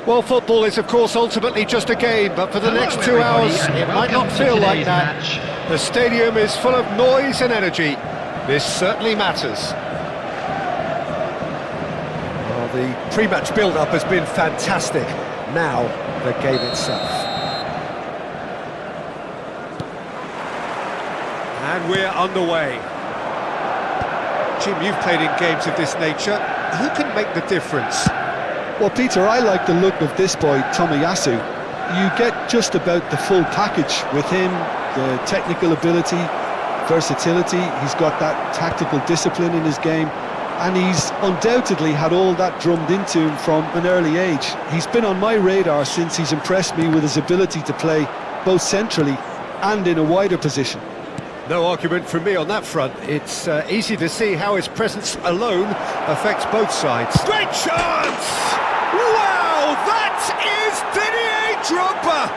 Well, football is, of course, ultimately just a game, but for the next 2 hours, it might not feel like that. The stadium is full of noise and energy. This certainly matters. Well, the pre-match build-up has been fantastic. Now, the game itself. And we're underway. Jim, you've played in games of this nature. Who can make the difference? Well, Peter, I like the look of this boy, Tomiyasu. You get just about the full package with him, the technical ability, versatility, he's got that tactical discipline in his game, and he's undoubtedly had all that drummed into him from an early age. He's been on my radar since he's impressed me with his ability to play both centrally and in a wider position. No argument from me on that front. It's easy to see how his presence alone affects both sides. Great chance! Wow, that is Didier Drogba!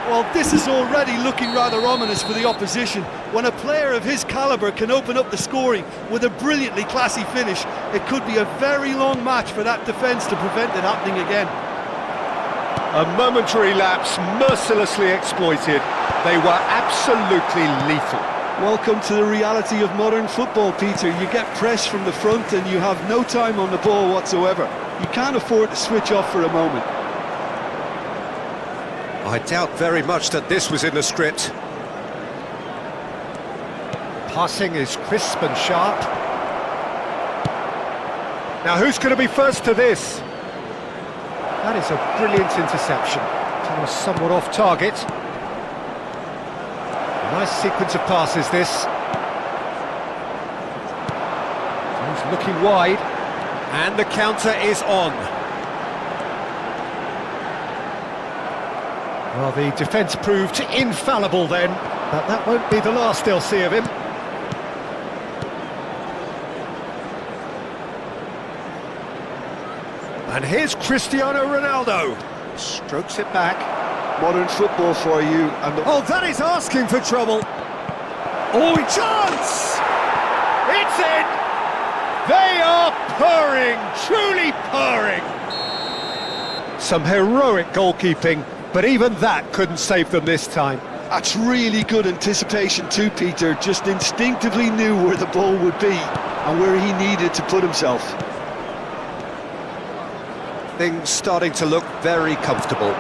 Well, this is already looking rather ominous for the opposition. When a player of his calibre can open up the scoring with a brilliantly classy finish, it could be a very long match for that defence to prevent it happening again. A momentary lapse mercilessly exploited. They were absolutely lethal. Welcome to the reality of modern football, Peter. You get pressed from the front and you have no time on the ball whatsoever. You can't afford to switch off for a moment. I doubt very much that this was in the script. Passing is crisp and sharp. Now who's going to be first to this? That is a brilliant interception. It was somewhat off target. Nice sequence of passes, this. He's looking wide. And the counter is on. Well, the defence proved infallible then, but that won't be the last they'll see of him. And here's Cristiano Ronaldo. Strokes it back. Modern football for you, and oh, that is asking for trouble. Oh, chance! It's in! They are purring, truly purring. Some heroic goalkeeping, but even that couldn't save them this time. That's really good anticipation too, Peter. Just instinctively knew where the ball would be and where he needed to put himself. Things starting to look very comfortable.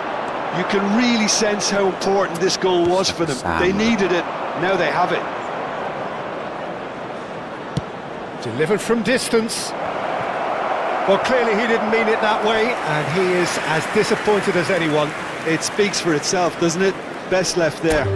You can really sense how important this goal was for them. They needed it, now they have it. Delivered from distance. Well, clearly he didn't mean it that way, and he is as disappointed as anyone. It speaks for itself, doesn't it? Best left there.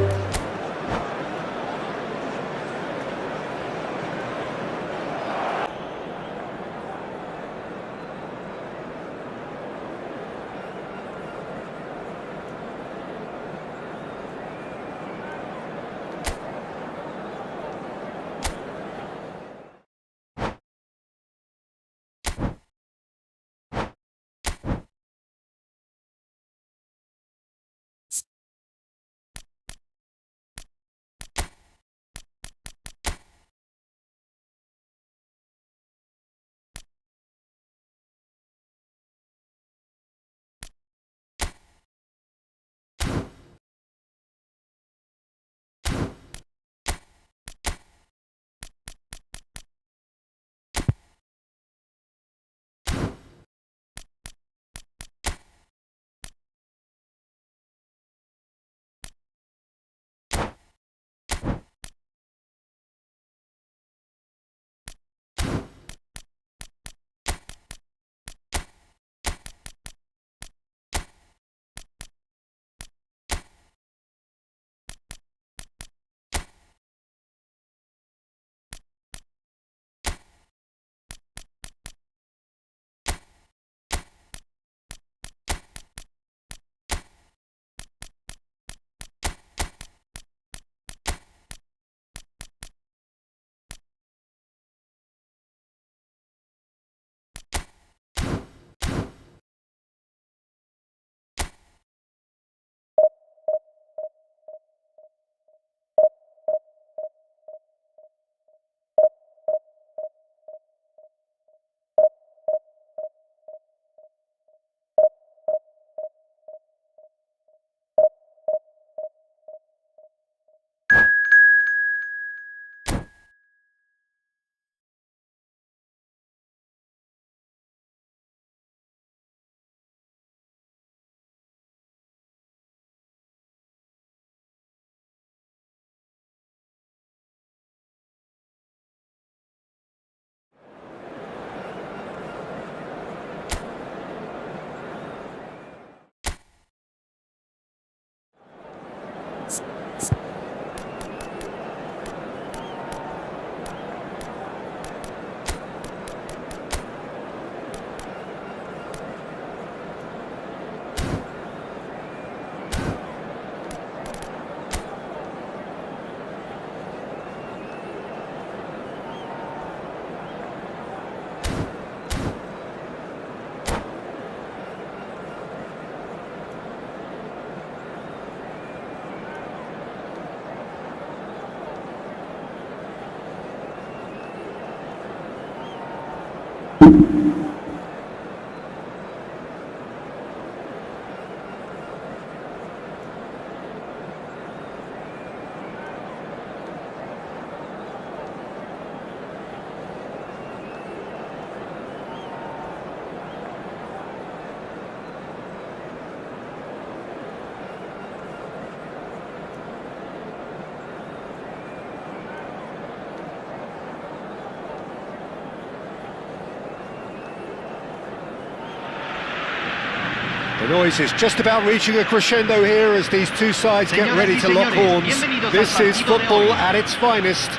The noise is just about reaching a crescendo here as these two sides get ready to lock horns. This is football at its finest.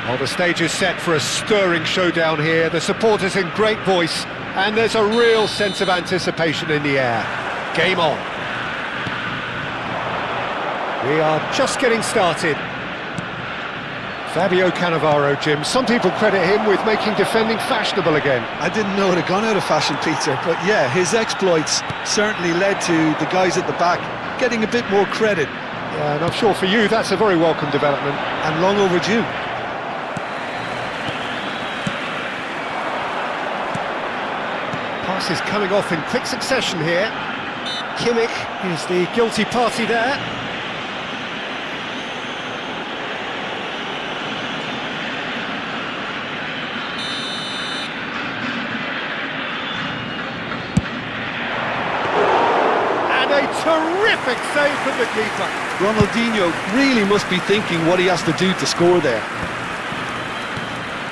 Well, the stage is set for a stirring showdown here. The supporters in great voice, and there's a real sense of anticipation in the air. Game on. We are just getting started. Fabio Cannavaro, Jim. Some people credit him with making defending fashionable again. I didn't know it had gone out of fashion, Peter, but yeah, his exploits certainly led to the guys at the back getting a bit more credit. Yeah, and I'm sure for you that's a very welcome development. And long overdue. Pass is coming off in quick succession here. Kimmich is the guilty party there. Terrific save from the keeper. Ronaldinho really must be thinking what he has to do to score there.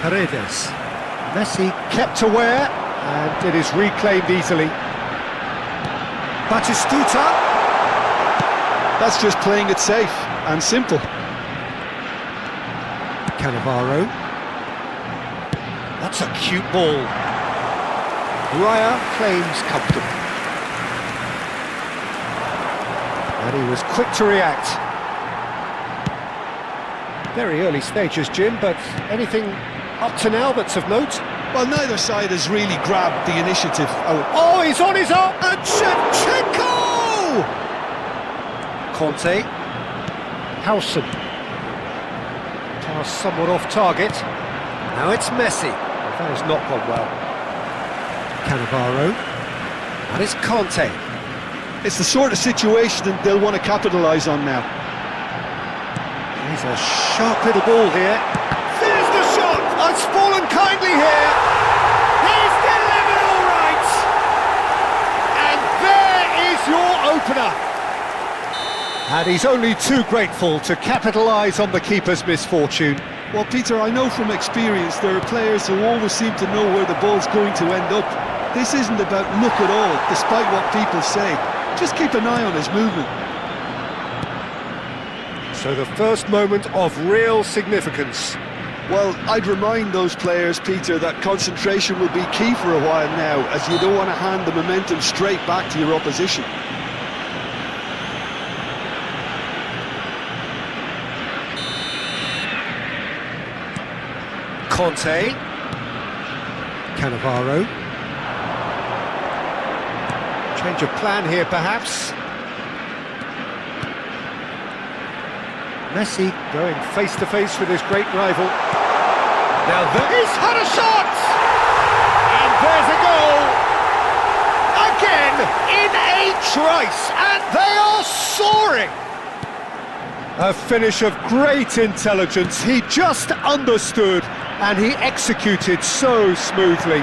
Paredes. Messi kept aware, and it is reclaimed easily. Batistuta. That's just playing it safe and simple. Cannavaro. That's a cute ball. Raya claims comfortable. And he was quick to react. Very early stages, Jim, but anything up to now that's of note? Well, neither side has really grabbed the initiative. Oh, he's on his own! And Shevchenko! Conte. Howson. Pass somewhat off target. Now it's Messi. That has not gone well. Cannavaro. And it's Conte. It's the sort of situation that they'll want to capitalise on now. He's a sharp little ball here. There's the shot! It's fallen kindly here. He's delivered all right. And there is your opener. And he's only too grateful to capitalise on the keeper's misfortune. Well, Peter, I know from experience there are players who always seem to know where the ball's going to end up. This isn't about luck at all, despite what people say. Just keep an eye on his movement. So the first moment of real significance. Well, I'd remind those players, Peter, that concentration will be key for a while now, as you don't want to hand the momentum straight back to your opposition. Conte. Cannavaro. Change of plan here, perhaps. Messi going face-to-face with his great rival. Now he's had a shot! And there's a goal! Again, in a trice, and they are soaring! A finish of great intelligence. He just understood, and he executed so smoothly.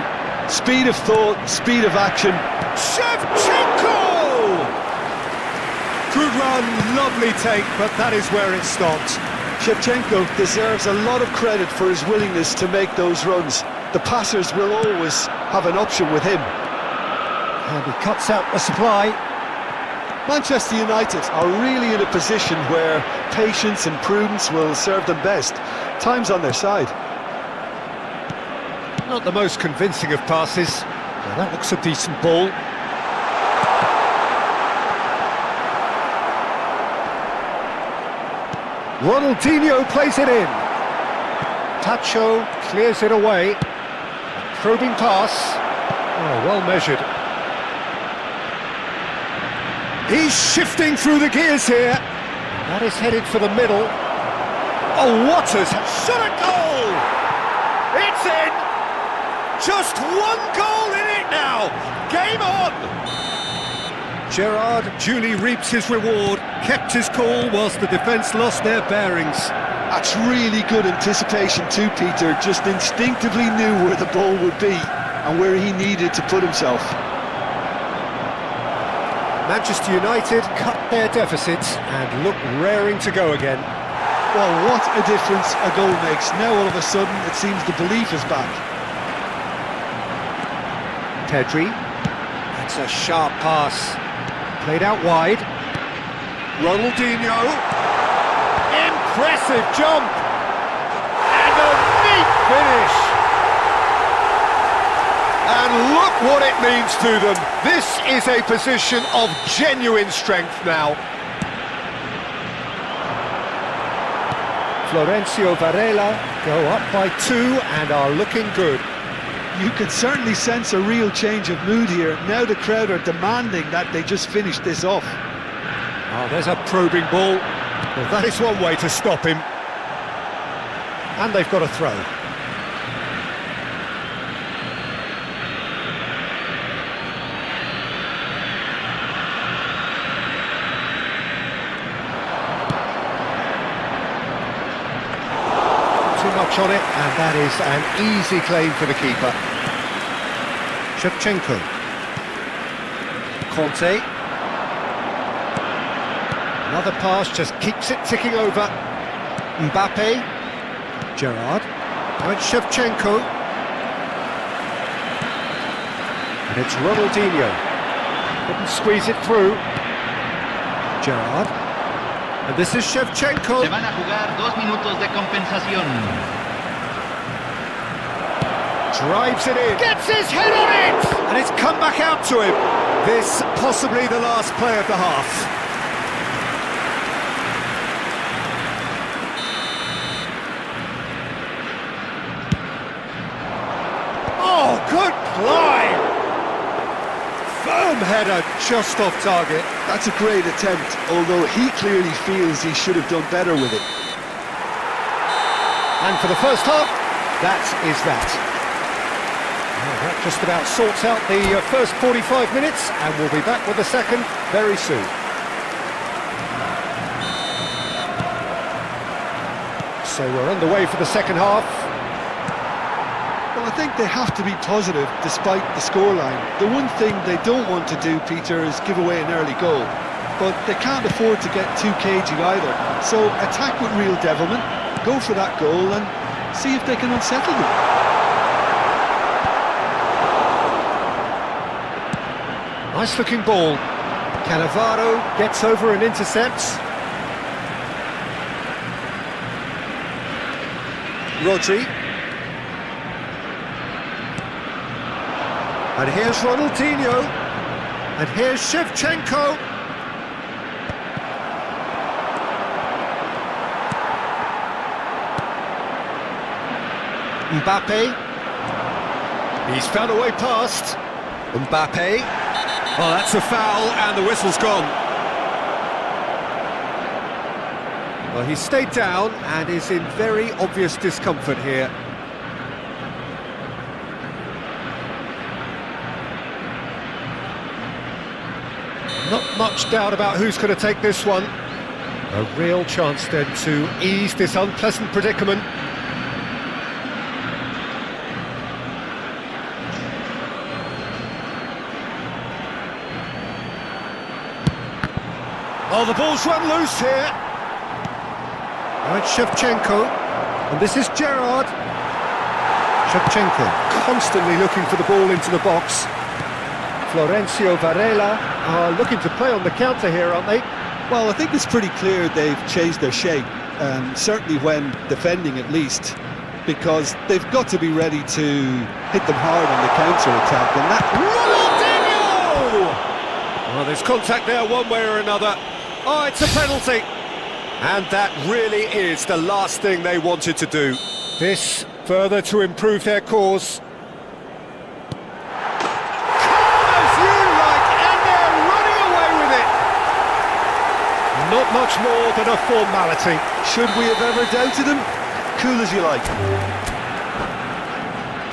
Speed of thought, speed of action. Shevchenko! Good run, lovely take, but that is where it stopped. Shevchenko deserves a lot of credit for his willingness to make those runs. The passers will always have an option with him. And he cuts out the supply. Manchester United are really in a position where patience and prudence will serve them best. Time's on their side. Not the most convincing of passes. Well, that looks a decent ball. Ronaldinho plays it in. Tacho clears it away. Probing pass. Oh, well measured. He's shifting through the gears here. That is headed for the middle. Oh, what a shot at goal! It's in! Just one goal in it now! Game on! Gerrard duly reaps his reward, kept his cool whilst the defence lost their bearings. That's really good anticipation too, Peter. Just instinctively knew where the ball would be and where he needed to put himself. Manchester United cut their deficits and look raring to go again. Well, what a difference a goal makes. Now all of a sudden it seems the belief is back. Pedri. That's a sharp pass. Played out wide. Ronaldinho. Impressive jump. And a neat finish. And look what it means to them. This is a position of genuine strength now. Florencio Varela go up by 2 and are looking good. You can certainly sense a real change of mood here. Now the crowd are demanding that they just finish this off. Oh, there's a probing ball. Well, that is one way to stop him. And they've got a throw. Much on it, and that is an easy claim for the keeper. Shevchenko. Conte. Another pass, just keeps it ticking over. Mbappe. Gerrard. Now it's Shevchenko. And it's Ronaldinho. Couldn't squeeze it through. Gerrard. And this is Shevchenko. Se van a jugar 2 minutos de compensación. Drives it in. Gets his head on it! And it's come back out to him. This possibly the last play of the half. Oh, good climb! Firm header just off target. That's a great attempt, although he clearly feels he should have done better with it. And for the first half, that is that. Well, that just about sorts out the first 45 minutes, and we'll be back with the second very soon. So we're underway for the second half. Well, I think they have to be positive despite the scoreline. The one thing they don't want to do, Peter, is give away an early goal. But they can't afford to get too cagey either. So attack with real devilment, go for that goal and see if they can unsettle them. Nice looking ball. Cannavaro gets over and intercepts. Rodri. And here's Ronaldinho. And here's Shevchenko. Mbappe. He's found a way past. Mbappe. Oh, that's a foul, and the whistle's gone. Well, he stayed down and is in very obvious discomfort here. Not much doubt about who's going to take this one. A real chance then to ease this unpleasant predicament. Oh, the ball's run loose here. Now it's Shevchenko, and this is Gerrard. Shevchenko constantly looking for the ball into the box. Florencio Varela are looking to play on the counter here, aren't they? Well, I think it's pretty clear they've changed their shape, certainly when defending at least, because they've got to be ready to hit them hard on the counter-attack, and that... Ronaldinho! Well, there's contact there one way or another. Oh, it's a penalty! And that really is the last thing they wanted to do. This further to improve their cause. Not much more than a formality. Should we have ever doubted him? Cool as you like.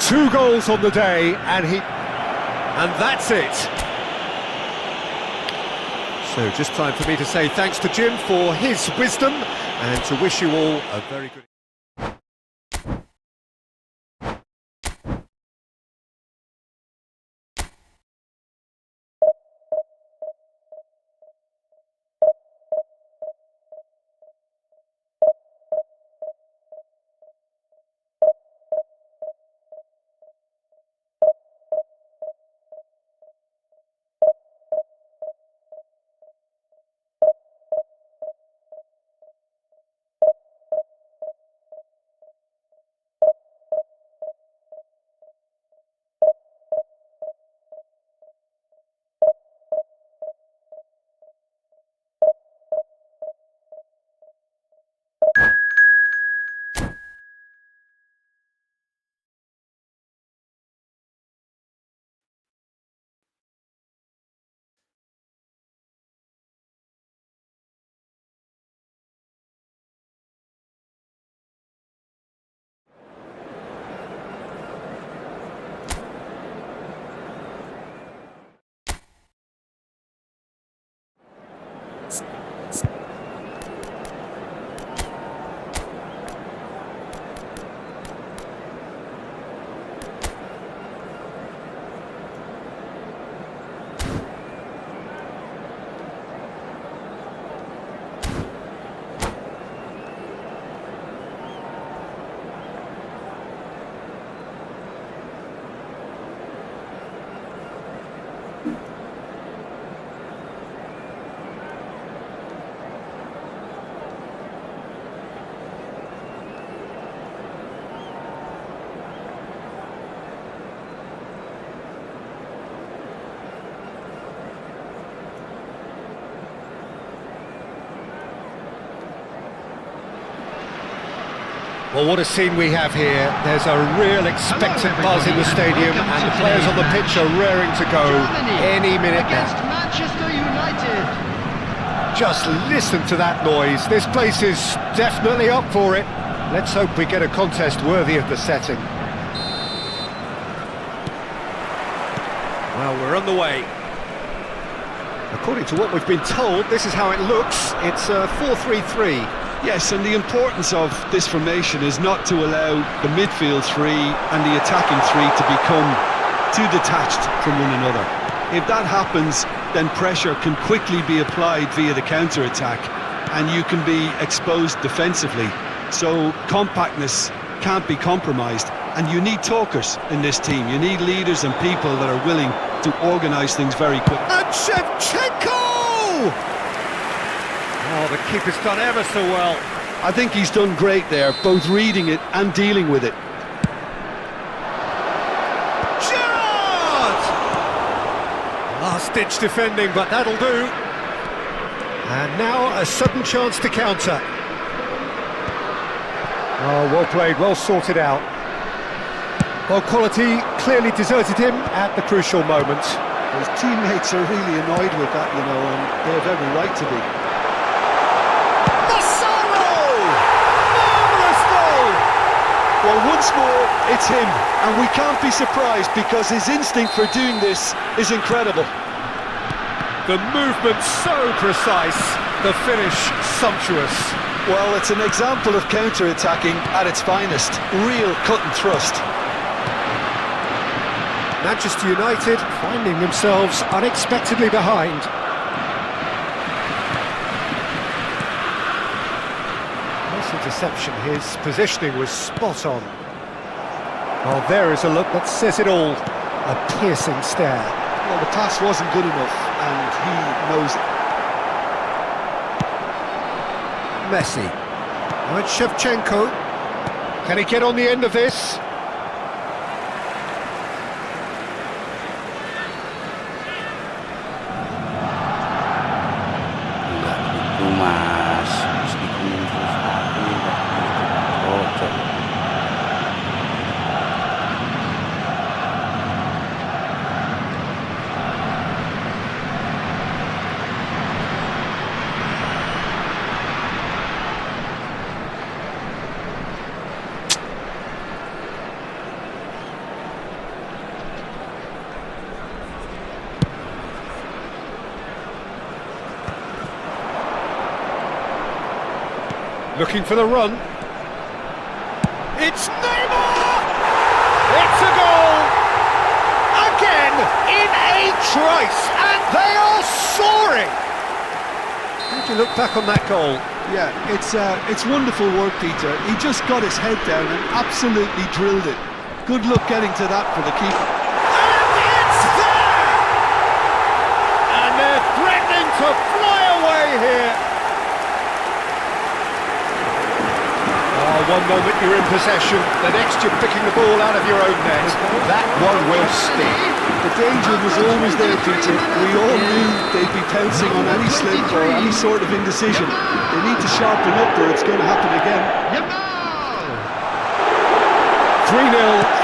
2 goals on the day, and that's it. So just time for me to say thanks to Jim for his wisdom and to wish you all a very good... Well, what a scene we have here. There's a real expectant buzz in the stadium, and the players on the pitch are raring to go any minute against now. Manchester United. Just listen to that noise. This place is definitely up for it. Let's hope we get a contest worthy of the setting. Well, we're on the way. According to what we've been told, this is how it looks. It's a 4-3-3. Yes, and the importance of this formation is not to allow the midfield three and the attacking three to become too detached from one another. If that happens, then pressure can quickly be applied via the counter-attack, and you can be exposed defensively. So compactness can't be compromised, and you need talkers in this team. You need leaders and people that are willing to organise things very quickly. And Shevchenko! Oh, the keeper's done ever so well. I think he's done great there, both reading it and dealing with it. Gerrard! Last-ditch defending, but that'll do. And now a sudden chance to counter. Oh, well played, well sorted out. Well, quality clearly deserted him at the crucial moment. His teammates are really annoyed with that, you know, and they have every right to be. Well, once more, it's him, and we can't be surprised because his instinct for doing this is incredible. The movement so precise, the finish sumptuous. Well, it's an example of counter-attacking at its finest, real cut and thrust. Manchester United finding themselves unexpectedly behind. Interception, his positioning was spot on. Well, there is a look that says it all. A piercing stare. Well, the pass wasn't good enough, and he knows it. Messi. Now it's Shevchenko. Can he get on the end of this? Looking for the run. It's Neymar! It's a goal! Again, in a trice, and they are soaring! How do you look back on that goal? Yeah, it's wonderful work, Peter. He just got his head down and absolutely drilled it. Good luck getting to that for the keeper. And it's there! And they're threatening to fly away here. Oh, one moment you're in possession, the next you're picking the ball out of your own net. That one will stick. The danger was always there, Peter. We all knew they'd be pouncing on any slip or any sort of indecision. They need to sharpen up or it's going to happen again. 3-0.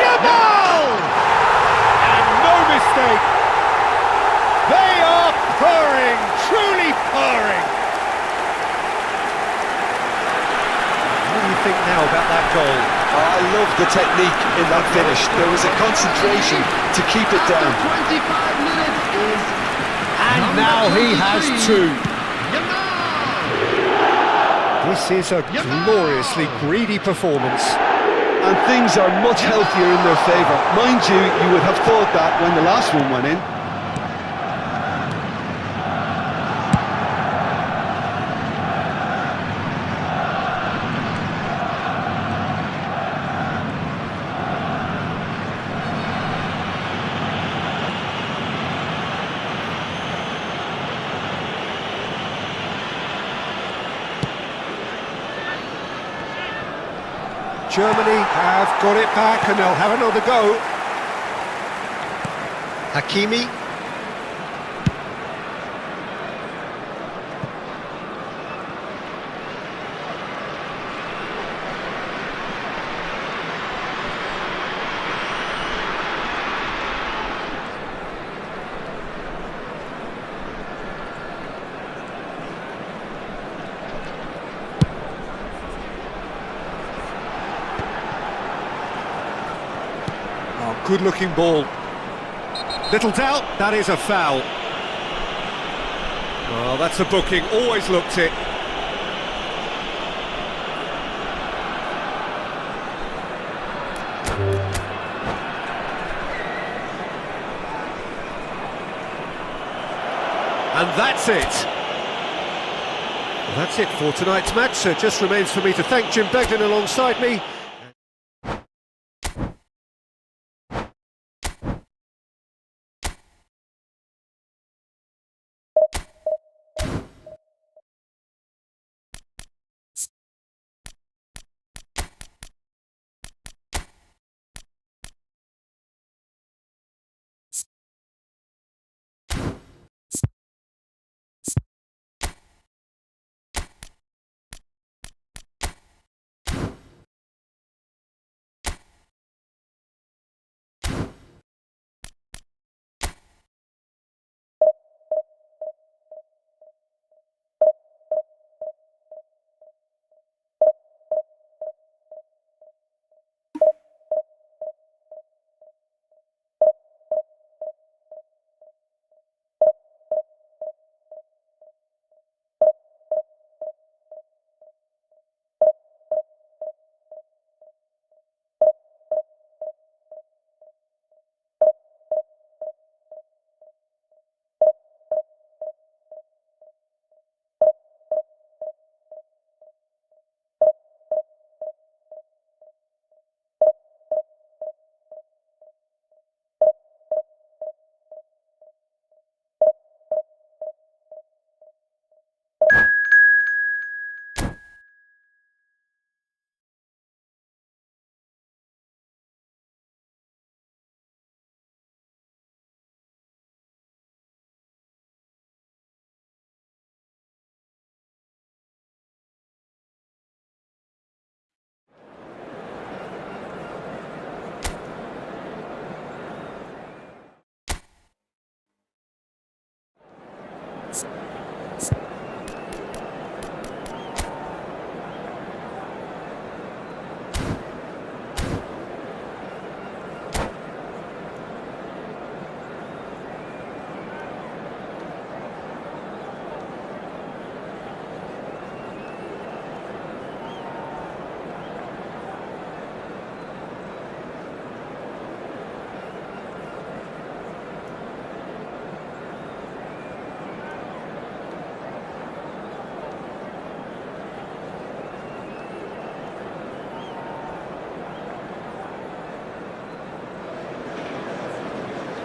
Yamal! And no mistake. They are purring, truly purring. What do you think now about that goal? I love the technique in that finish. There was a concentration to keep it down. 25 minutes is... And now he has two. This is a gloriously greedy performance. And things are much healthier in their favour. Mind you, you would have thought that when the last one went in. Germany have got it back and they'll have another go. Hakimi. Good looking ball. Little doubt, that is a foul. Well, that's a booking, always looked it. And that's it. Well, that's it for tonight's match, so it just remains for me to thank Jim Beglin alongside me.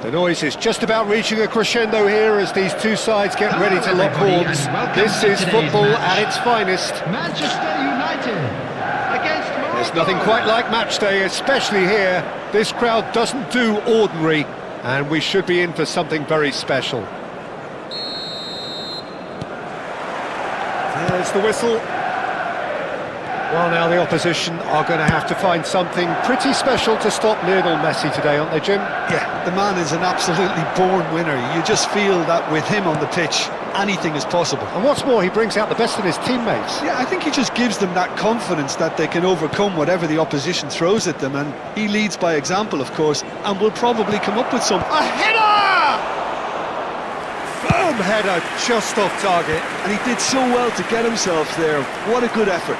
The noise is just about reaching a crescendo here as these two sides get ready to lock horns. This is football at its finest. Manchester United against Morocco. There's nothing quite like match day, especially here. This crowd doesn't do ordinary, and we should be in for something very special. There's the whistle. Well, now the opposition are going to have to find something pretty special to stop Lionel Messi today, aren't they, Jim? Yeah, the man is an absolutely born winner. You just feel that with him on the pitch, anything is possible. And what's more, he brings out the best in his teammates. Yeah, I think he just gives them that confidence that they can overcome whatever the opposition throws at them, and he leads by example, of course, and will probably come up with some. A header! Firm header, just off target. And he did so well to get himself there. What a good effort.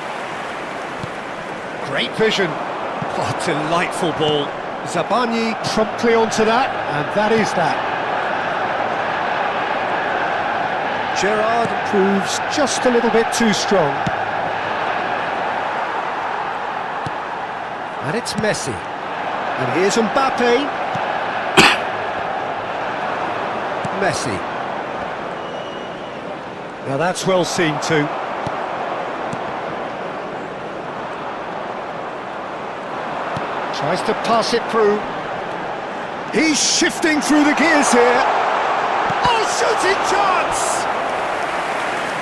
Great vision. Oh, delightful ball. Zabani promptly onto that, and that is that. Gerrard proves just a little bit too strong. And it's Messi. And here's Mbappe. Messi. Now that's well seen too. Tries to pass it through. He's shifting through the gears here. Oh, shooting chance!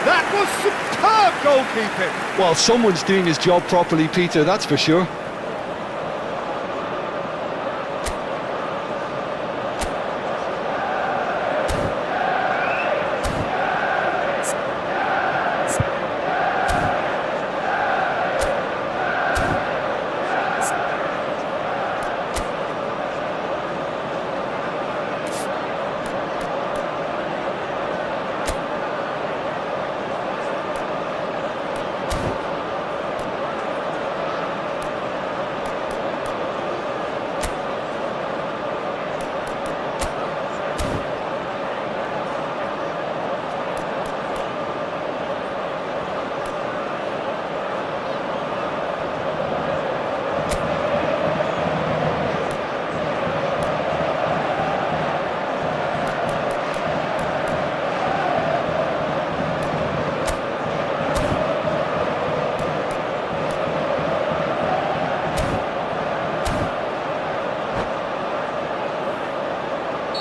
That was superb goalkeeping. Well, someone's doing his job properly, Peter, that's for sure.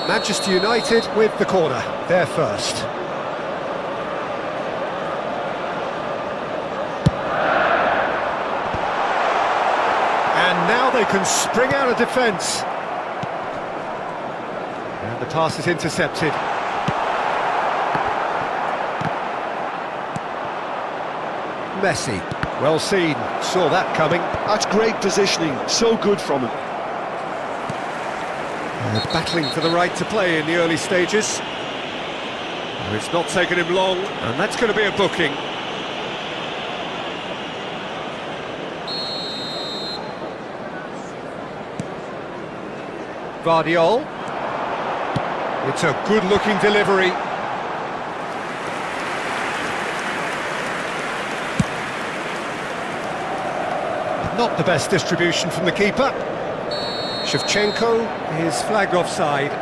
Manchester United with the corner, they're first. And now they can spring out of defence. And the pass is intercepted. Messi, well seen, saw that coming. That's great positioning, so good from him. Battling for the right to play in the early stages. It's not taken him long, and that's going to be a booking. Vardiol. It's a good-looking delivery. Not the best distribution from the keeper. Shevchenko is flagged offside.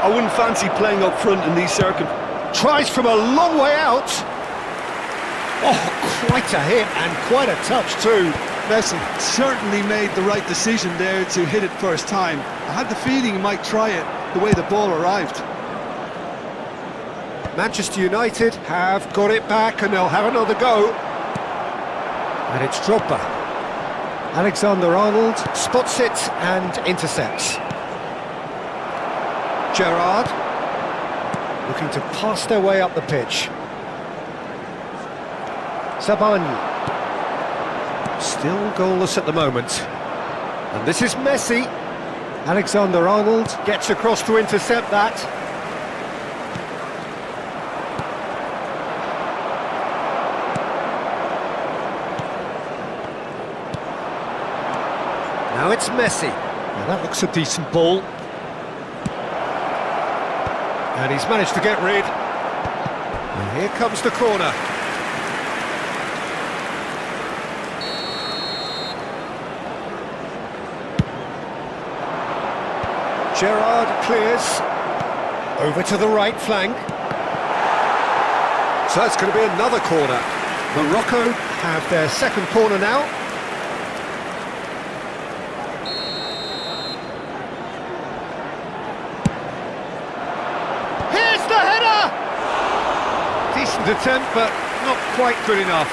I wouldn't fancy playing up front in these circumstances. Tries from a long way out. Oh, quite a hit and quite a touch too. Messi certainly made the right decision there to hit it first time. I had the feeling he might try it the way the ball arrived. Manchester United have got it back and they'll have another go. And it's Drogba. Alexander-Arnold spots it and intercepts. Gerrard looking to pass their way up the pitch. Zabani still goalless at the moment. And this is Messi. Alexander-Arnold gets across to intercept that. Now it's Messi. Now that looks a decent ball. And he's managed to get rid. And here comes the corner. Gerrard clears. Over to the right flank. So it's going to be another corner. Morocco have their second corner now. Here's the header! Decent attempt, but not quite good enough.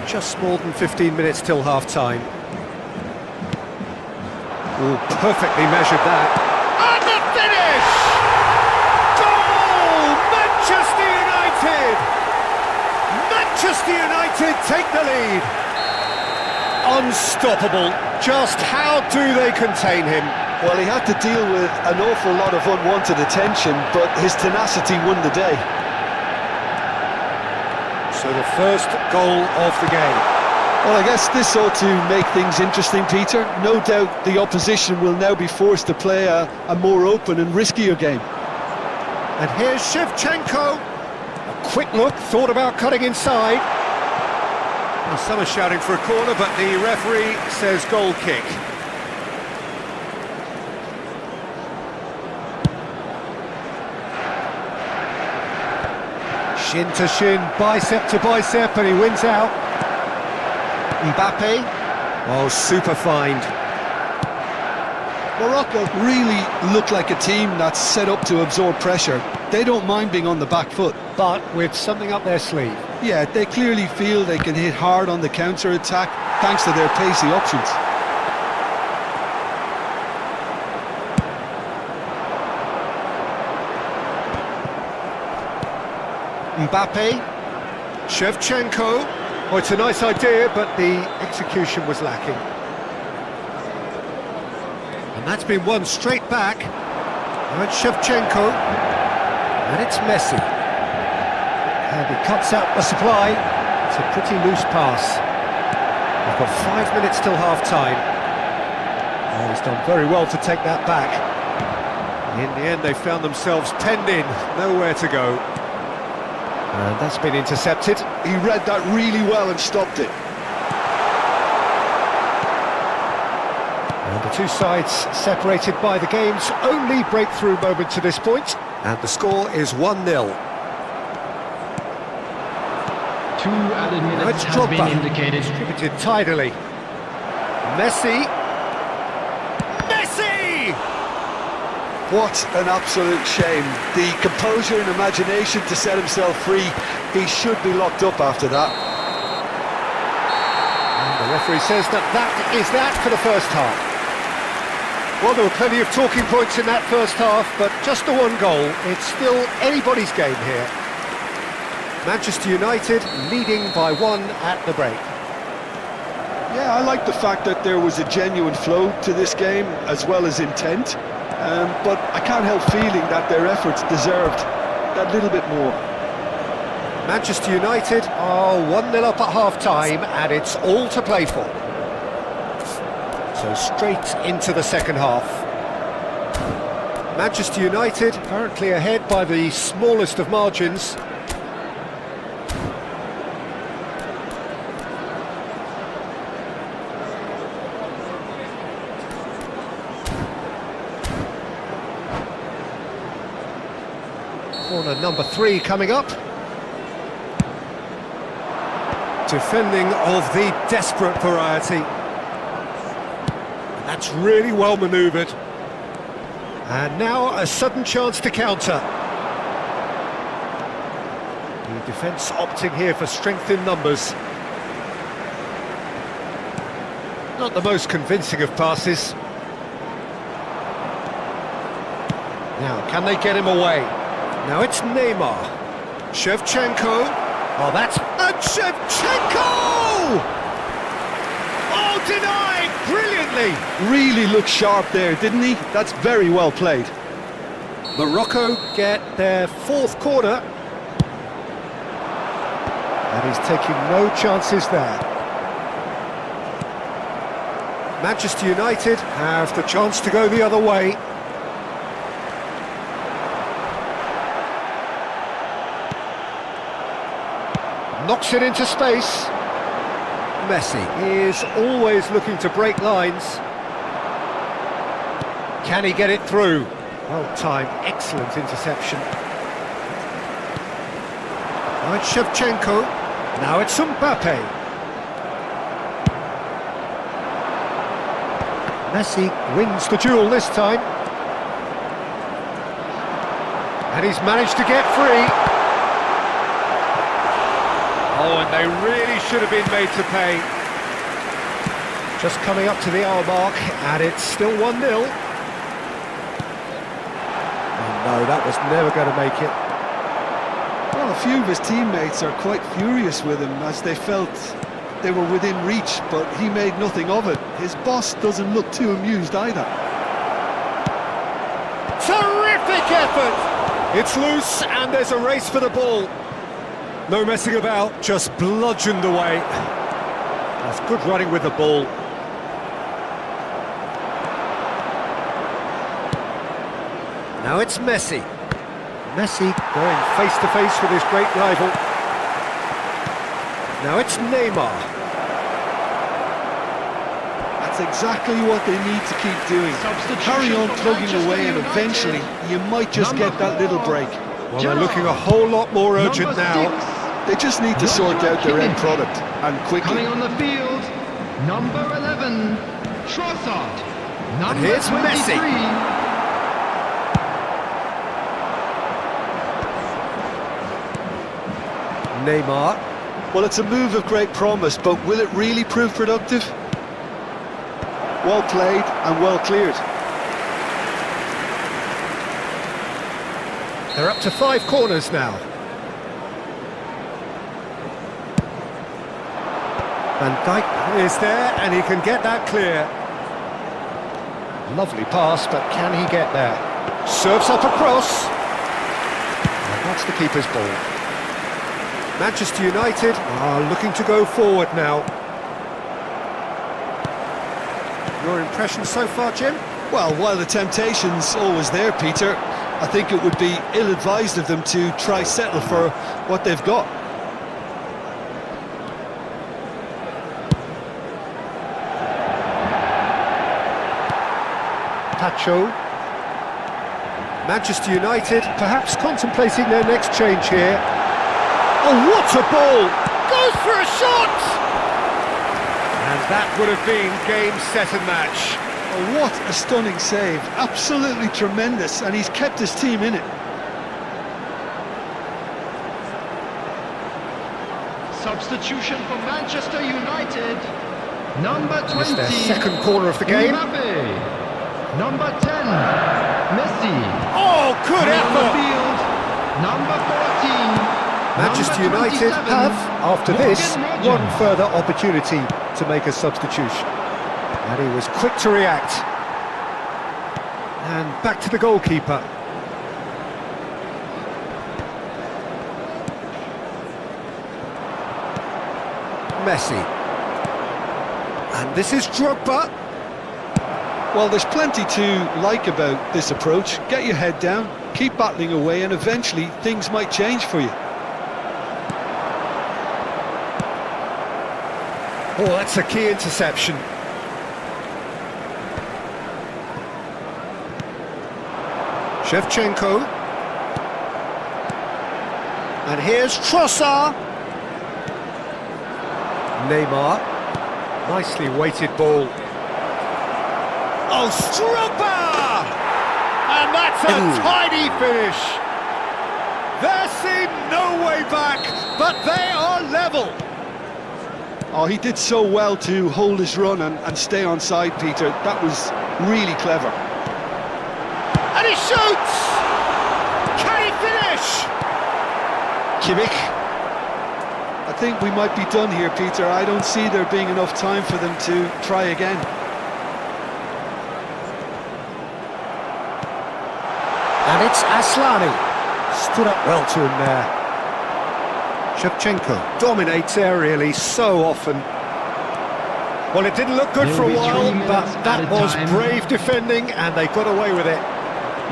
Just more than 15 minutes till half-time. Oh, perfectly measured that. And the finish! Goal! Manchester United! Manchester United take the lead. Unstoppable. Just how do they contain him? Well, he had to deal with an awful lot of unwanted attention, but his tenacity won the day. So the first goal of the game. Well, I guess this ought to make things interesting, Peter. No doubt the opposition will now be forced to play a more open and riskier game. And here's Shevchenko. A quick look, thought about cutting inside. Well, some are shouting for a corner, but the referee says goal kick. Shin to shin, bicep to bicep, and he wins out. Mbappe. Oh, super find. Morocco really look like a team that's set up to absorb pressure. They don't mind being on the back foot. But with something up their sleeve. Yeah, they clearly feel they can hit hard on the counter-attack thanks to their pacey options. Mbappe. Shevchenko. Oh, it's a nice idea, but the execution was lacking. And that's been won straight back. Now it's Shevchenko. And it's Messi. And he cuts out the supply. It's a pretty loose pass. We've got 5 minutes till half-time. Oh, he's done very well to take that back. In the end, they found themselves penned in, nowhere to go. And that's been intercepted. He read that really well and stopped it. And the two sides separated by the game's only breakthrough moment to this point. And the score is 1-0. 2 added minutes It's have been Drogba. indicated. Distributed tidily. Messi. Messi! What an absolute shame. The composure and imagination to set himself free. He should be locked up after that. And the referee says that is that for the first half. Well, there were plenty of talking points in that first half, but just the one goal. It's still anybody's game here. Manchester United leading by 1 at the break. Yeah, I like the fact that there was a genuine flow to this game as well as intent. But I can't help feeling that their efforts deserved that little bit more. Manchester United are 1-0 up at half-time, and it's all to play for. So straight into the second half. Manchester United currently ahead by the smallest of margins. Corner number 3 coming up. Defending of the desperate variety. That's really well manoeuvred. And now a sudden chance to counter. The defence opting here for strength in numbers. Not the most convincing of passes. Now, can they get him away? Now it's Neymar. Shevchenko. Oh, that's... And Shevchenko! Oh, denied! Brilliantly! Really looked sharp there, didn't he? That's very well played. Morocco get their 4th corner. And he's taking no chances there. Manchester United have the chance to go the other way. Knocks it into space. Messi is always looking to break lines. Can he get it through? Well timed, excellent interception. Now it's Shevchenko. Now it's Mbappe. Messi wins the duel this time. And he's managed to get free. Oh, and they really should have been made to pay. Just coming up to the hour mark, and it's still 1-0. Oh no, that was never going to make it. Well, a few of his teammates are quite furious with him as they felt they were within reach, but he made nothing of it. His boss doesn't look too amused either. Terrific effort! It's loose, and there's a race for the ball. No messing about, just bludgeoned away. That's good running with the ball. Now it's Messi. Messi going face to face with his great rival. Now it's Neymar. That's exactly what they need to keep doing. Carry on tugging away and eventually you might just get that little break. Well, they're looking a whole lot more urgent now. They just need to sort out their end product, and quickly. Coming on the field, number 11, Trossard. Number here's 23. Messi. Neymar. Well, it's a move of great promise, but will it really prove productive? Well played and well cleared. They're up to 5 corners now. Van Dijk is there, and he can get that clear. Lovely pass, but can he get there? Serves up across. And that's the keeper's ball. Manchester United are looking to go forward now. Your impression so far, Jim? Well, while the temptation's always there, Peter, I think it would be ill-advised of them to try settle for what they've got. Pacho. Manchester United perhaps contemplating their next change here. Oh, what a ball! Goes for a shot! And that would have been game, set and match. Oh, what a stunning save. Absolutely tremendous, and he's kept his team in it. Substitution for Manchester United. Number 20. It's their second corner of the game. Mbappe. Number 10, Messi. Oh, good effort! Field, number 14. Manchester United have, after this, one further opportunity to make a substitution. And he was quick to react. And back to the goalkeeper. Messi. And this is Drogba. Well, there's plenty to like about this approach. Get your head down, keep battling away, and eventually things might change for you. Oh, that's a key interception. Shevchenko. And here's Trossard. Neymar. Nicely weighted ball. Oh, Drogba! And that's a tidy finish. There seemed no way back, but they are level. Oh, he did so well to hold his run and stay on side, Peter. That was really clever. And he shoots! Can he finish? Kimmich. I think we might be done here, Peter. I don't see there being enough time for them to try again. And it's Aslani. Stood up well to him there. Shevchenko dominates aerially so often. Well, it didn't look good There for a will be 3 while, but minutes that at a was time. brave defending, and they got away with it.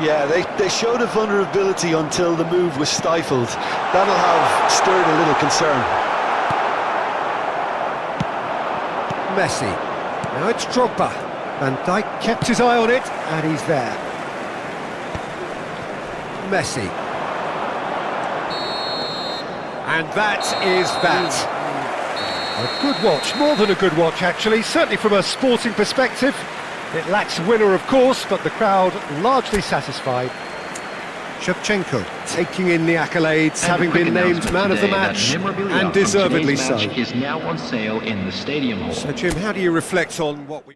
Yeah, they showed a vulnerability until the move was stifled. That'll have stirred a little concern. Messi. Now it's Drogba. Van Dijk kept his eye on it, and he's there. Messi. And that is that. A good watch, more than a good watch actually, certainly from a sporting perspective. It lacks a winner, of course, but the crowd largely satisfied. Shevchenko taking in the accolades, And having a quick been named announcement man of the today that match, memorabilia and from deservedly today's so. match is now on sale in the stadium hall. So, Jim, how do you reflect on what we...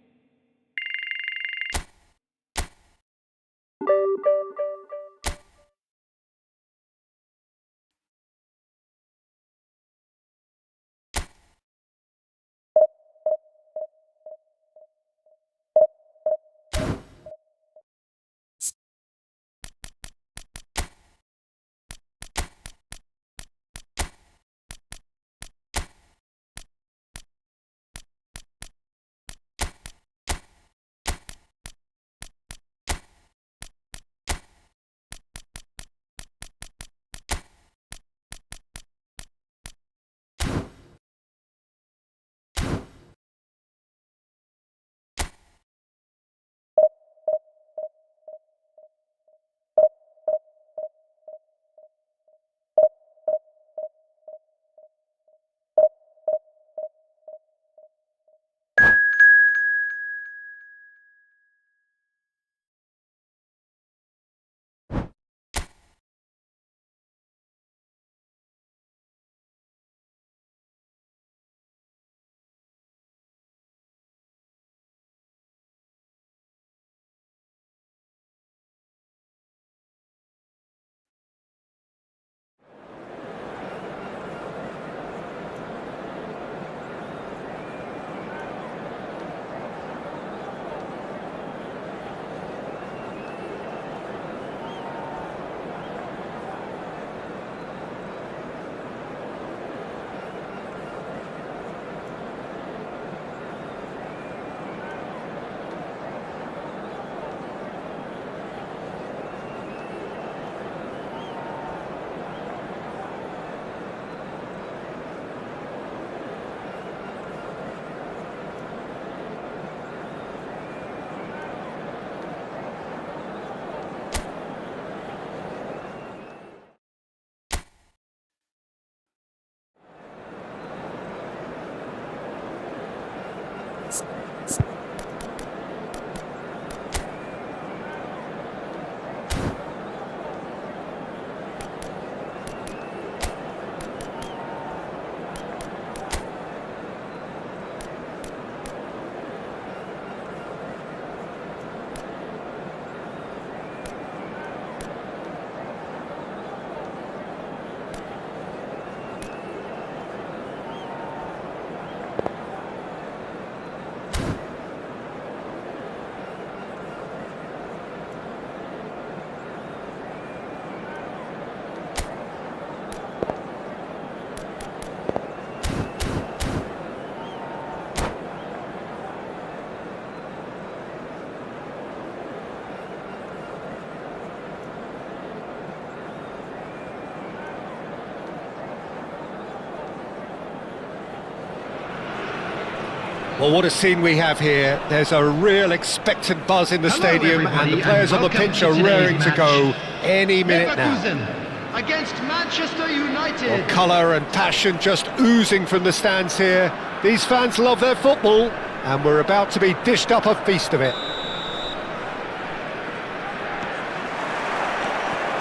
Well, what a scene we have here. There's a real expectant buzz in the Hello, stadium, and everybody, the players on the welcome pitch to are today's raring to match. go any minute now. Leverkusen against Manchester United. Well, colour and passion just oozing from the stands here. These fans love their football, and we're about to be dished up a feast of it.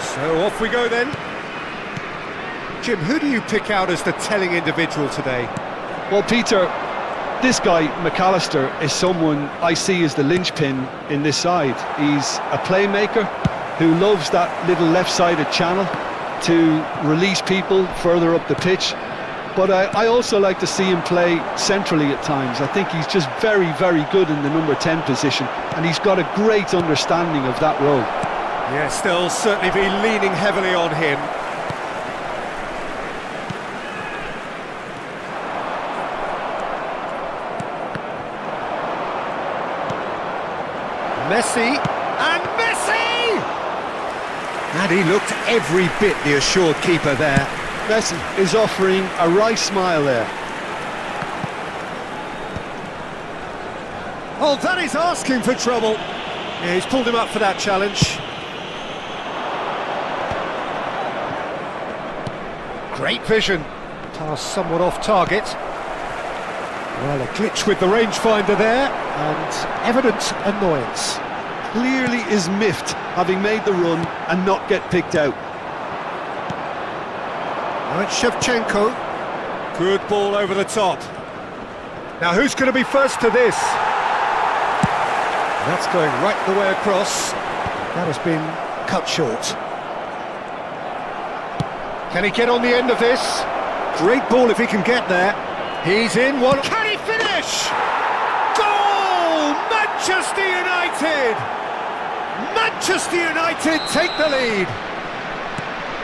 So off we go then. Jim, who do you pick out as the telling individual today? Well, Peter, this guy, McAllister, is someone I see as the linchpin in this side. He's a playmaker who loves that little left-sided channel to release people further up the pitch. But I also like to see him play centrally at times. I think he's just very, very good in the number 10 position, and he's got a great understanding of that role. Yes, they'll certainly be leaning heavily on him. Messi, and Messi! And he looked every bit the assured keeper there. Messi is offering a wry smile there. Oh, that is asking for trouble. Yeah, he's pulled him up for that challenge. Great vision. Pass somewhat off target. Well, a glitch with the rangefinder there, and evident annoyance. Clearly is miffed, having made the run and not get picked out. Now it's Shevchenko. Good ball over the top. Now who's going to be first to this? That's going right the way across. That has been cut short. Can he get on the end of this? Great ball if he can get there. He's in one. Can he finish? Goal! Manchester United! Manchester United take the lead.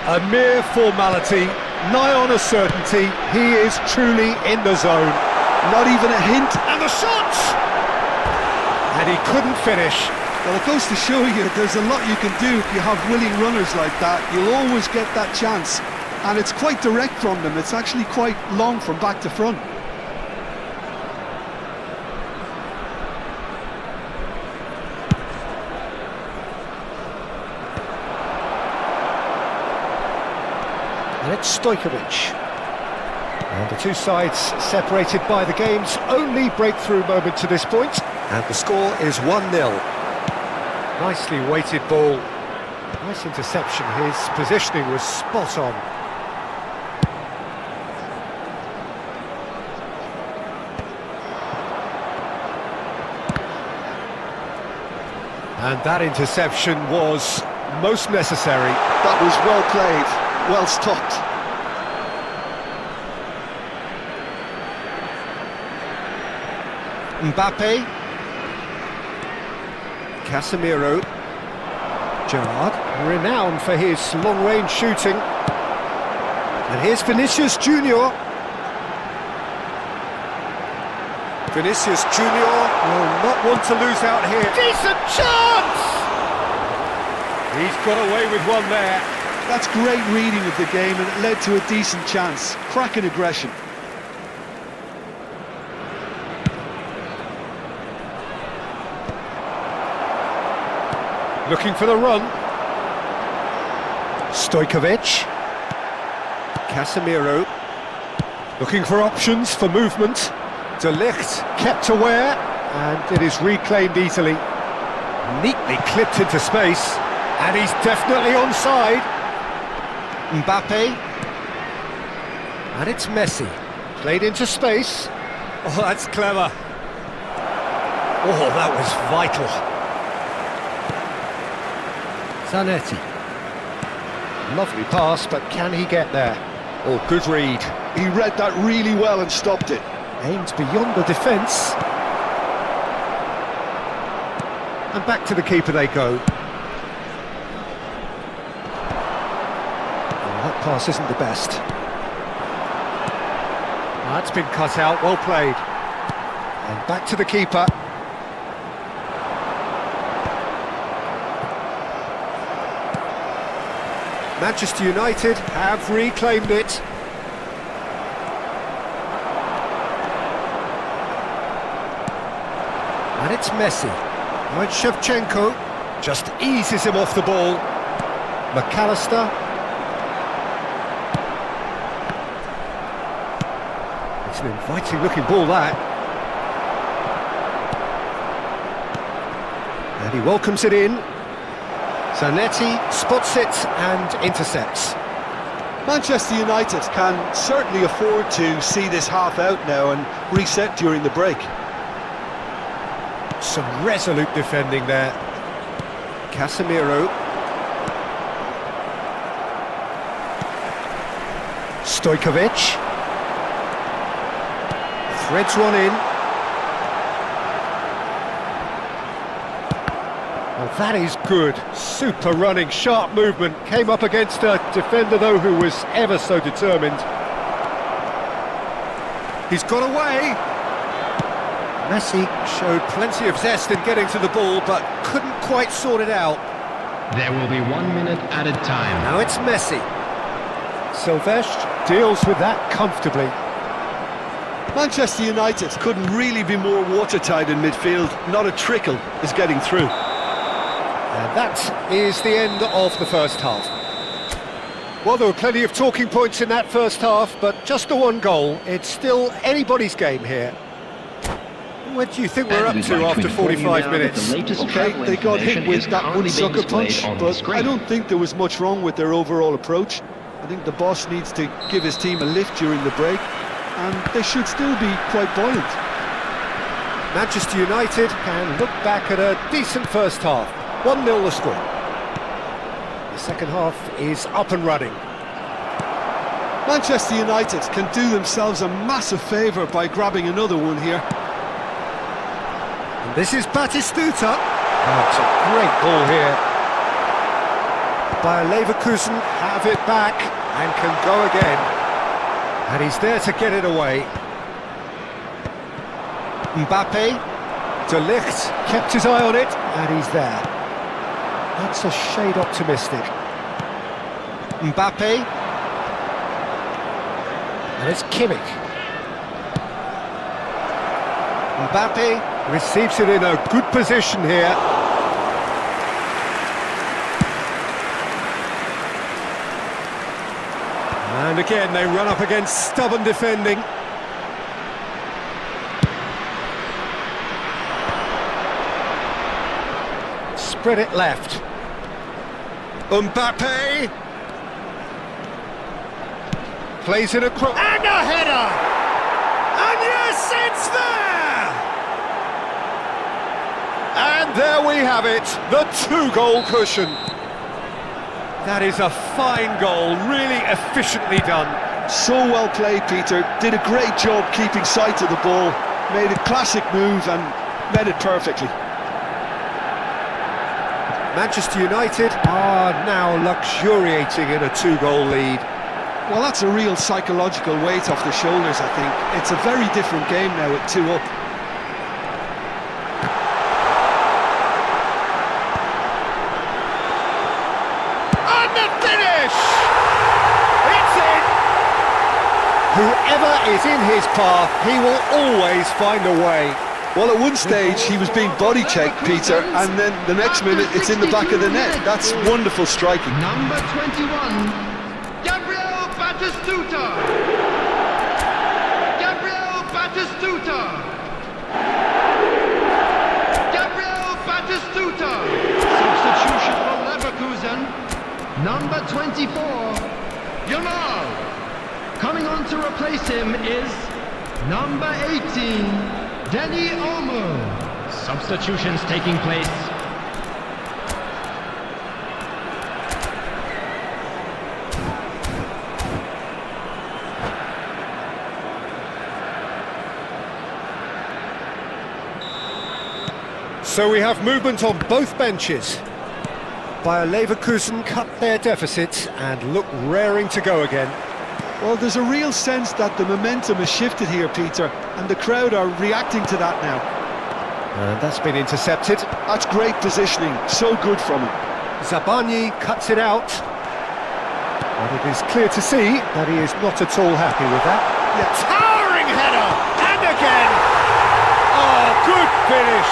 A mere formality, nigh on a certainty. He is truly in the zone. Not even a hint. And the shot! And he couldn't finish. Well, it goes to show you there's a lot you can do if you have willing runners like that. You'll always get that chance. And it's quite direct from them. It's actually quite long from back to front. And it's Stojkovic. And the two sides separated by the game's only breakthrough moment to this point. And the score is 1-0. Nicely weighted ball. Nice interception. His positioning was spot on. And that interception was most necessary. That was well played, well stopped. Mbappe. Casemiro. Gerrard, renowned for his long-range shooting. And here's Vinicius Junior. Vinicius Junior will not want to lose out here. Decent chance! He's got away with one there. That's great reading of the game, and it led to a decent chance. Cracking aggression. Looking for the run. Stojkovic. Casemiro. Looking for options for movement. De Ligt kept aware, and it is reclaimed easily. Neatly clipped into space, and he's definitely onside. Mbappe. And it's Messi. Played into space. Oh, that's clever. Oh, that was vital. Zanetti. Lovely pass, but can he get there? Oh, good read. He read that really well and stopped it. Aimed beyond the defence. And back to the keeper they go. Oh, that pass isn't the best. That's been cut out, well played. And back to the keeper. Manchester United have reclaimed it. And it's Messi. Now it's Shevchenko. Just eases him off the ball. McAllister. It's an inviting looking ball, that. And he welcomes it in. Zanetti spots it and intercepts. Manchester United can certainly afford to see this half out now and reset during the break. Some resolute defending there. Casemiro. Stojkovic. Threads one in. Well, that is good. Super running, sharp movement. Came up against a defender, though, who was ever so determined. He's got away. Messi showed plenty of zest in getting to the ball, but couldn't quite sort it out. There will be 1 minute added time. Now it's Messi. Silvestre deals with that comfortably. Manchester United couldn't really be more watertight in midfield. Not a trickle is getting through. And that is the end of the first half. Well, there were plenty of talking points in that first half, but just the one goal. It's still anybody's game here. What do you think we're up to after 45 minutes? Okay, they got hit with that one sucker punch, but I don't think there was much wrong with their overall approach. I think the boss needs to give his team a lift during the break, and they should still be quite buoyant. Manchester United can look back at a decent first half. 1-0 the score. The second half is up and running. Manchester United can do themselves a massive favour by grabbing another one here. And this is Batistuta. That's a great ball here. Bayer Leverkusen have it back and can go again. And he's there to get it away. Mbappe, De Ligt kept his eye on it, and he's there. That's a shade optimistic. Mbappe. And it's Kimmich. Mbappe receives it in a good position here. And again, they run up against stubborn defending. Spread it left. Mbappe plays it across. And a header! And yes, it's there! And there we have it, the two-goal cushion. That is a fine goal, really efficiently done. So well played, Peter. Did a great job keeping sight of the ball. Made a classic move and met it perfectly. Manchester United are now luxuriating in a two-goal lead. Well, that's a real psychological weight off the shoulders, I think. It's a very different game now at 2 up. And the finish! It's in! Whoever is in his path, he will always find a way. Well, at one stage he was being body checked, Peter, and then the next minute it's in the back of the net. That's wonderful striking. Number 21, Gabriel Batistuta. Gabriel Batistuta. Gabriel Batistuta. Substitution for Leverkusen. Number 24, Yamal. Coming on to replace him is number 18. Danny Olmo. Substitutions taking place. So we have movement on both benches. Bayer Leverkusen cut their deficit and look raring to go again. Well, there's a real sense that the momentum has shifted here, Peter, and the crowd are reacting to that now. And that's been intercepted. That's great positioning, so good from him. Zabani cuts it out. But it is clear to see that he is not at all happy with that. Yeah. Towering header! And again! Oh, good finish!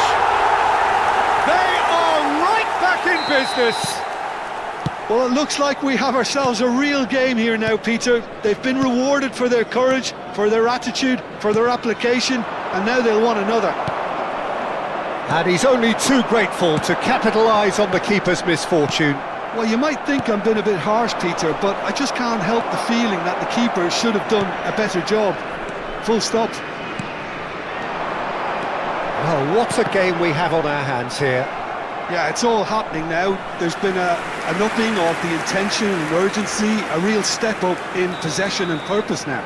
They are right back in business! Well, it looks like we have ourselves a real game here now, Peter. They've been rewarded for their courage, for their attitude, for their application, and now they'll want another. And he's only too grateful to capitalise on the keeper's misfortune. Well, you might think I'm being a bit harsh, Peter, but I just can't help the feeling that the keeper should have done a better job. Full stop. Well, what a game we have on our hands here. Yeah, it's all happening now. There's been an upping of the intention and urgency, a real step up in possession and purpose now.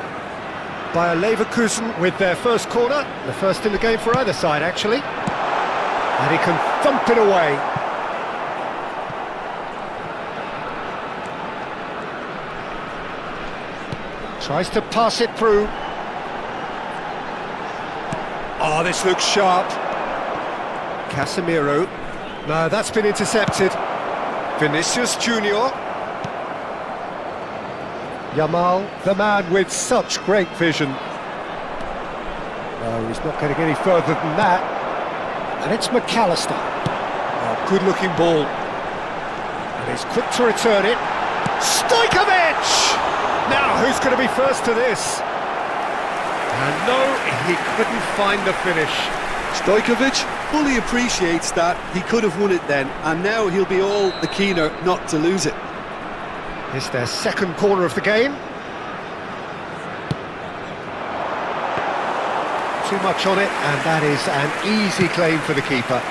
Bayer Leverkusen with their first corner, the first in the game for either side, actually. And he can thump it away. Tries to pass it through. Oh, this looks sharp. Casemiro. No, that's been intercepted. Vinicius Junior. Yamal, the man with such great vision. No, he's not getting any further than that. And it's McAllister. Oh, good-looking ball. And he's quick to return it. Stojkovic! Now, who's going to be first to this? And no, he couldn't find the finish. Stojkovic fully appreciates that he could have won it then, and now he'll be all the keener not to lose it. It's their second corner of the game. Too much on it, and that is an easy claim for the keeper.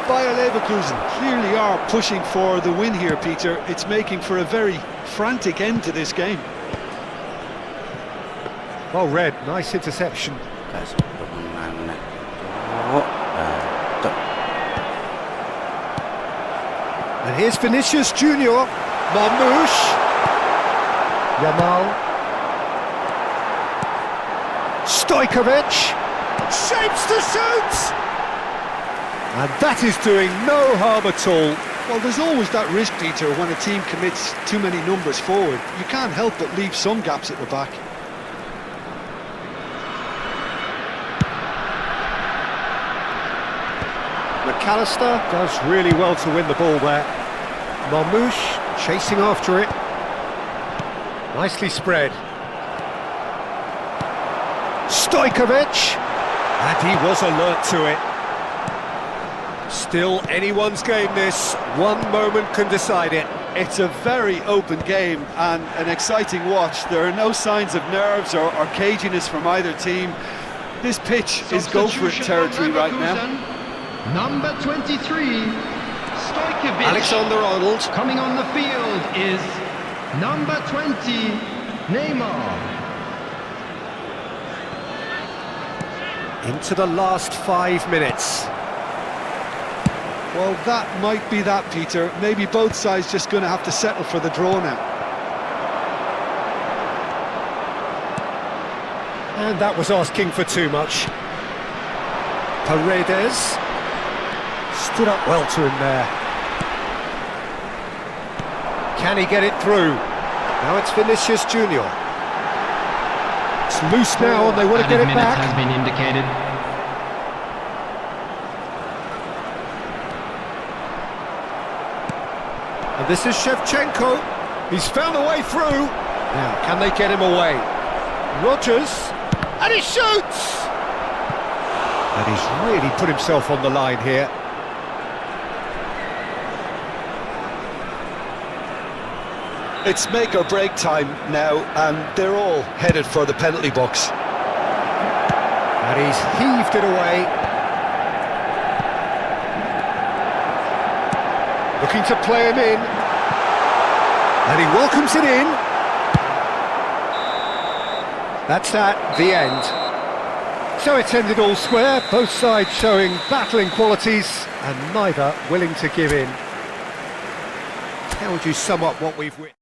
Bayer Leverkusen clearly are pushing for the win here, Peter. It's making for a very frantic end to this game. Well read, nice interception. And here's Vinicius Junior. Marmoush. Yamal. Stojkovic. Shapes to shoot! And that is doing no harm at all. Well, there's always that risk, Peter, when a team commits too many numbers forward. You can't help but leave some gaps at the back. McAllister does really well to win the ball there. Marmoush chasing after it. Nicely spread. Stojkovic! And he was alert to it. Still anyone's game this. One moment can decide it. It's a very open game and an exciting watch. There are no signs of nerves or caginess from either team. This pitch is go-for-it territory right now. Number 23, Stojkovic. Alexander-Arnold. Coming on the field is number 20, Neymar. Into the last 5 minutes. Well, that might be that, Peter. Maybe both sides just going to have to settle for the draw now. And that was asking for too much. Paredes stood up well to him there. Can he get it through? Now it's Vinicius Junior. It's loose now and they want to get it back. Has been indicated. And this is Shevchenko. He's found a way through. Now, can they get him away? Rodgers. And he shoots! And he's really put himself on the line here. It's make or break time now, and they're all headed for the penalty box. And he's heaved it away. Looking to play him in. And he welcomes it in. That's that, the end. So it's ended all square, both sides showing battling qualities and neither willing to give in. How would you sum up what we've witnessed?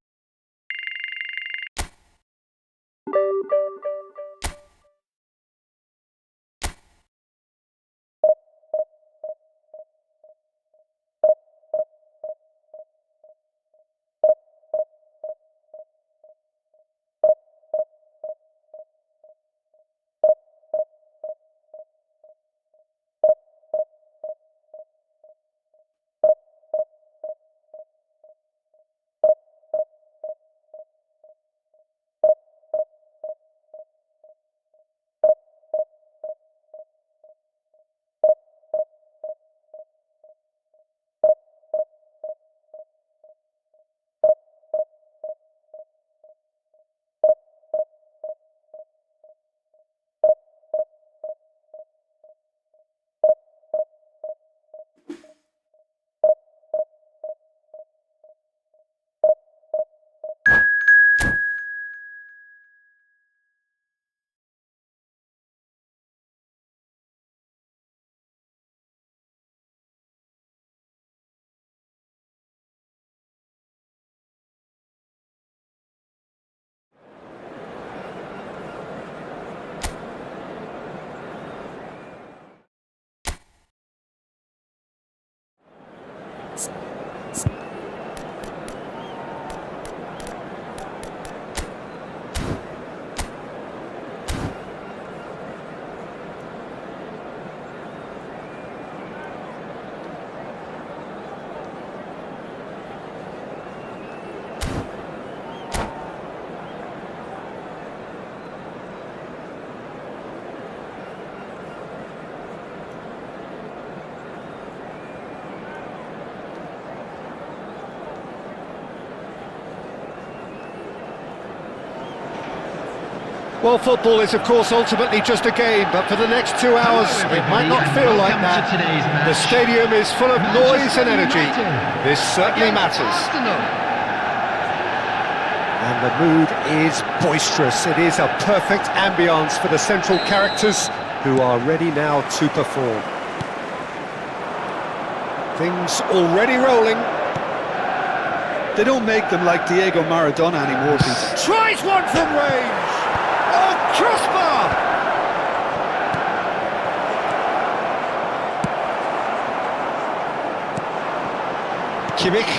Well, football is, of course, ultimately just a game, but for the next 2 hours, it might not feel like that. The stadium is full of noise and energy. This certainly matters. And the mood is boisterous. It is a perfect ambience for the central characters who are ready now to perform. Things already rolling. They don't make them like Diego Maradona anymore, Peter. Tries one from range! Oh, crossbar! Kimmich.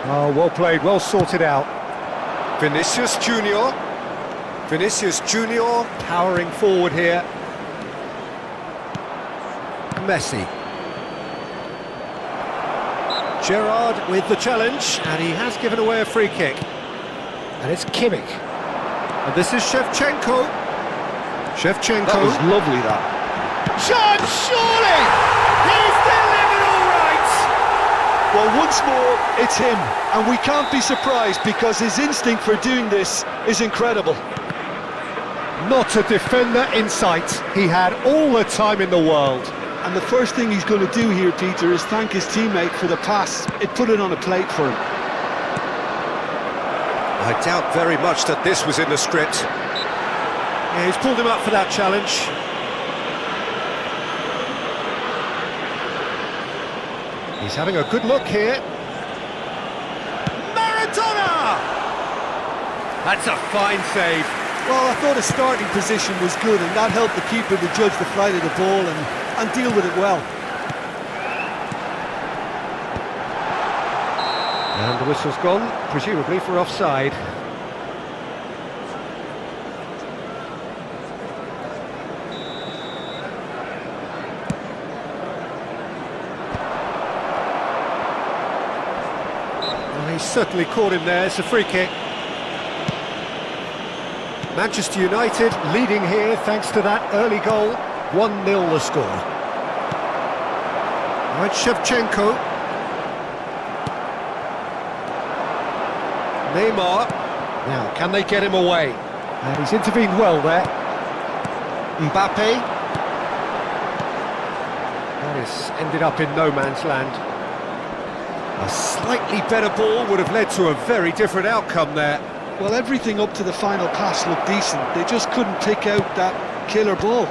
Oh, well played, well sorted out. Vinicius Junior. Vinicius Junior powering forward here. Messi. Gerrard with the challenge, and he has given away a free kick. And it's Kimmich. And this is Shevchenko. Shevchenko. That was lovely, that. Chance, surely! He's delivered all right! Well, once more, it's him. And we can't be surprised because his instinct for doing this is incredible. Not a defender in sight. He had all the time in the world. And the first thing he's going to do here, Peter, is thank his teammate for the pass. It put it on a plate for him. I doubt very much that this was in the script. Yeah, he's pulled him up for that challenge. He's having a good look here. Maradona! That's a fine save. Well, I thought his starting position was good, and that helped the keeper to judge the flight of the ball and deal with it well. And the whistle's gone, presumably for offside. Well, he's certainly caught him there. It's a free kick. Manchester United leading here thanks to that early goal. 1-0 the score. Right, Shevchenko. Neymar. Now, can they get him away? And he's intervened well there. Mbappe. That is ended up in no man's land. A slightly better ball would have led to a very different outcome there. Well, everything up to the final pass looked decent. They just couldn't pick out that killer ball.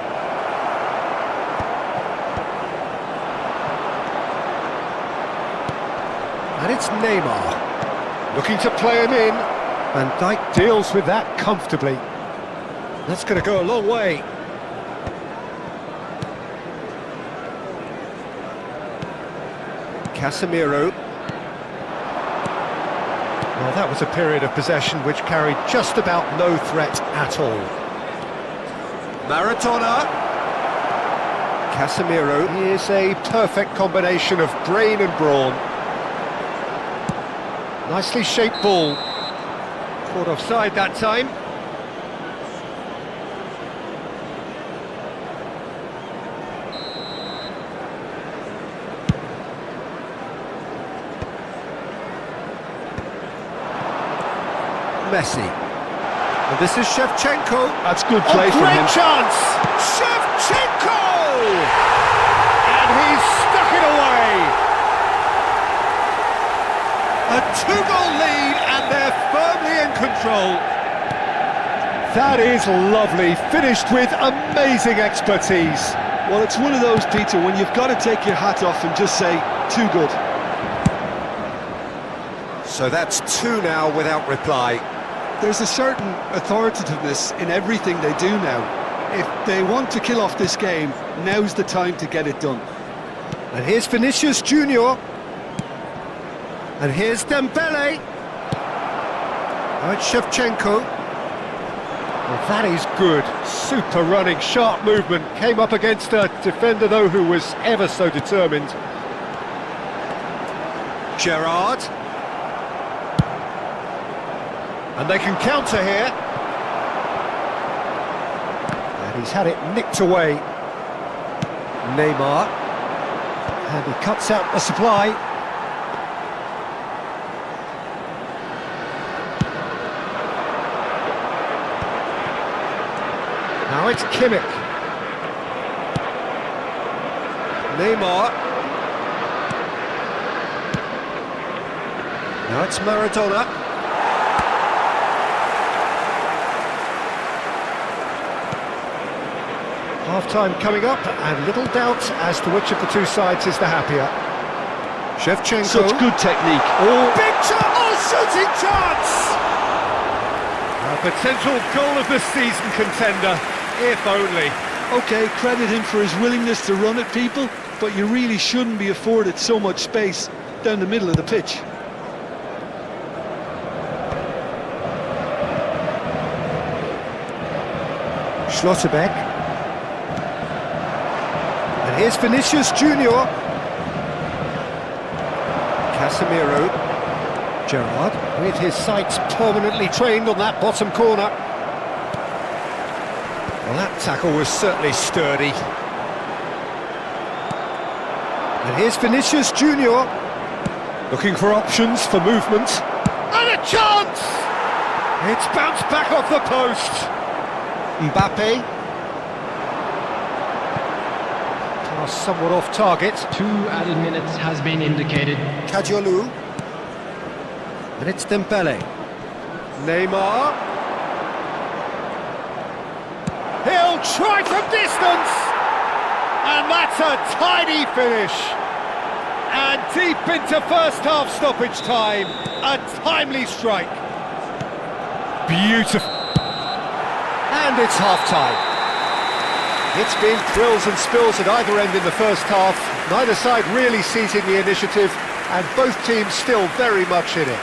And it's Neymar. Looking to play him in. Van Dijk deals with that comfortably. That's going to go a long way. Casemiro. Well, that was a period of possession which carried just about no threat at all. Maradona. Casemiro. He is a perfect combination of brain and brawn. Nicely shaped ball. Caught offside that time. Messi. And this is Shevchenko. That's good play from him. Great chance! Shevchenko! And he's stuck it away. A 2-goal lead and they're firmly in control. That is lovely, finished with amazing expertise. Well, it's one of those, Peter, when you've got to take your hat off and just say, too good. So that's 2 now without reply. There's a certain authoritativeness in everything they do now. If they want to kill off this game, now's the time to get it done. And here's Vinicius Junior. And here's Dembele. Right, Shevchenko. Well, that is good. Super running, sharp movement. Came up against a defender, though, who was ever so determined. Gerrard. And they can counter here. And he's had it nicked away. Neymar. And he cuts out the supply. Now it's Kimmich. Neymar. Now it's Maradona. Half-time coming up, and little doubt as to which of the two sides is the happier. Shevchenko. Such good technique. Oh, big chance! Oh, shooting chance! A potential goal of the season contender, if only. Okay, credit him for his willingness to run at people, but you really shouldn't be afforded so much space down the middle of the pitch. Schlotterbeck. And here's Vinicius Junior. Casemiro. Gerrard, with his sights permanently trained on that bottom corner. Well, that tackle was certainly sturdy. And here's Vinicius Junior. Looking for options for movement. And a chance! It's bounced back off the post. Mbappe. Pass somewhat off target. 2 added minutes has been indicated. Kadiolu. And it's Dembele. Neymar. He'll try from distance. And that's a tidy finish. And deep into first half stoppage time. A timely strike. Beautiful. And it's half-time. It's been thrills and spills at either end in the first half. Neither side really seizing the initiative, and both teams still very much in it.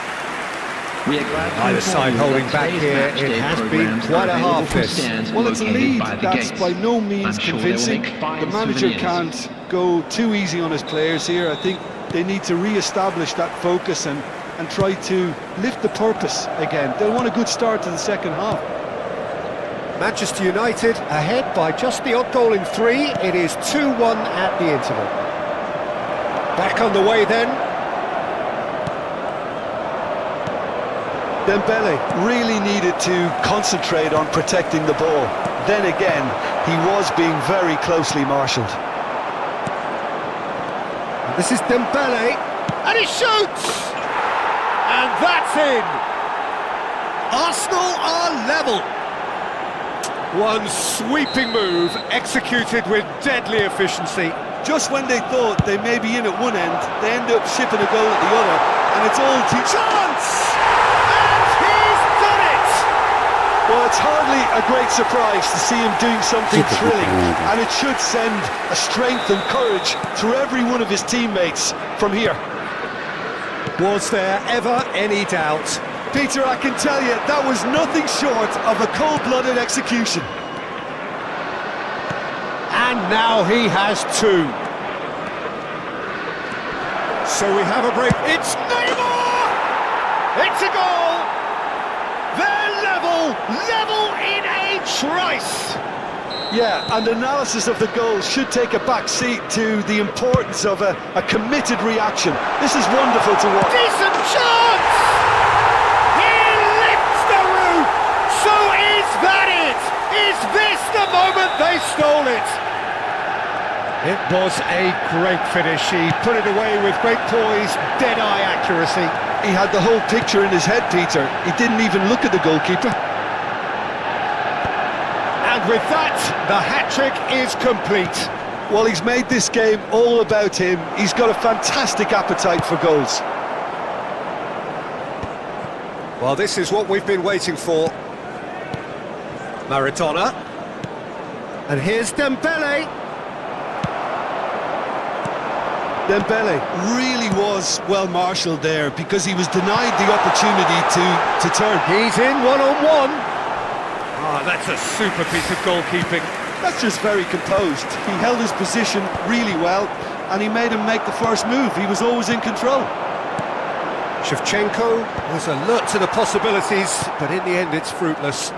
We are glad to Either inform side you holding that back today's here, match it day has been programs quite are a available half from this. stands Well, it's a located lead by the that's gates. by no means I'm sure they will convincing. make fine The manager souvenirs. can't go too easy on his players here. I think they need to re-establish that focus and try to lift the purpose again. They'll want a good start to the second half. Manchester United ahead by just the odd goal in 3. It is 2-1 at the interval. Back on the way then. Dembele really needed to concentrate on protecting the ball. Then again, he was being very closely marshalled. This is Dembele, and he shoots! And that's in! Arsenal are level! One sweeping move, executed with deadly efficiency. Just when they thought they may be in at one end, they end up shipping a goal at the other, and it's all too... Chance! And he's done it! Well, it's hardly a great surprise to see him doing something thrilling, and it should send a strength and courage through every one of his teammates from here. Was there ever any doubt? Peter, I can tell you, that was nothing short of a cold-blooded execution. And now he has 2. So we have a break. It's Neymar! It's a goal! They're level in a trice! Yeah, and analysis of the goal should take a back seat to the importance of a committed reaction. This is wonderful to watch. Decent chance! He lifts the roof! So is that it? Is this the moment they stole it? It was a great finish. He put it away with great poise, dead-eye accuracy. He had the whole picture in his head, Peter. He didn't even look at the goalkeeper. And with that, the hat-trick is complete. Well, he's made this game all about him. He's got a fantastic appetite for goals. Well, this is what we've been waiting for. Maradona. And here's Dembele. Dembele really was well marshalled there because he was denied the opportunity to turn. He's in one-on-one. Ah, that's a super piece of goalkeeping. That's just very composed. He held his position really well and he made him make the first move. He was always in control. Shevchenko was alert to the possibilities, but in the end it's fruitless.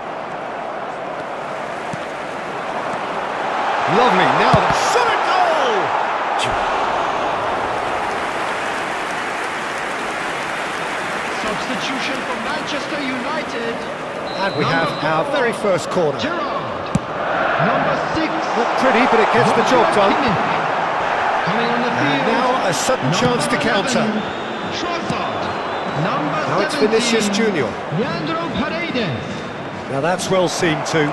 Lovely, now the shot at goal! Substitution for Manchester United. And we have our very first corner. Gerrard. Number 6. Not pretty, but it gets the job done. Coming on the And field. now a sudden chance to counter. Trossard. Number Now it's 17. Vinicius Junior. Leandro Paredes. Now that's well seen too.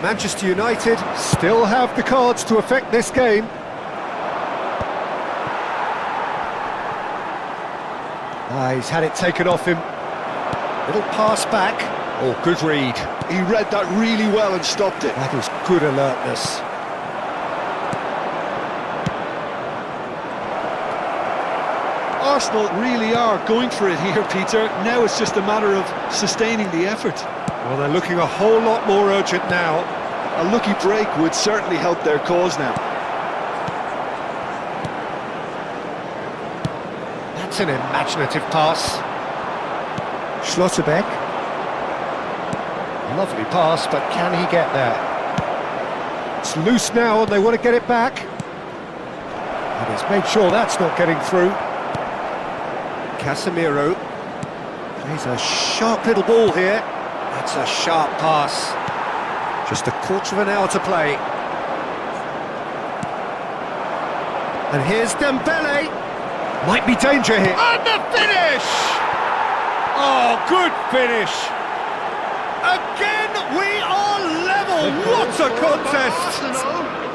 Manchester United still have the cards to affect this game. He's had it taken off him. Little pass back. Oh, good read. He read that really well and stopped it. That is good alertness. Arsenal really are going for it here, Peter. Now it's just a matter of sustaining the effort. Well, they're looking a whole lot more urgent now. A lucky break would certainly help their cause now. That's an imaginative pass. Schlotterbeck. Lovely pass, but can he get there? It's loose now and they want to get it back. And he's made sure that's not getting through. Casemiro. Plays a sharp little ball here. That's a sharp pass. Just a quarter of an hour to play. And here's Dembele. Might be danger here. And the finish! Oh, good finish. Again, we are level. What a contest!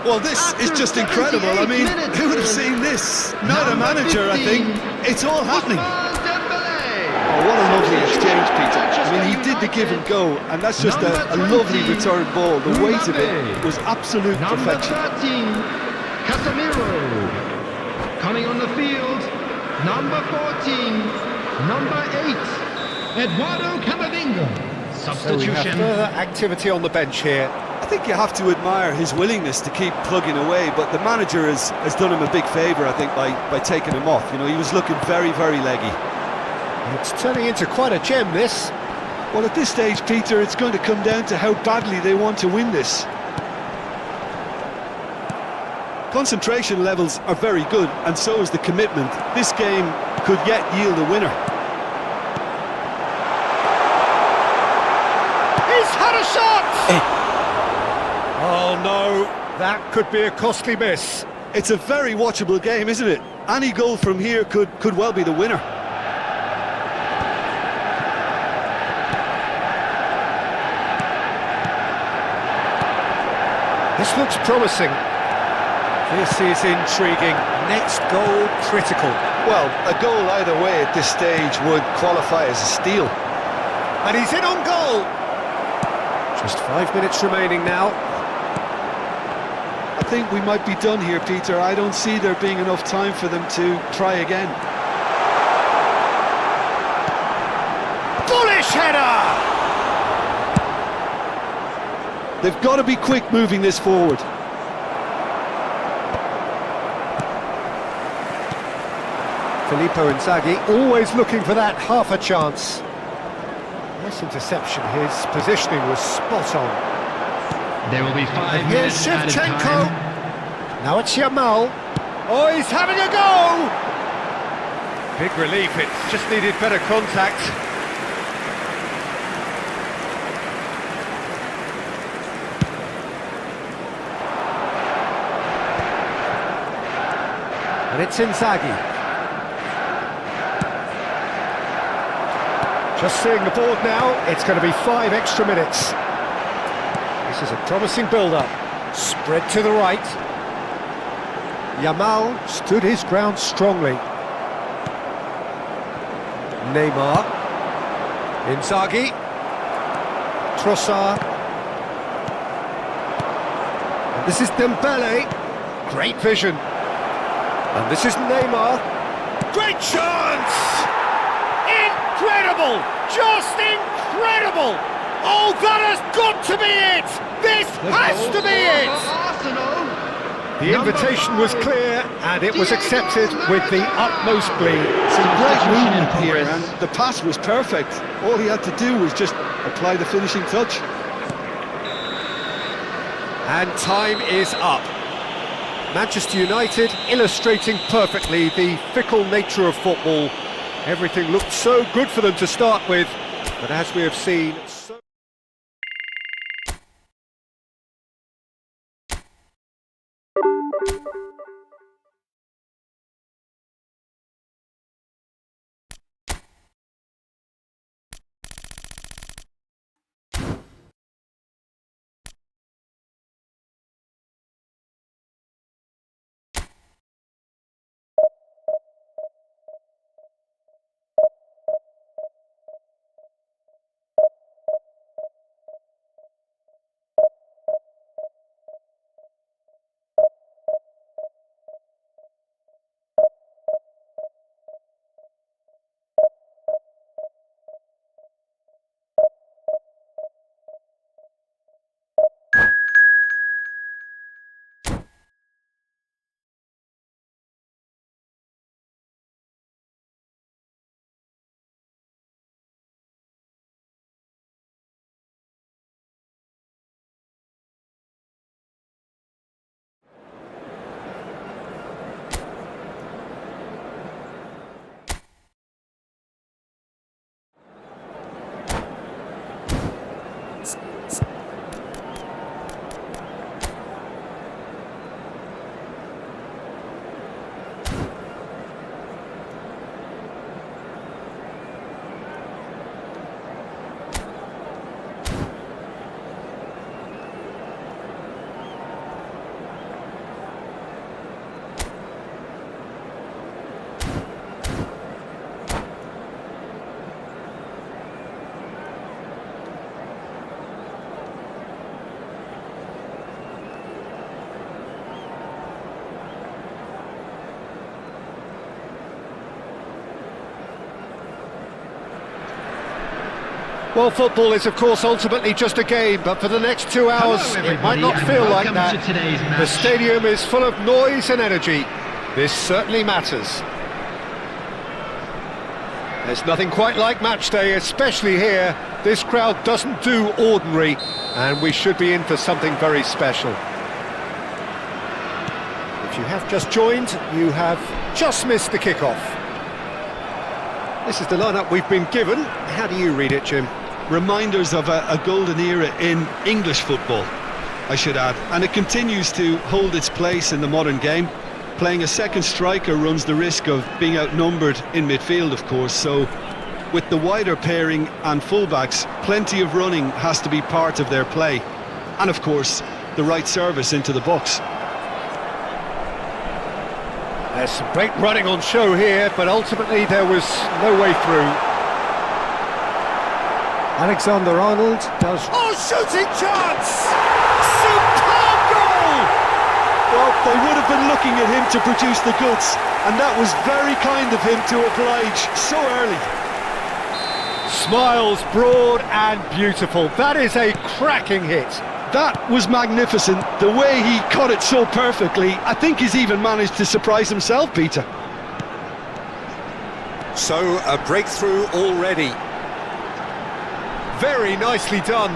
Well, this is just incredible. I mean, who would have seen this? Not a manager, I think. It's all happening. Oh, what a lovely exchange, Peter. I mean, he did the give and go, and that's just a lovely return ball. The weight of it was absolute perfection. Number 13, Casemiro. Coming on the field, number 14, number 8, Eduardo Camavinga. So we Substitution. have further activity on the bench here. I think you have to admire his willingness to keep plugging away, but the manager has done him a big favour, I think, by taking him off. You know, he was looking very, very leggy. It's turning into quite a gem, this. Well, at this stage, Peter, it's going to come down to how badly they want to win this. Concentration levels are very good, and so is the commitment. This game could yet yield a winner. He's had a shot! Oh no, that could be a costly miss. It's a very watchable game, isn't it? Any goal from here could well be the winner. This looks promising. This is intriguing. Next goal critical. Well, a goal either way at this stage would qualify as a steal. And he's in on goal. Just 5 minutes remaining now. I think we might be done here, Peter. I don't see there being enough time for them to try again. Bullish header! They've got to be quick moving this forward. Filippo Inzaghi always looking for that half a chance. Nice interception. His positioning was spot on. There will be 5 And here's minutes added Shevchenko. time. Now it's Yamal. Oh, he's having a go! Big relief, it just needed better contact. And it's Inzaghi. Just seeing the board now, it's going to be 5 extra minutes. This is a promising build-up. Spread to the right. Yamal stood his ground strongly. Neymar. Inzaghi. Trossard. And this is Dembele. Great vision. And this is Neymar. Great chance! Incredible! Just incredible! Oh, that has got to be it! This has to be it! Arsenal. The invitation was clear and it was accepted with the utmost glee. Some great Substitution in movement here, progress. and the pass was perfect. All he had to do was just apply the finishing touch. And time is up. Manchester United illustrating perfectly the fickle nature of football. Everything looked so good for them to start with, but as we have seen... Well, football is, of course, ultimately just a game, but for the next 2 hours, Hello, it might everybody, not and feel like welcome that. to today's The match. stadium is full of noise and energy. This certainly matters. There's nothing quite like match day, especially here. This crowd doesn't do ordinary, and we should be in for something very special. If you have just joined, you have just missed the kickoff. This is the lineup we've been given. How do you read it, Jim? Reminders of a golden era in English football, I should add, and it continues to hold its place in the modern game. Playing a second striker runs the risk of being outnumbered in midfield, of course, so with the wider pairing and fullbacks, plenty of running has to be part of their play, and of course the right service into the box. There's some great running on show here, but ultimately there was no way through. Alexander-Arnold does... Oh, shooting chance! Superb goal! Well, they would have been looking at him to produce the goods, and that was very kind of him to oblige so early. Smiles broad and beautiful. That is a cracking hit. That was magnificent. The way he cut it so perfectly, I think he's even managed to surprise himself, Peter. So, a breakthrough already. Very nicely done.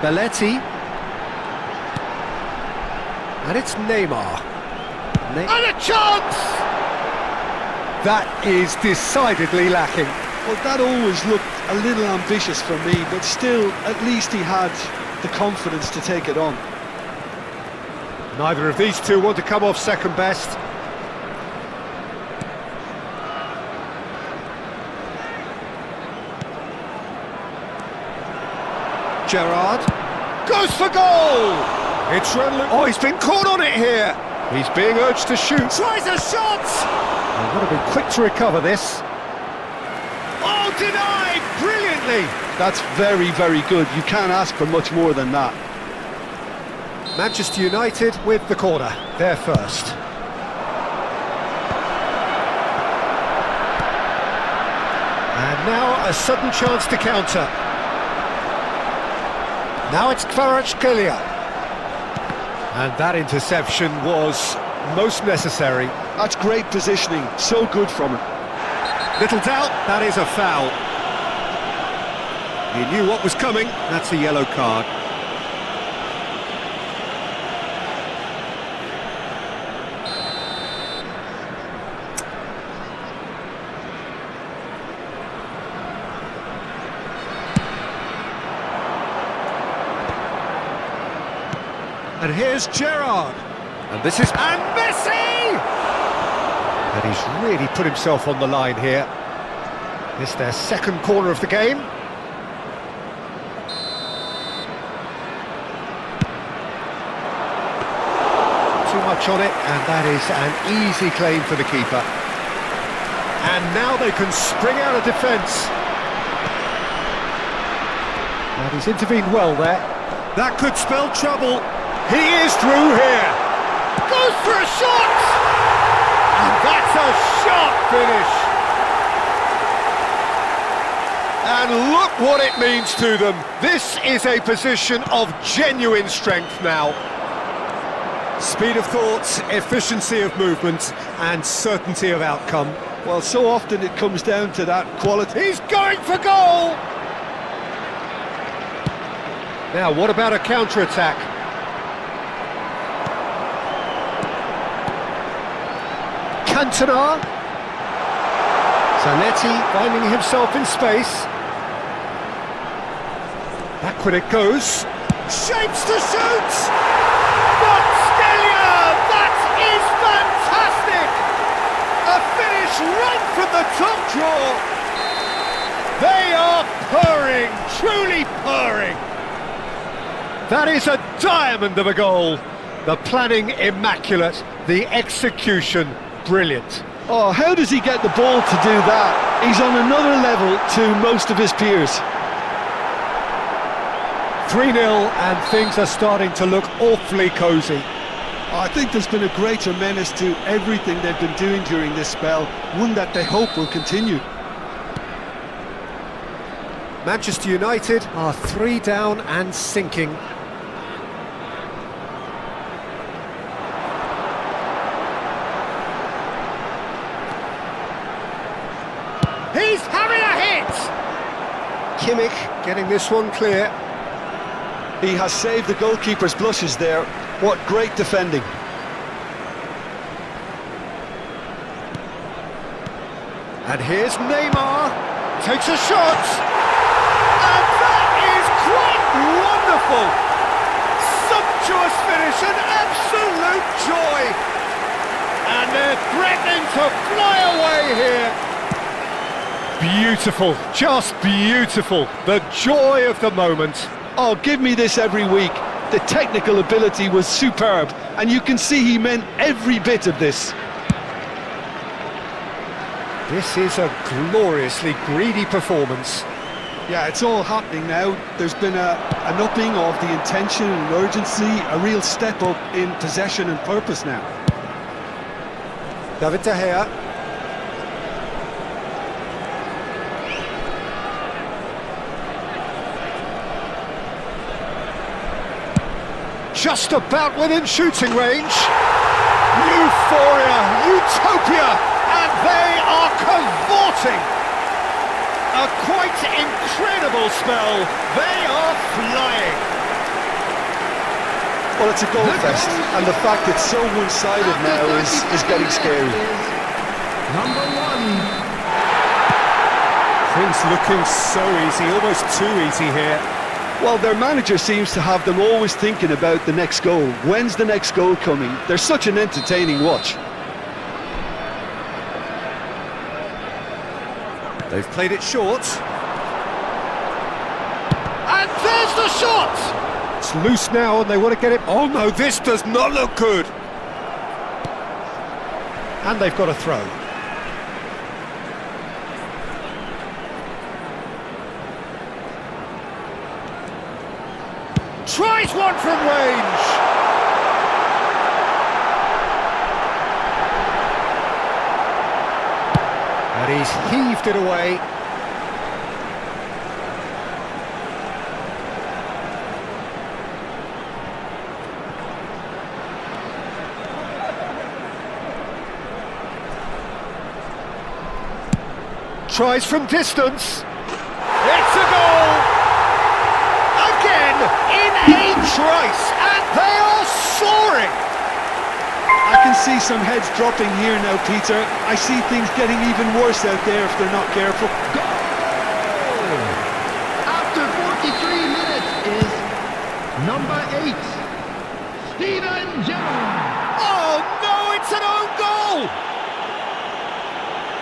Belletti. And it's Neymar. And a chance! That is decidedly lacking. Well, that always looked a little ambitious for me, but still, at least he had the confidence to take it on. Neither of these two want to come off second best. Gerrard goes for goal! It's oh, he's been caught on it here. He's being urged to shoot. Tries a shot! They've got to be quick to recover this. Oh, denied! Brilliantly! That's very, very good. You can't ask for much more than that. Manchester United with the corner. They're first. And now a sudden chance to counter. Now it's Kvaratskhelia. And that interception was most necessary. That's great positioning. So good from him. Little doubt, that is a foul. He knew what was coming. That's a yellow card. And here's Gerrard. And this is... And Messi! And he's really put himself on the line here. It's their second corner of the game. Too much on it, and that is an easy claim for the keeper. And now they can spring out of defence. And he's intervened well there. That could spell trouble. He is through here. Goes for a shot! And that's a sharp finish. And look what it means to them. This is a position of genuine strength now. Speed of thought, efficiency of movement, and certainty of outcome. Well, so often it comes down to that quality. He's going for goal! Now, what about a counter-attack? Cantona. Zanetti finding himself in space. Backward it goes. Shapes to shoot! Motskelia! That is fantastic! A finish right from the top draw. They are purring, truly purring. That is a diamond of a goal. The planning immaculate, the execution brilliant. Oh, how does he get the ball to do that? He's on another level to most of his peers. 3-0 and things are starting to look awfully cosy. I think there's been a greater menace to everything they've been doing during this spell, one that they hope will continue. Manchester United are 3 down and sinking. He's having a hit! Kimmich getting this one clear. He has saved the goalkeeper's blushes there. What great defending. And here's Neymar, takes a shot, and that is quite wonderful! Sumptuous finish, an absolute joy! And they're threatening to fly away here! Beautiful, just beautiful, the joy of the moment. Oh, give me this every week. The technical ability was superb, and you can see he meant every bit of this. This is a gloriously greedy performance. Yeah, it's all happening now. There's been an upping of the intention and urgency, a real step up in possession and purpose now. David De Gea. Just about within shooting range. Euphoria, utopia, and they are cavorting. A quite incredible spell. They are flying. Well, it's a goal fest, and the fact it's so one-sided now is getting scary. Number 1. Things looking so easy, almost too easy here. Well, their manager seems to have them always thinking about the next goal. When's the next goal coming? They're such an entertaining watch. They've played it short. And there's the shot! It's loose now and they want to get it... Oh no, this does not look good! And they've got a throw. Tries one from range! And he's heaved it away. Tries from distance. It's a goal! Again, in a trice, and they are soaring! I can see some heads dropping here now, Peter. I see things getting even worse out there if they're not careful. Goal! After 43 minutes is number 8, Steven Gerrard. Oh no, it's an own goal!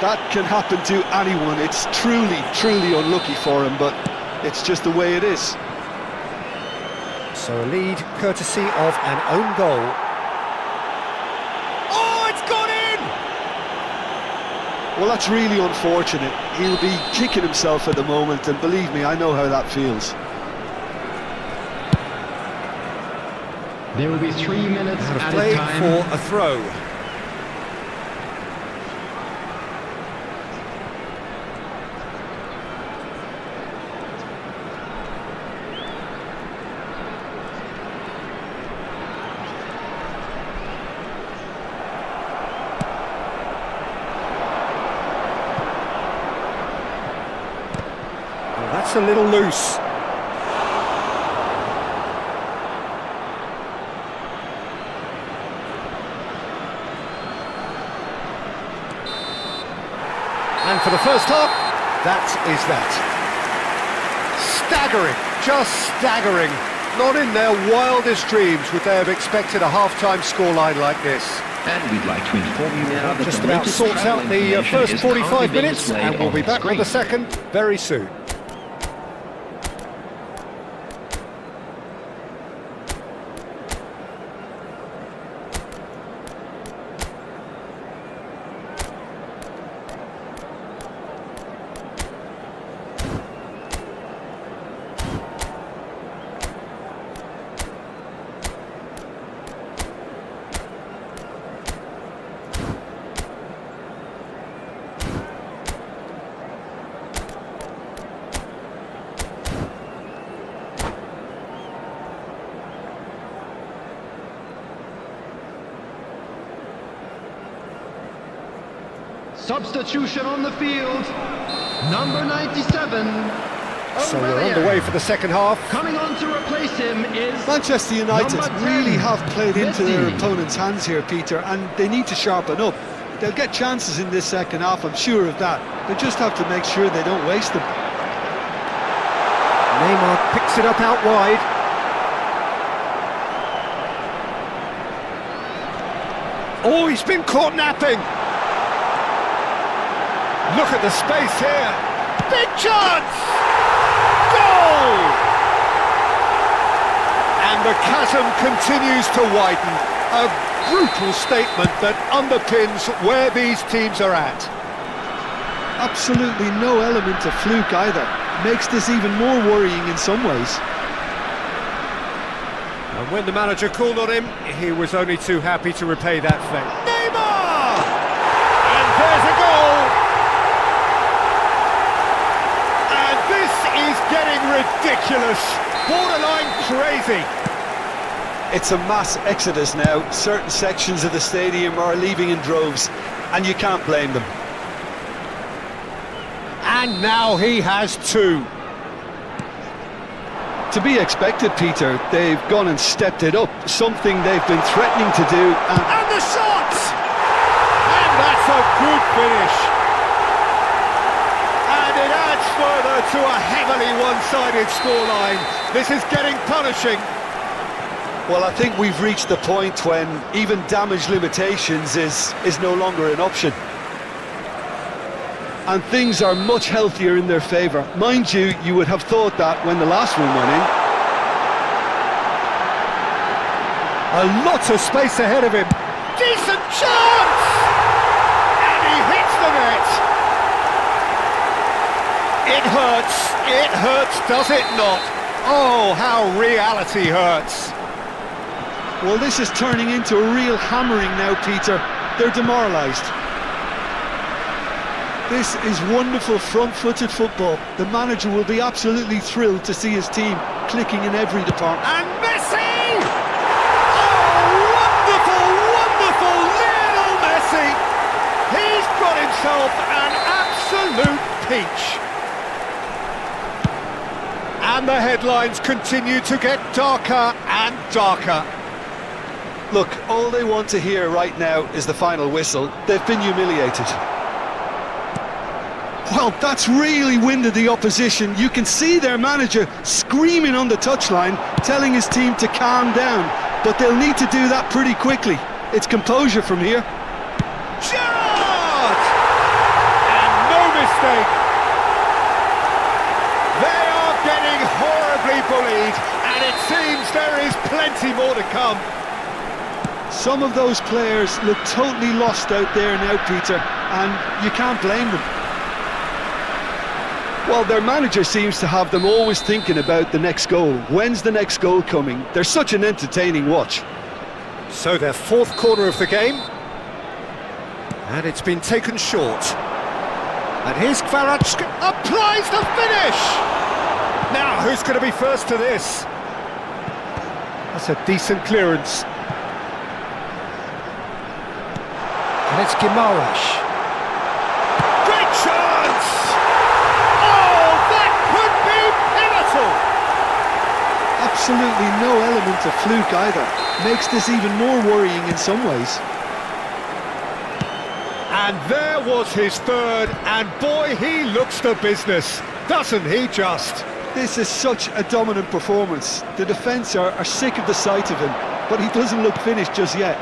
That can happen to anyone. It's truly, truly unlucky for him, but it's just the way it is. So a lead courtesy of an own goal. Oh, it's gone in! Well, that's really unfortunate. He'll be kicking himself at the moment, and believe me, I know how that feels. There will be 3 minutes Out of at play a time. for a throw. Well, that's a little loose. And for the first half, that is that. Staggering, just staggering. Not in their wildest dreams would they have expected a half-time scoreline like this. And we'd like to inform you now that Just the about latest sorts travel out the information first is 45 currently being minutes, displayed and we'll on be the back with the screen. second very soon. Substitution on the field. Number 97. So we're underway for the second half. Coming on to replace him is Manchester United number 10, really have played into their Messi. opponent's hands here, Peter, and they need to sharpen up. They'll get chances in this second half, I'm sure of that. They just have to make sure they don't waste them. Neymar picks it up out wide. Oh, he's been caught napping. Look at the space here. Big chance! Goal! And the chasm continues to widen. A brutal statement that underpins where these teams are at. Absolutely no element of fluke either. Makes this even more worrying in some ways. And when the manager called on him, he was only too happy to repay that fate. Neymar! And there's a goal! And this is getting ridiculous. Borderline crazy. It's a mass exodus now. Certain sections of the stadium are leaving in droves, and you can't blame them. And now he has two. To be expected, Peter, they've gone and stepped it up, something they've been threatening to do. And the shot! And that's a good finish. And it adds further to a heavily one-sided scoreline. This is getting punishing. Well, I think we've reached the point when even damage limitations is no longer an option. And things are much healthier in their favour. Mind you, you would have thought that when the last one went in. A lot of space ahead of him. Decent chance! And he hits the net. It hurts, does it not? Oh, how reality hurts. Well, this is turning into a real hammering now, Peter. They're demoralised. This is wonderful front-footed football. The manager will be absolutely thrilled to see his team clicking in every department. And Messi! Oh, wonderful, wonderful Lionel Messi! He's got himself an absolute peach. And the headlines continue to get darker and darker. Look, all they want to hear right now is the final whistle. They've been humiliated. Well, that's really winded the opposition. You can see their manager screaming on the touchline, telling his team to calm down. But they'll need to do that pretty quickly. It's composure from here. Gerrard! And no mistake. They are getting horribly bullied, and it seems there is plenty more to come. Some of those players look totally lost out there now, Peter, and you can't blame them. Well, their manager seems to have them always thinking about the next goal. When's the next goal coming? They're such an entertaining watch. So their fourth corner of the game. And it's been taken short. And here's Kvaratskhelia applies the finish! Now, who's going to be first to this? That's a decent clearance. And it's Guimaraes. Great chance! Oh, that could be pivotal! Absolutely no element of fluke either. Makes this even more worrying in some ways. And there was his third, and boy, he looks the business, doesn't he just? This is such a dominant performance. The defence are sick of the sight of him, but he doesn't look finished just yet.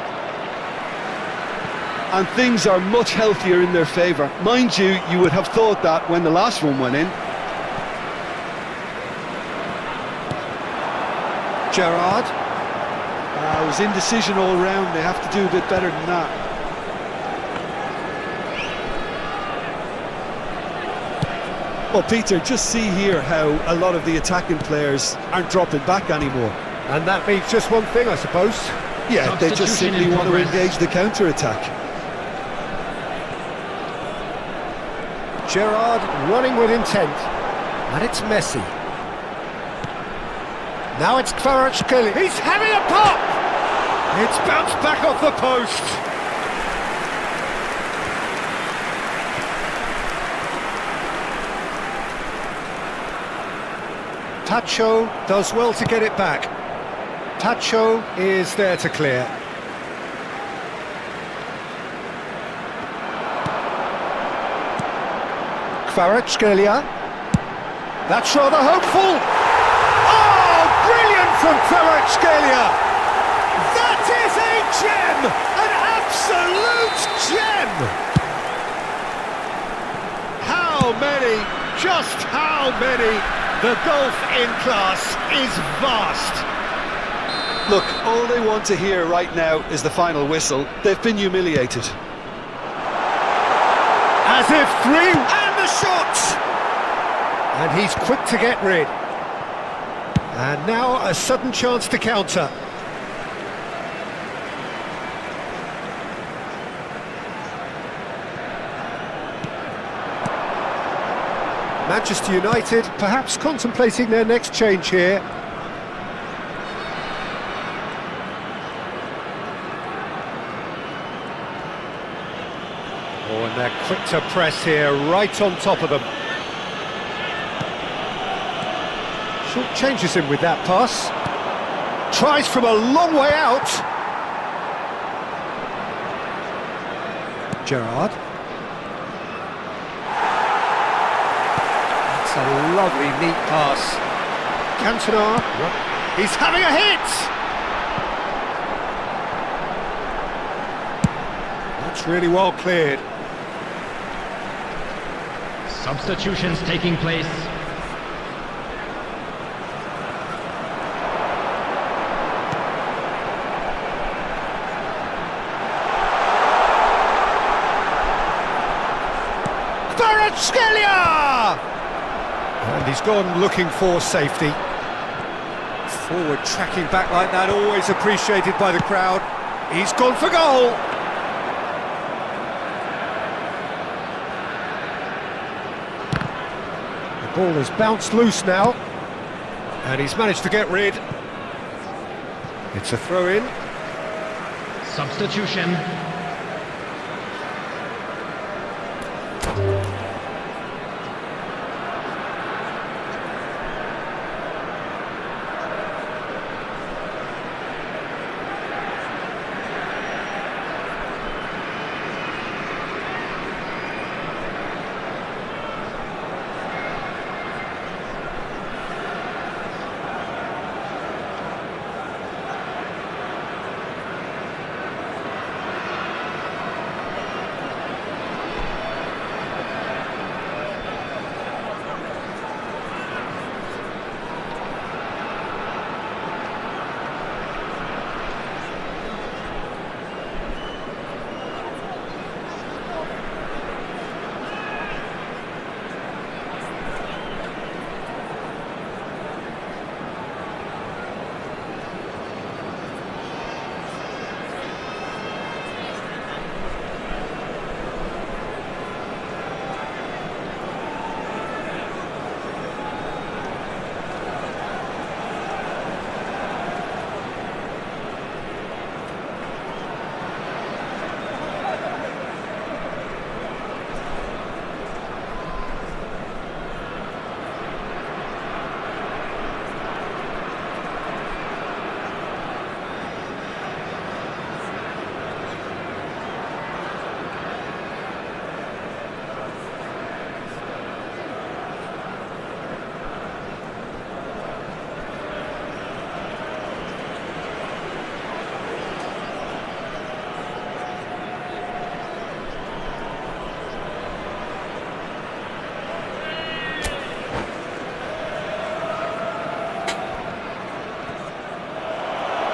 And things are much healthier in their favour. Mind you, you would have thought that when the last one went in. Gerrard. It was indecision all round. They have to do a bit better than that. Well, Peter, just see here how a lot of the attacking players aren't dropping back anymore. And that means just one thing, I suppose. Yeah, they just Substitution simply in want to progress. engage the counter-attack. Gerrard running with intent. And it's Messi. Now it's Kvaratskhelia. He's having a pop! It's bounced back off the post. Tacho does well to get it back. Tacho is there to clear. Kvaratskhelia. That's rather hopeful. Oh, brilliant from Kvaratskhelia. That is a gem, an absolute gem. How many, just how many? The gulf in class is vast. Look, all they want to hear right now is the final whistle. They've been humiliated. As if three, and the shot! And he's quick to get rid. And now a sudden chance to counter. Manchester United perhaps contemplating their next change here. Oh, and they're quick to press here, right on top of them. Short changes him with that pass. Tries from a long way out. Gerrard. That's a lovely, neat pass. Cantona. He's having a hit! That's really well cleared. Substitutions taking place. Kvaratskhelia! And he's gone looking for safety. Forward tracking back like that, always appreciated by the crowd. He's gone for goal. The ball has bounced loose now. And he's managed to get rid. It's a throw-in. Substitution.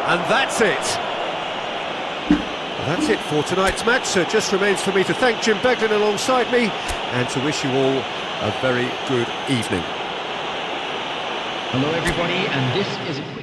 And that's it. That's it for tonight's match, so it just remains for me to thank Jim Beglin alongside me and to wish you all a very good evening. Hello everybody, and this is a quick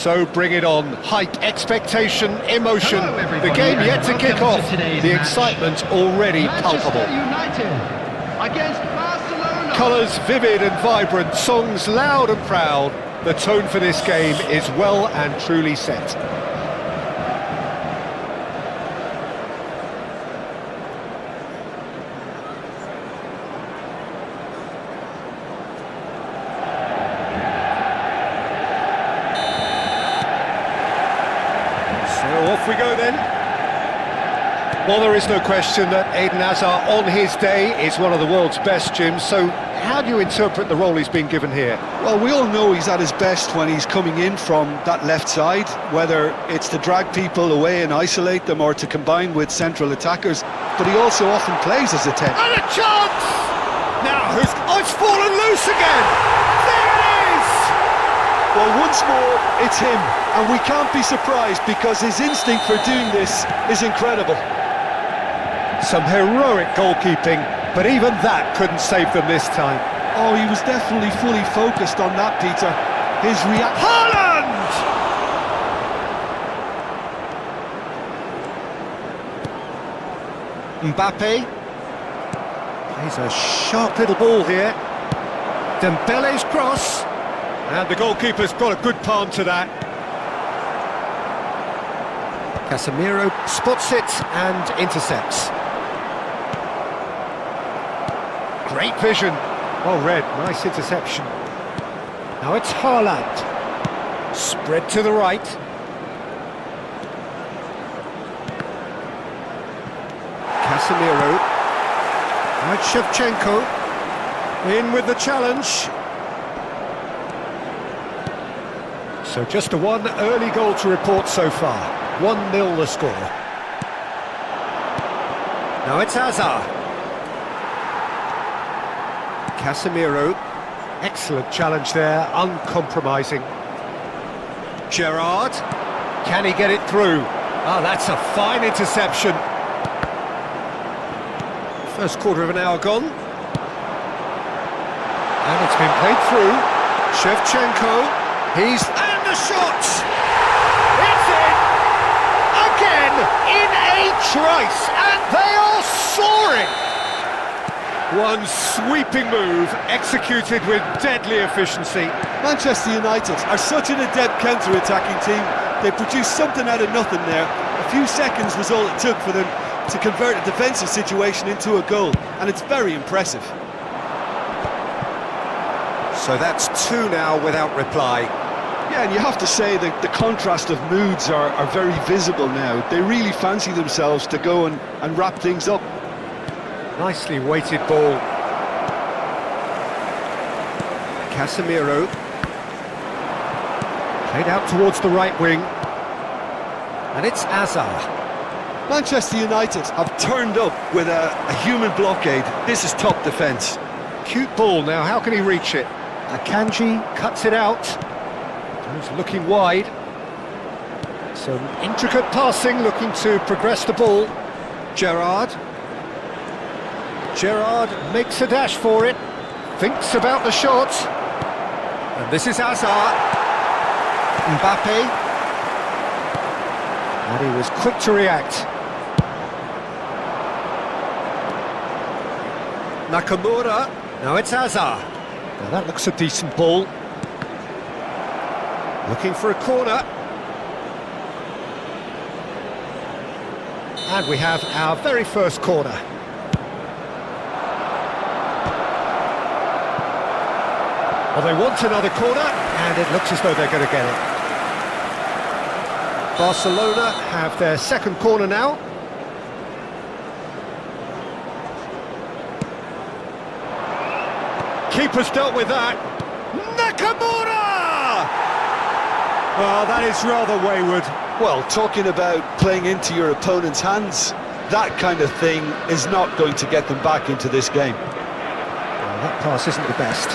So bring it on. Hype, expectation, emotion. Hello, everybody, The game yet to and kick welcome off. to today's The match. excitement already Manchester palpable. United against Barcelona. Colours vivid and vibrant, songs loud and proud. The tone for this game is well and truly set. So off we go then. Well, there is no question that Eden Hazard on his day is one of the world's best, Jim. So how do you interpret the role he's been given here? Well, we all know he's at his best when he's coming in from that left side, whether it's to drag people away and isolate them or to combine with central attackers, but he also often plays as a 10. And a chance! Now, it's fallen loose again! There it is! Well, once more, it's him, and we can't be surprised because his instinct for doing this is incredible. Some heroic goalkeeping, but even that couldn't save them this time. Oh, he was definitely fully focused on that, Peter. His reaction... Haaland! Mbappe. Plays a sharp little ball here. Dembele's cross. And the goalkeeper's got a good palm to that. Casemiro spots it and intercepts. Great vision. Well read, nice interception. Now it's Haaland. Spread to the right. Casemiro. Now it's Shevchenko. In with the challenge. So just a one early goal to report so far. 1-0 the score. Now it's Hazard. Casemiro, excellent challenge there, uncompromising. Gerrard, can he get it through? Ah, that's a fine interception. First quarter of an hour gone. And it's been played through. Shevchenko, and the shot! It's in! Again, in a trice, and they are soaring! One sweeping move, executed with deadly efficiency. Manchester United are such an adept counter-attacking team. They produced something out of nothing there. A few seconds was all it took for them to convert a defensive situation into a goal, and it's very impressive. So that's two now without reply. Yeah, and you have to say that the contrast of moods are very visible now. They really fancy themselves to go and wrap things up. Nicely weighted ball. Casemiro. Played out towards the right wing. And it's Hazard. Manchester United have turned up with a human blockade. This is top defence. Cute ball now, how can he reach it? Akanji cuts it out. He's looking wide. Some intricate passing, looking to progress the ball. Gerrard makes a dash for it. Thinks about the shot. And this is Hazard. Mbappe. And he was quick to react. Nakamura. Now it's Hazard. Now that looks a decent ball. Looking for a corner. And we have our very first corner. Well, they want another corner, and it looks as though they're going to get it. Barcelona have their second corner now. Keeper's dealt with that. Nakamura! Well, that is rather wayward. Well, talking about playing into your opponent's hands, that kind of thing is not going to get them back into this game. Well, that pass isn't the best.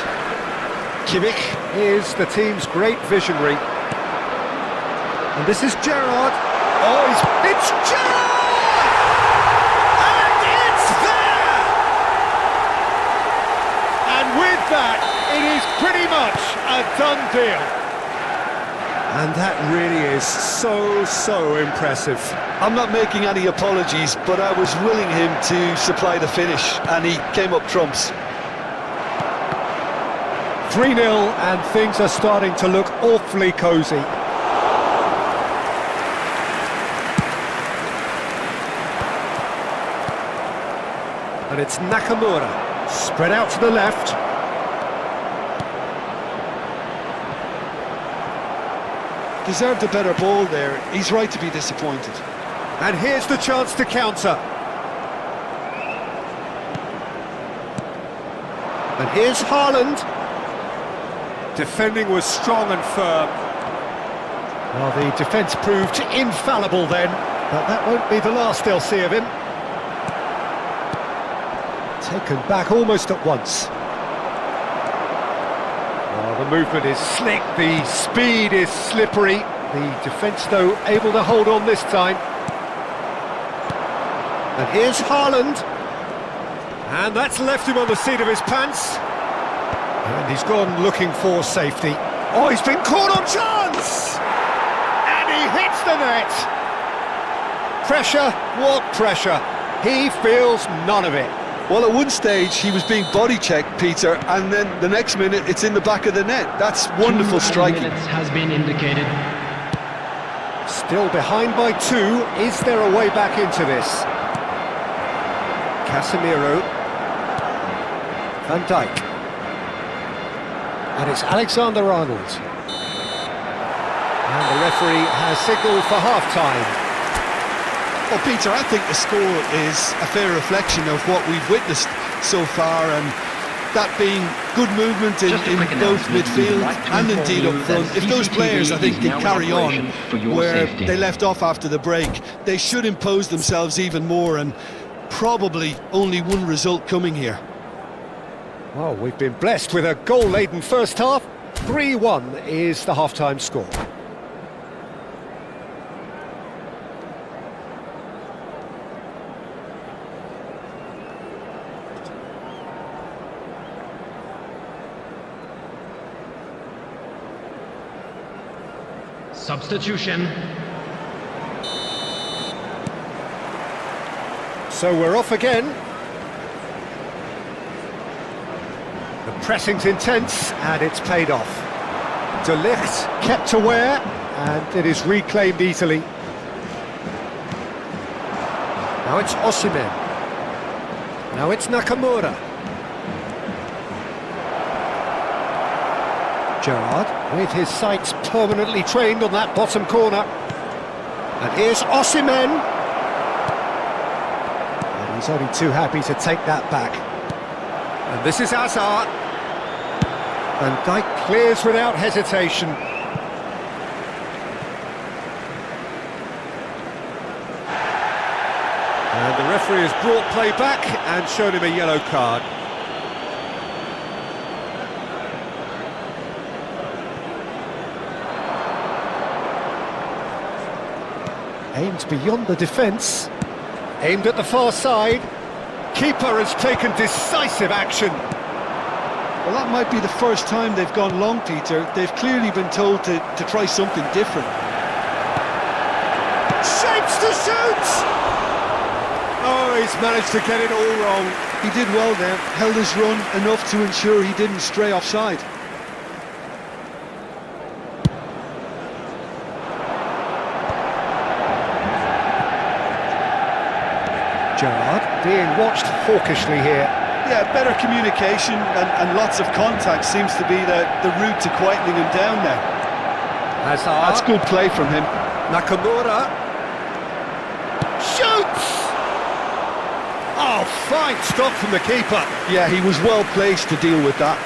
Kimmich is the team's great visionary. And this is Gerrard. Oh, it's Gerrard! And it's there! And with that, it is pretty much a done deal. And that really is so impressive. I'm not making any apologies, but I was willing him to supply the finish, and he came up trumps. 3-0, and things are starting to look awfully cosy. And it's Nakamura, spread out to the left. Deserved a better ball there. He's right to be disappointed. And here's the chance to counter. And here's Haaland. Defending was strong and firm. Well, the defence proved infallible then, but that won't be the last they'll see of him. Taken back almost at once. Well, the movement is slick, the speed is slippery. The defence, though, able to hold on this time. And here's Haaland. And that's left him on the seat of his pants. And he's gone looking for safety. Oh, he's been caught on chance! And he hits the net! Pressure, what pressure? He feels none of it. Well, at one stage he was being body-checked, Peter, and then the next minute it's in the back of the net. That's wonderful 2 striking. minutes has been indicated. Still behind by 2. Is there a way back into this? Casemiro. Van Dijk. And it's Alexander-Arnold. And the referee has signalled for half-time. Well, Peter, I think the score is a fair reflection of what we've witnessed so far, and that being good movement in both midfield and indeed up front. If those players, I think, can carry on where they left off after the break, they should impose themselves even more, and probably only one result coming here. Well, we've been blessed with a goal-laden first half. 3-1 is the half-time score. Substitution. So we're off again. The pressing's intense, and it's paid off. De Ligt kept aware, and it is reclaimed easily. Now it's Osimhen. Now it's Nakamura. Gerrard, with his sights permanently trained on that bottom corner. And here's Osimhen. And he's only too happy to take that back. And this is Hazard. Van Dijk clears without hesitation. And the referee has brought play back and shown him a yellow card. Aimed beyond the defence. Aimed at the far side. Keeper has taken decisive action. Well, that might be the first time they've gone long, Peter. They've clearly been told to try something different. Shapes to shoot! Oh, he's managed to get it all wrong. He did well there, held his run enough to ensure he didn't stray offside. Gerrard being watched hawkishly here. Yeah, better communication and lots of contact seems to be the route to quietening him down now. Hazard. That's good play from him. Nakamura. Shoots! Oh, fine stop from the keeper. Yeah, he was well placed to deal with that.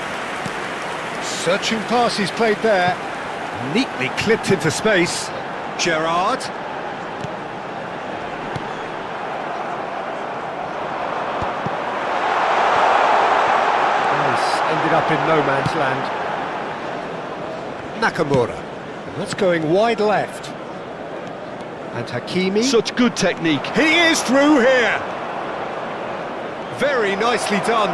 Searching pass he's played there. Neatly clipped into space. Gerrard. Ended up in no man's land. Nakamura. That's going wide left. And Hakimi. Such good technique. He is through here. Very nicely done.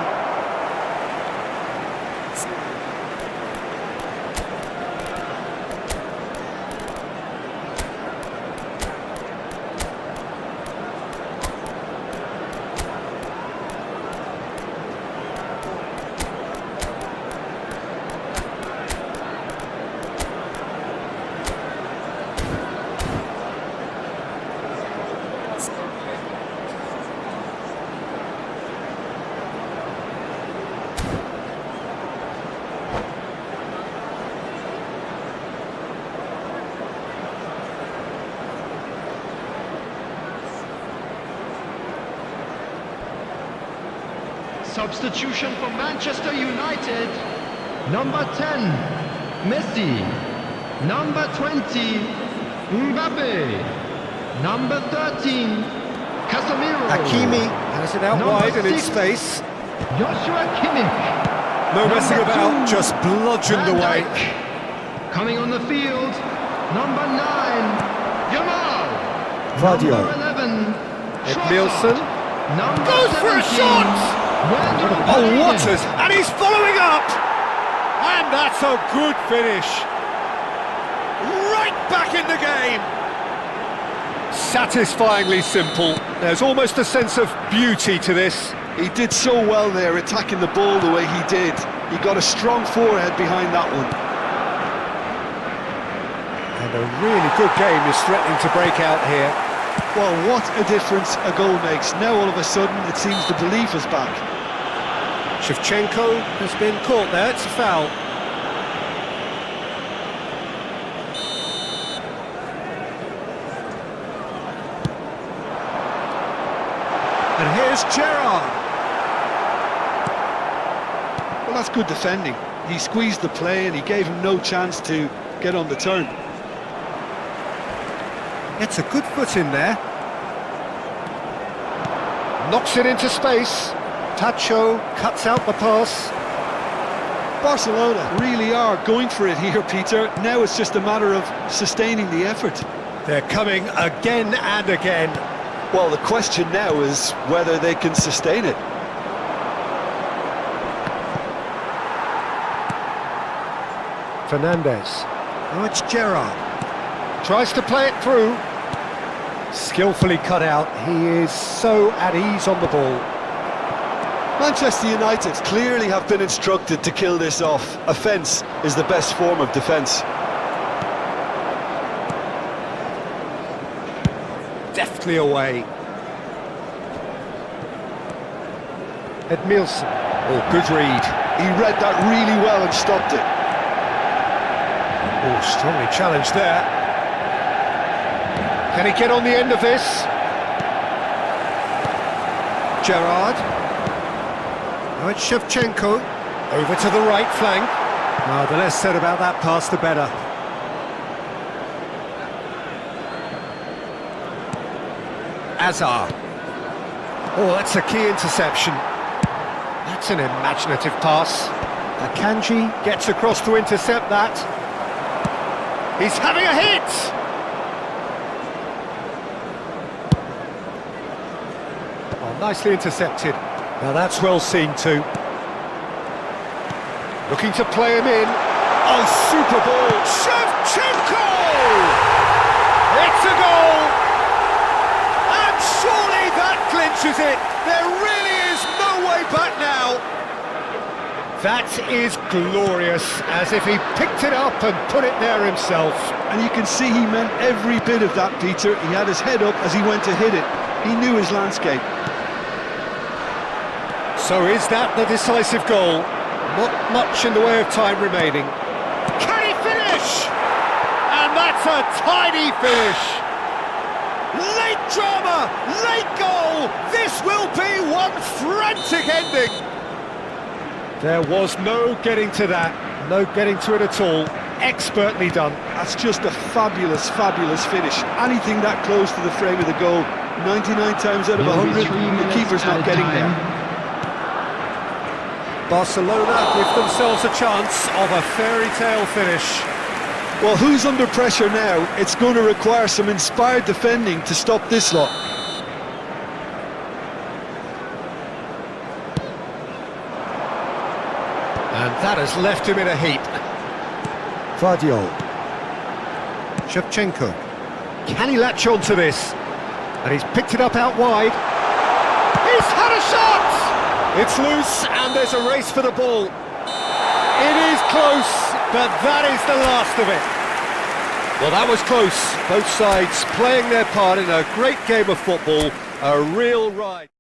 Substitution for Manchester United. Number 10, Messi. Number 20, Mbappe. Number 13, Casemiro. Hakimi has it out Number wide and in 6, space. Joshua Kimmich. No messing Number about, 2, just bludgeoned Van away. Dijk. Coming on the field, number 9, Jamal. Vadio. Number 11, Edmilson. Trossard. Number Goes for a 17, shot! Wendell Oh, Paredes. Waters, and he's following up! And that's a good finish. Right back in the game. Satisfyingly simple. There's almost a sense of beauty to this. He did so well there, attacking the ball the way he did. He got a strong forehead behind that one. And a really good game is threatening to break out here. Well, what a difference a goal makes. Now all of a sudden it seems the belief is back. Shevchenko has been caught there, it's a foul. And here's Gerrard. Well, that's good defending. He squeezed the play and he gave him no chance to get on the turn. Gets a good foot in there. Knocks it into space. Tacho cuts out the pass. Barcelona really are going for it here, Peter. Now it's just a matter of sustaining the effort. They're coming again and again. Well, the question now is whether they can sustain it. Fernandez. Now it's Gerrard. Tries to play it through. Skillfully cut out. He is so at ease on the ball. Manchester United clearly have been instructed to kill this off. Offence is the best form of defence. Deftly away. Edmilson. Oh, good read. He read that really well and stopped it. Oh, strongly challenged there. Can he get on the end of this? Gerrard. Now it's Shevchenko. Over to the right flank. Oh, the less said about that pass, the better. Azar. Oh, that's a key interception. That's an imaginative pass. Akanji gets across to intercept that. He's having a hit! Oh, nicely intercepted. Now that's well seen too. Looking to play him in. Oh, super ball! Shevchenko! It's a goal! And surely that clinches it! There really is no way back now! That is glorious, as if he picked it up and put it there himself. And you can see he meant every bit of that, Peter. He had his head up as he went to hit it. He knew his landscape. So is that the decisive goal? Not much in the way of time remaining. Can he finish? And that's a tidy finish. Late drama, late goal. This will be one frantic ending. There was no getting to that, no getting to it at all. Expertly done. That's just a fabulous, fabulous finish. Anything that close to the frame of the goal, 99 times out of 100, the keeper's not getting there. Barcelona give themselves a chance of a fairy tale finish. Well, who's under pressure now? It's going to require some inspired defending to stop this lot. And that has left him in a heap. Vadio. Shevchenko. Can he latch on to this? And he's picked it up out wide. He's had a shot! It's loose and there's a race for the ball. It is close, but that is the last of it. Well, that was close. Both sides playing their part in a great game of football. A real ride.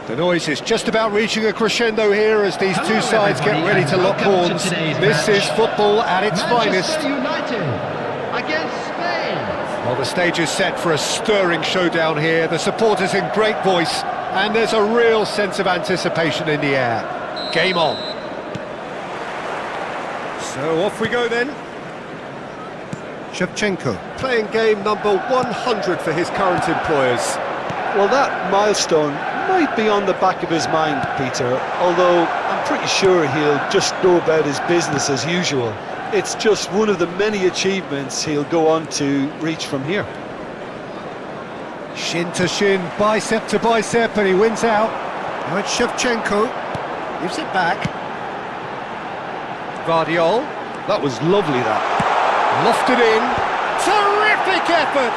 The noise is just about reaching a crescendo here as these two sides get ready to lock horns. This is football at its finest. Manchester United against Spain. Well, the stage is set for a stirring showdown here. The supporters in great voice, and there's a real sense of anticipation in the air. Game on. So off we go then. Shevchenko playing game number 100 for his current employers. Well, that milestone might be on the back of his mind, Peter, although I'm pretty sure he'll just go about his business as usual. It's just one of the many achievements he'll go on to reach from here. Shin to shin, bicep to bicep, and he wins out. Now it's Shevchenko, gives it back. Guardiola, That was lovely, that. lofted in, terrific effort!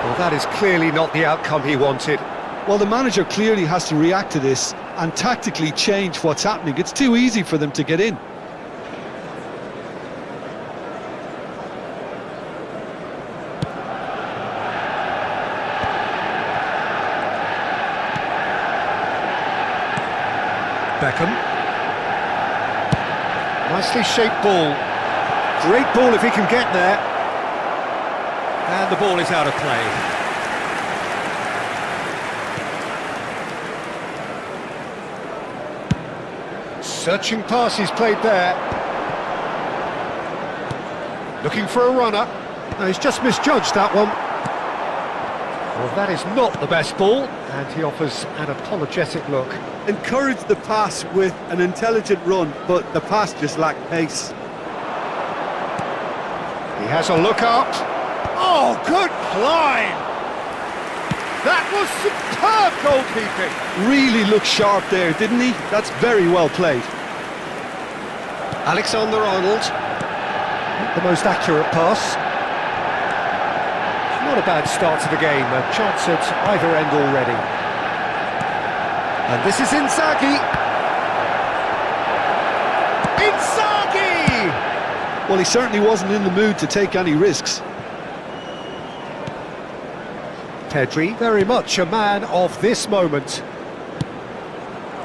Well, that is clearly not the outcome he wanted. Well, the manager clearly has to react to this and tactically change what's happening. It's too easy for them to get in. Beckham. Nicely shaped ball. Great ball if he can get there. And the ball is out of play. Searching pass he's played there. Looking for a runner. No, he's just misjudged that one. Well, that is not the best ball, and he offers an apologetic look. Encouraged the pass with an intelligent run, but the pass just lacked pace. He has a look up. Oh, good climb! That was superb goalkeeping! Really looked sharp there, didn't he? That's very well played. Alexander-Arnold. Not the most accurate pass. Not a bad start to the game, a chance at either end already. And this is Inzaghi. Inzaghi! Well, he certainly wasn't in the mood to take any risks. Pedri, very much a man of this moment.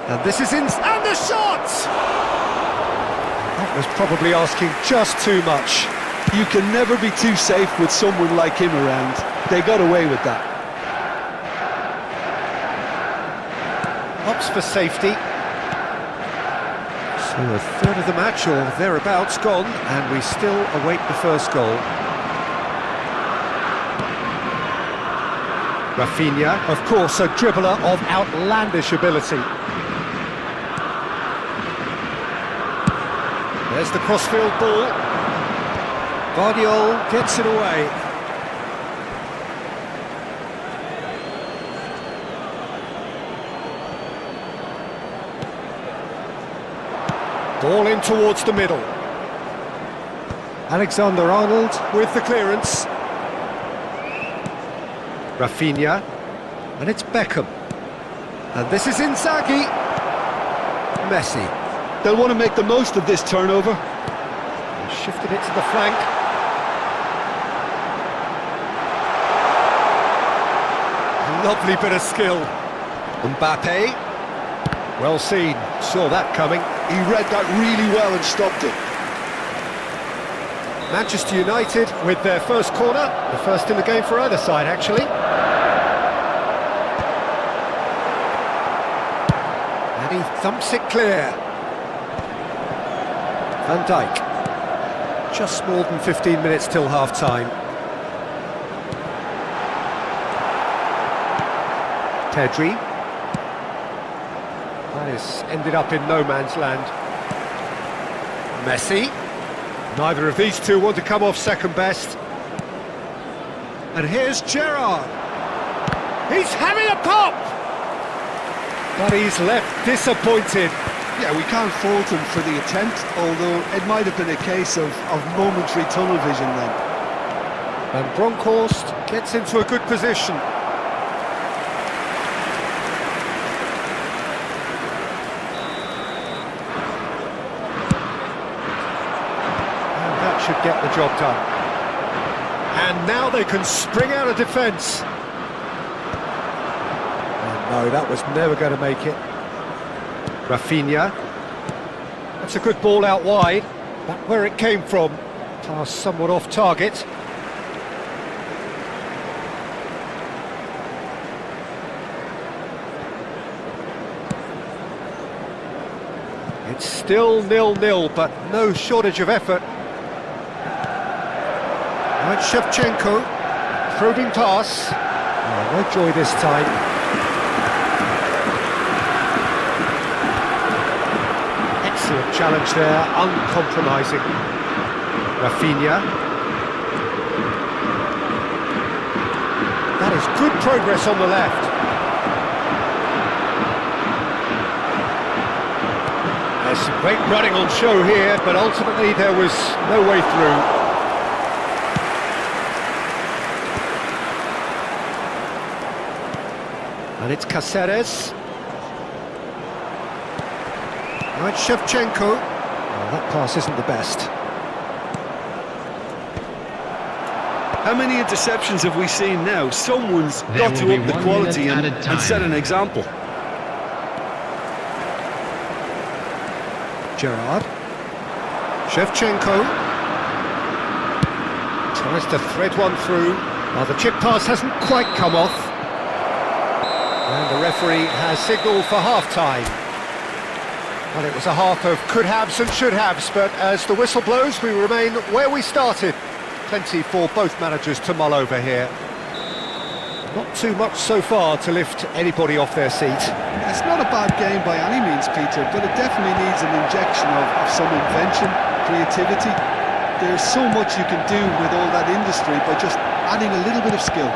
And this is and the shot! That was probably asking just too much. You can never be too safe with someone like him around. They got away with that. Opts for safety. So a third of the match or thereabouts gone, and we still await the first goal. Rafinha, of course, a dribbler of outlandish ability. There's the crossfield ball. Guardiola gets it away. Ball in towards the middle. Alexander-Arnold with the clearance. Rafinha, and it's Beckham. And this is Inzaghi. Messi. They'll want to make the most of this turnover. Shifted it to the flank. Lovely bit of skill. Mbappe. Well seen, saw that coming. He read that really well and stopped it. Manchester United with their first corner, the first in the game for either side actually. And he thumps it clear. Van Dijk. Just more than 15 minutes till half-time. Pedri. That has ended up in no man's land. Messi. Neither of these two want to come off second best. And here's Gerrard. He's having a pop! But he's left disappointed. Yeah, we can't fault him for the attempt, although it might have been a case of momentary tunnel vision then. And Bronkhorst gets into a good position. And that should get the job done. And now they can spring out of defence. And No, that was never going to make it. Rafinha. That's a good ball out wide. Back where it came from. Pass somewhat off target. It's still 0-0, but no shortage of effort. Now it's Shevchenko. Probing pass. Oh, no joy this time. Excellent challenge there, uncompromising. Rafinha. That is good progress on the left. There's some great running on show here, but ultimately there was no way through. And it's Cáceres. Now it's Shevchenko. Oh, that pass isn't the best. How many interceptions have we seen now? Someone's There got will to be up the 1 quality minute and, at a and set time. an example. Gerrard. Shevchenko. Tries to thread one through. Well, the chip pass hasn't quite come off. And the referee has signalled for half-time. Well, it was a half of could-haves and should-haves, but as the whistle blows, we remain where we started. Plenty for both managers to mull over here. Not too much so far to lift anybody off their seat. It's not a bad game by any means, Peter, but it definitely needs an injection of some invention, creativity. There's so much you can do with all that industry by just adding a little bit of skill.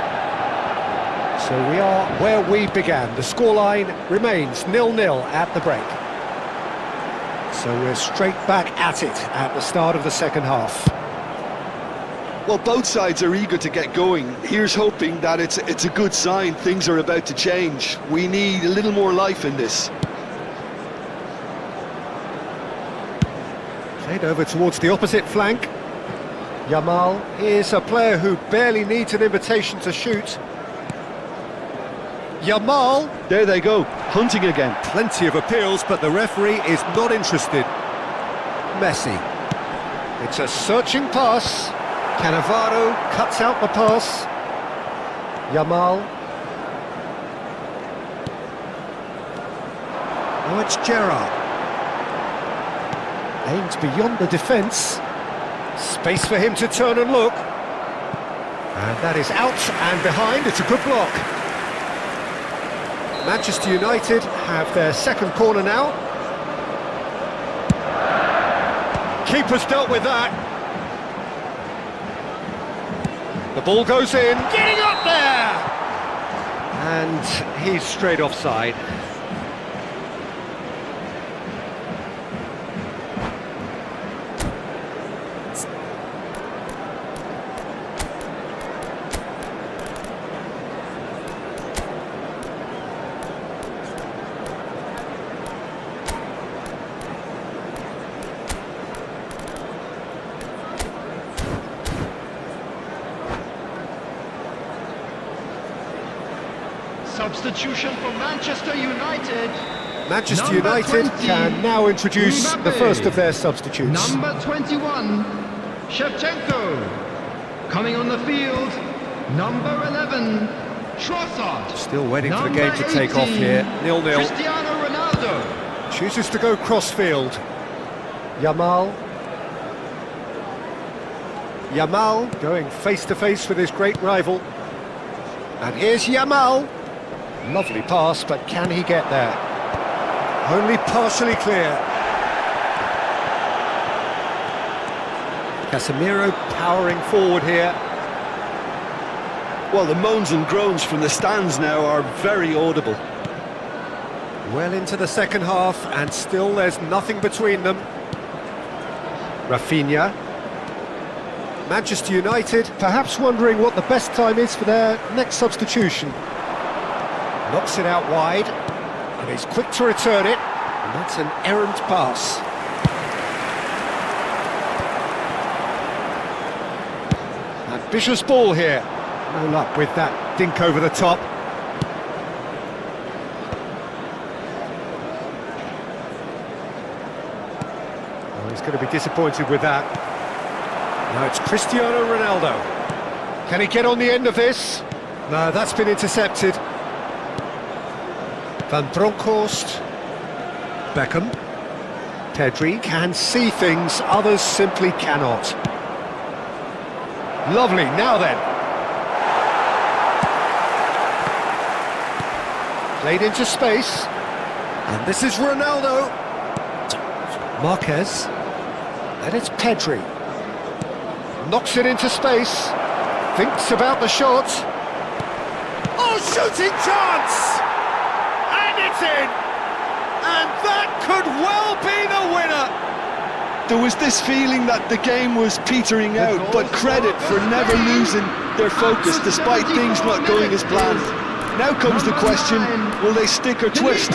So we are where we began. The scoreline remains 0-0 at the break. So we're straight back at it at the start of the second half. Well, both sides are eager to get going. Here's hoping that it's a good sign. Things are about to change. We need a little more life in this. Played over towards the opposite flank. Yamal is a player who barely needs an invitation to shoot. Yamal. There they go, hunting again. Plenty of appeals, but the referee is not interested. Messi. It's a searching pass. Cannavaro cuts out the pass. Yamal. Now it's Gerrard. Aims beyond the defence. Space for him to turn and look. And that is out and behind. It's a good block. Manchester United have their second corner now. Keeper's dealt with that. The ball goes in, getting up there! And he's straight offside. Substitution for Manchester United. Manchester Number United 20, can now introduce the Mbappe. first of their substitutes. Number 21, Shevchenko. Coming on the field, number 11, Trossard. Still waiting for the Number game to take off 18, here. 0-0. Cristiano Ronaldo. Chooses to go crossfield. Yamal. Yamal going face-to-face with his great rival. And here's Yamal. Lovely pass, but can he get there? Only partially clear. Casemiro powering forward here. Well, the moans and groans from the stands now are very audible. Well into the second half, and still there's nothing between them. Rafinha. Manchester United perhaps wondering what the best time is for their next substitution. Knocks it out wide, and he's quick to return it, and that's an errant pass. Ambitious ball here. No luck with that dink over the top. he's going to be disappointed with that. Now it's Cristiano Ronaldo. Can he get on the end of this? No, that's been intercepted. Van Bronckhorst. Beckham. Pedri can see things, others simply cannot. Lovely, now then. Played into space. And this is Ronaldo. Marquez. And it's Pedri. Knocks it into space. Thinks about the shot. Oh, shooting chance! And it's in! And that could well be the winner! There was this feeling that the game was petering out, but credit for never losing their focus despite things not going as planned. Now comes the question, will they stick or twist?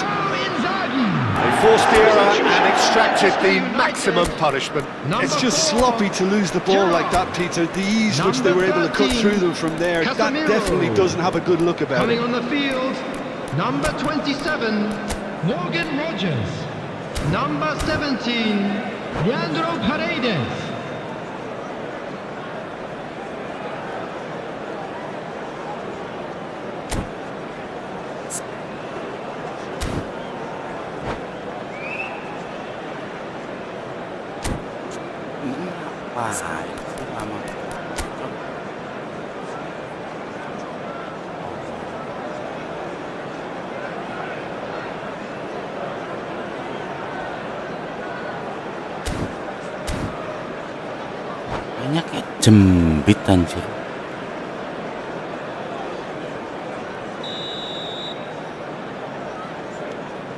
They forced the error and extracted the maximum punishment. It's just sloppy to lose the ball like that, Peter. The ease which they were able to cut through them from there, that definitely doesn't have a good look about Coming it. on the field, number 27, Morgan Rogers. Number 17, Leandro Paredes. Banyak ya jembit anjir.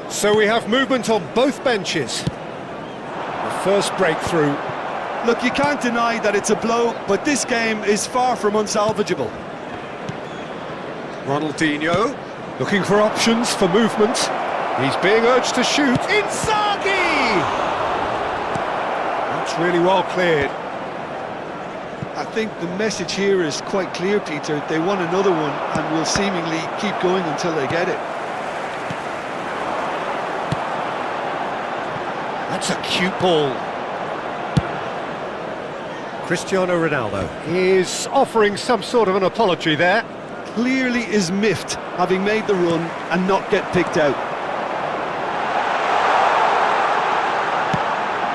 So we have movement on both benches. The first breakthrough. Look, you can't deny that it's a blow, but this game is far from unsalvageable. Ronaldinho, looking for options for movement. He's being urged to shoot. Inzaghi! That's really well cleared. I think the message here is quite clear, Peter. They want another one and will seemingly keep going until they get it. That's a cute ball. Cristiano Ronaldo is offering some sort of an apology there. Clearly is miffed, having made the run and not get picked out.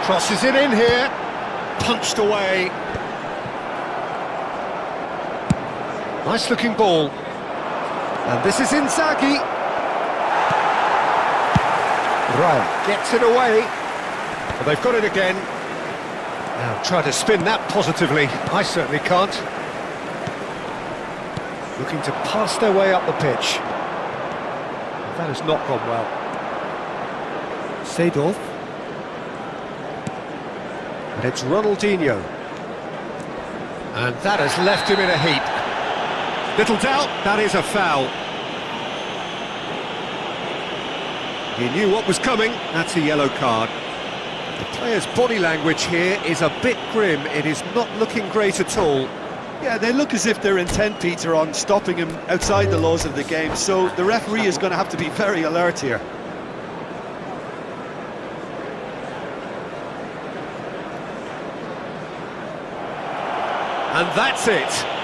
Crosses it in here. Punched away. Nice looking ball. And this is Inzaghi. Ryan gets it away. Well, they've got it again. Now try to spin that positively. I certainly can't. Looking to pass their way up the pitch. That has not gone well. Seedorf. And it's Ronaldinho. And that has left him in a heap. Little doubt, that is a foul. He knew what was coming, that's a yellow card. The player's body language here is a bit grim, it is not looking great at all. Yeah, they look as if they're intent, Peter, on stopping him outside the laws of the game, so the referee is going to have to be very alert here. And that's it.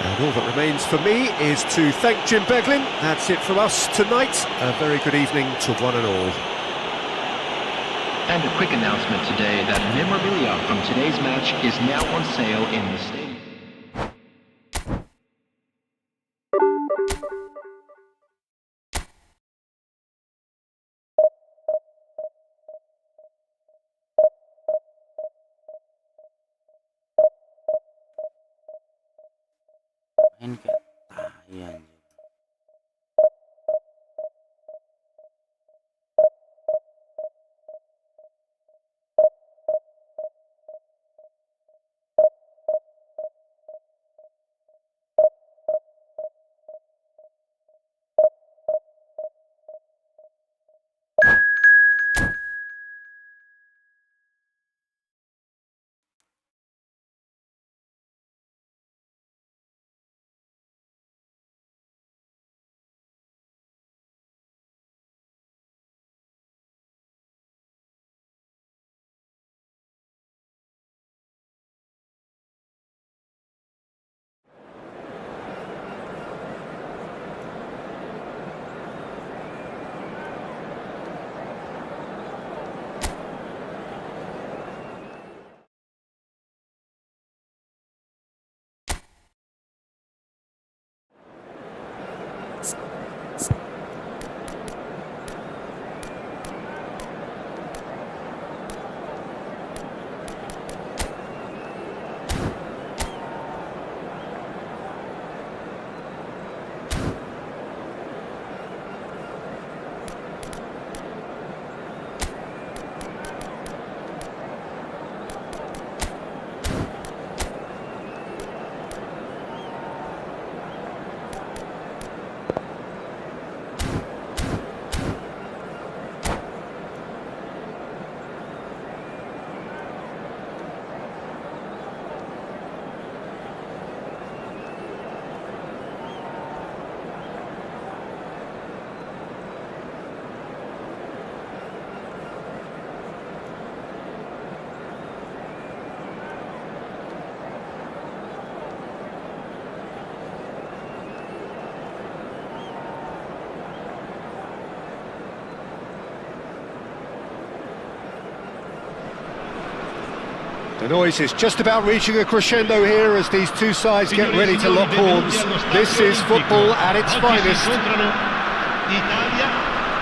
And all that remains for me is to thank Jim Beglin. That's it from us tonight. A very good evening to one and all. And a quick announcement today that memorabilia from today's match is now on sale in the stadium. Main kayak tai anjir. The noise is just about reaching a crescendo here as these two sides get ready to lock horns. This is football at its finest.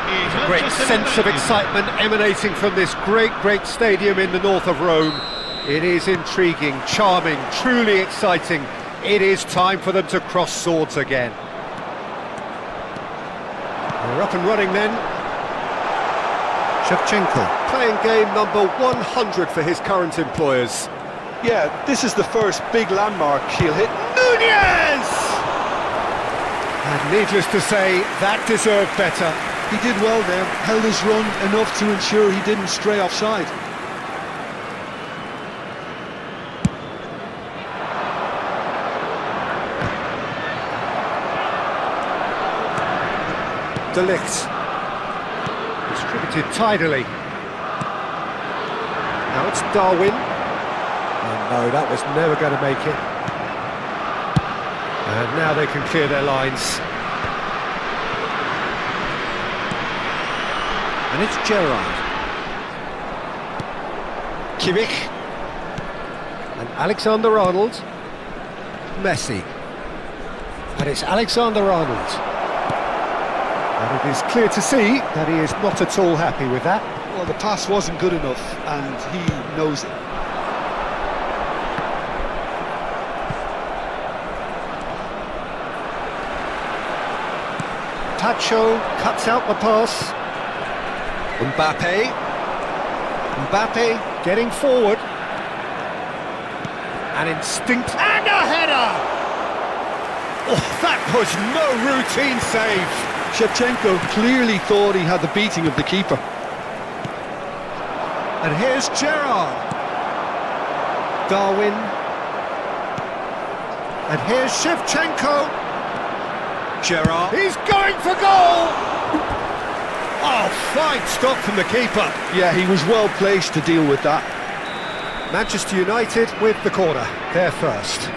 There's a great sense of excitement emanating from this great stadium in the north of Rome. It is intriguing, charming, truly exciting. It is time for them to cross swords again. We're up and running then. Shevchenko playing game number 100 for his current employers. Yeah, this is the first big landmark he'll hit. Nunez! And needless to say, that deserved better. He did well there, held his run enough to ensure he didn't stray offside. De Ligt. Distributed tidily. Now it's Darwin. Oh no, that was never going to make it. And now they can clear their lines. And it's Gerrard. Kimmich. And Alexander-Arnold. Messi. And it's Alexander-Arnold. And it is clear to see that he is not at all happy with that. Well, the pass wasn't good enough, and he knows it. Tacho cuts out the pass. Mbappe getting forward. An instinct and a header! Oh, that was no routine save. Shevchenko clearly thought he had the beating of the keeper. And here's Gerrard. Darwin. And here's Shevchenko. Gerrard. He's going for goal! Oh, fine stop from the keeper. Yeah, he was well placed to deal with that. Manchester United with the corner. They're first.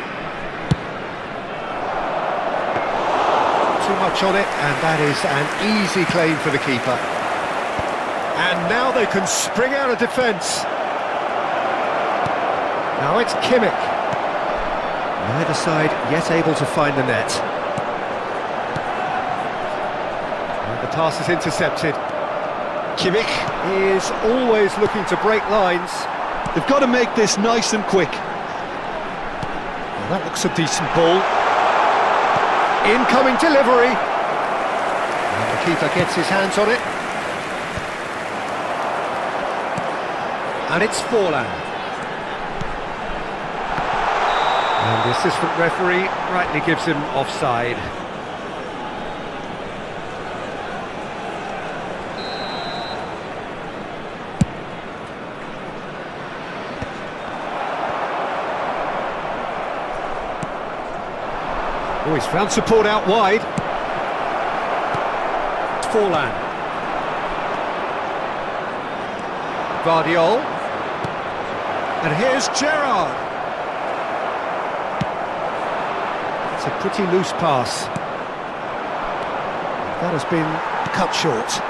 Too much on it, and that is an easy claim for the keeper. And now they can spring out of defence. Now it's Kimmich. Neither side yet able to find the net. And the pass is intercepted. Kimmich is always looking to break lines. They've got to make this nice and quick. Well, that looks a decent ball. Incoming delivery. And the keeper gets his hands on it. And it's Forlan. And the assistant referee rightly gives him offside. Oh, he's found support out wide. Forlan. Guardiol. And here's Gerrard. It's a pretty loose pass. That has been cut short.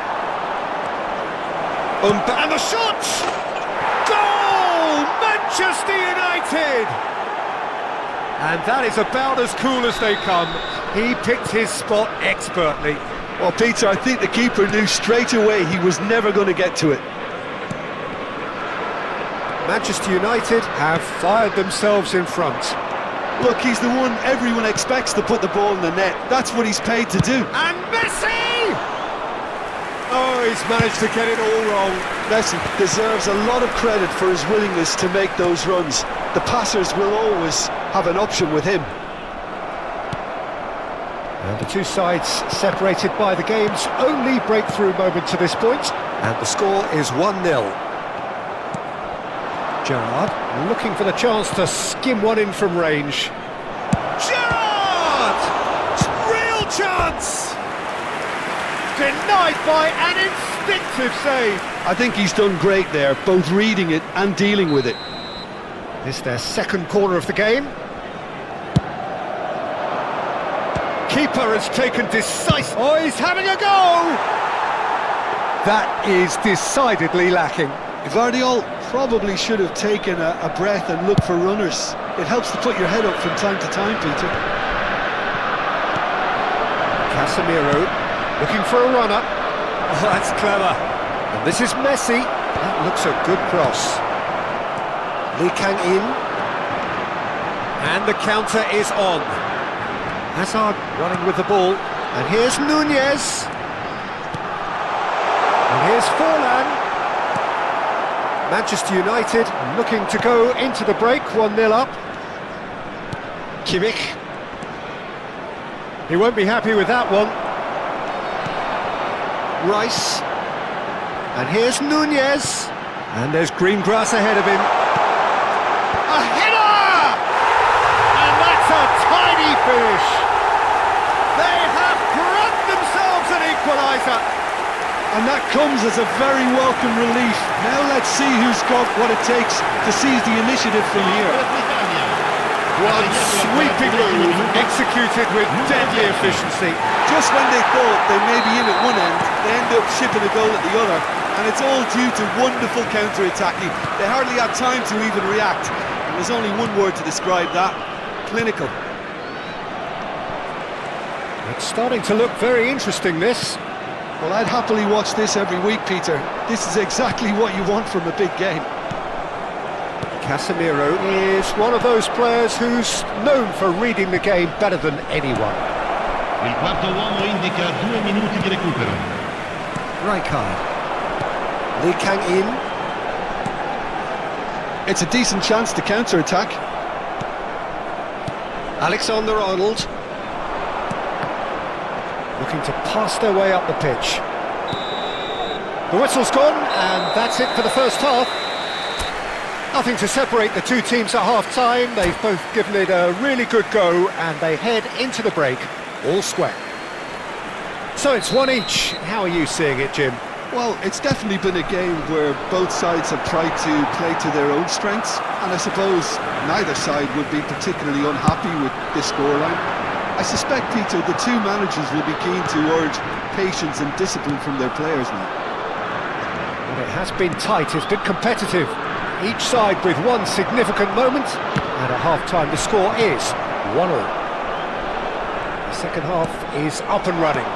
And the shot! Goal! Manchester United! And that is about as cool as they come. He picked his spot expertly. Well, Peter, I think the keeper knew straight away he was never going to get to it. Manchester United have fired themselves in front. Look, he's the one everyone expects to put the ball in the net. That's what he's paid to do. And Messi! Oh, he's managed to get it all wrong. Messi deserves a lot of credit for his willingness to make those runs. The passers will always have an option with him. And the two sides separated by the game's only breakthrough moment to this point. And the score is 1-0. Gerrard looking for the chance to skim one in from range. Gerrard! Real chance! Denied by an instinctive save. I think he's done great there, both reading it and dealing with it. This their second corner of the game. Keeper has taken decisive... Oh, he's having a go! That is decidedly lacking. Guardiol probably should have taken a breath and looked for runners. It helps to put your head up from time to time, Peter. Casemiro looking for a runner. Oh, that's clever. And this is Messi. That looks a good cross. Lee Kang-in. And the counter is on. Hazard running with the ball. And here's Nunez. And here's Forlan. Manchester United looking to go into the break, 1-0 up. Kimmich. He won't be happy with that one. Rice. And here's Nunez. And there's green grass ahead of him. A header! And that's a tidy finish. They have grabbed themselves an equaliser. And that comes as a very welcome relief. Now let's see who's got what it takes to seize the initiative from here. One sweeping move, executed with deadly efficiency. Just when they thought they may be in at one end, they end up shipping a goal at the other. And it's all due to wonderful counter-attacking. They hardly had time to even react. And there's only one word to describe that: clinical. It's starting to look very interesting, this. Well, I'd happily watch this every week, Peter. This is exactly what you want from a big game. Casemiro is one of those players who's known for reading the game better than anyone. Il quarto uomo indica 2 minuti di recupero. Rijkaard. Lee Kang-in. It's a decent chance to counter-attack. Alexander-Arnold. Looking to pass their way up the pitch. The whistle's gone, and that's it for the first half. Nothing to separate the two teams at half-time. They've both given it a really good go, and they head into the break all square. So it's one each. How are you seeing it, Jim? Well, it's definitely been a game where both sides have tried to play to their own strengths, and I suppose neither side would be particularly unhappy with this scoreline. I suspect, Peter, the two managers will be keen to urge patience and discipline from their players now. Well, it has been tight, it's been competitive. Each side with one significant moment, and at half-time the score is 1-1. The second half is up and running.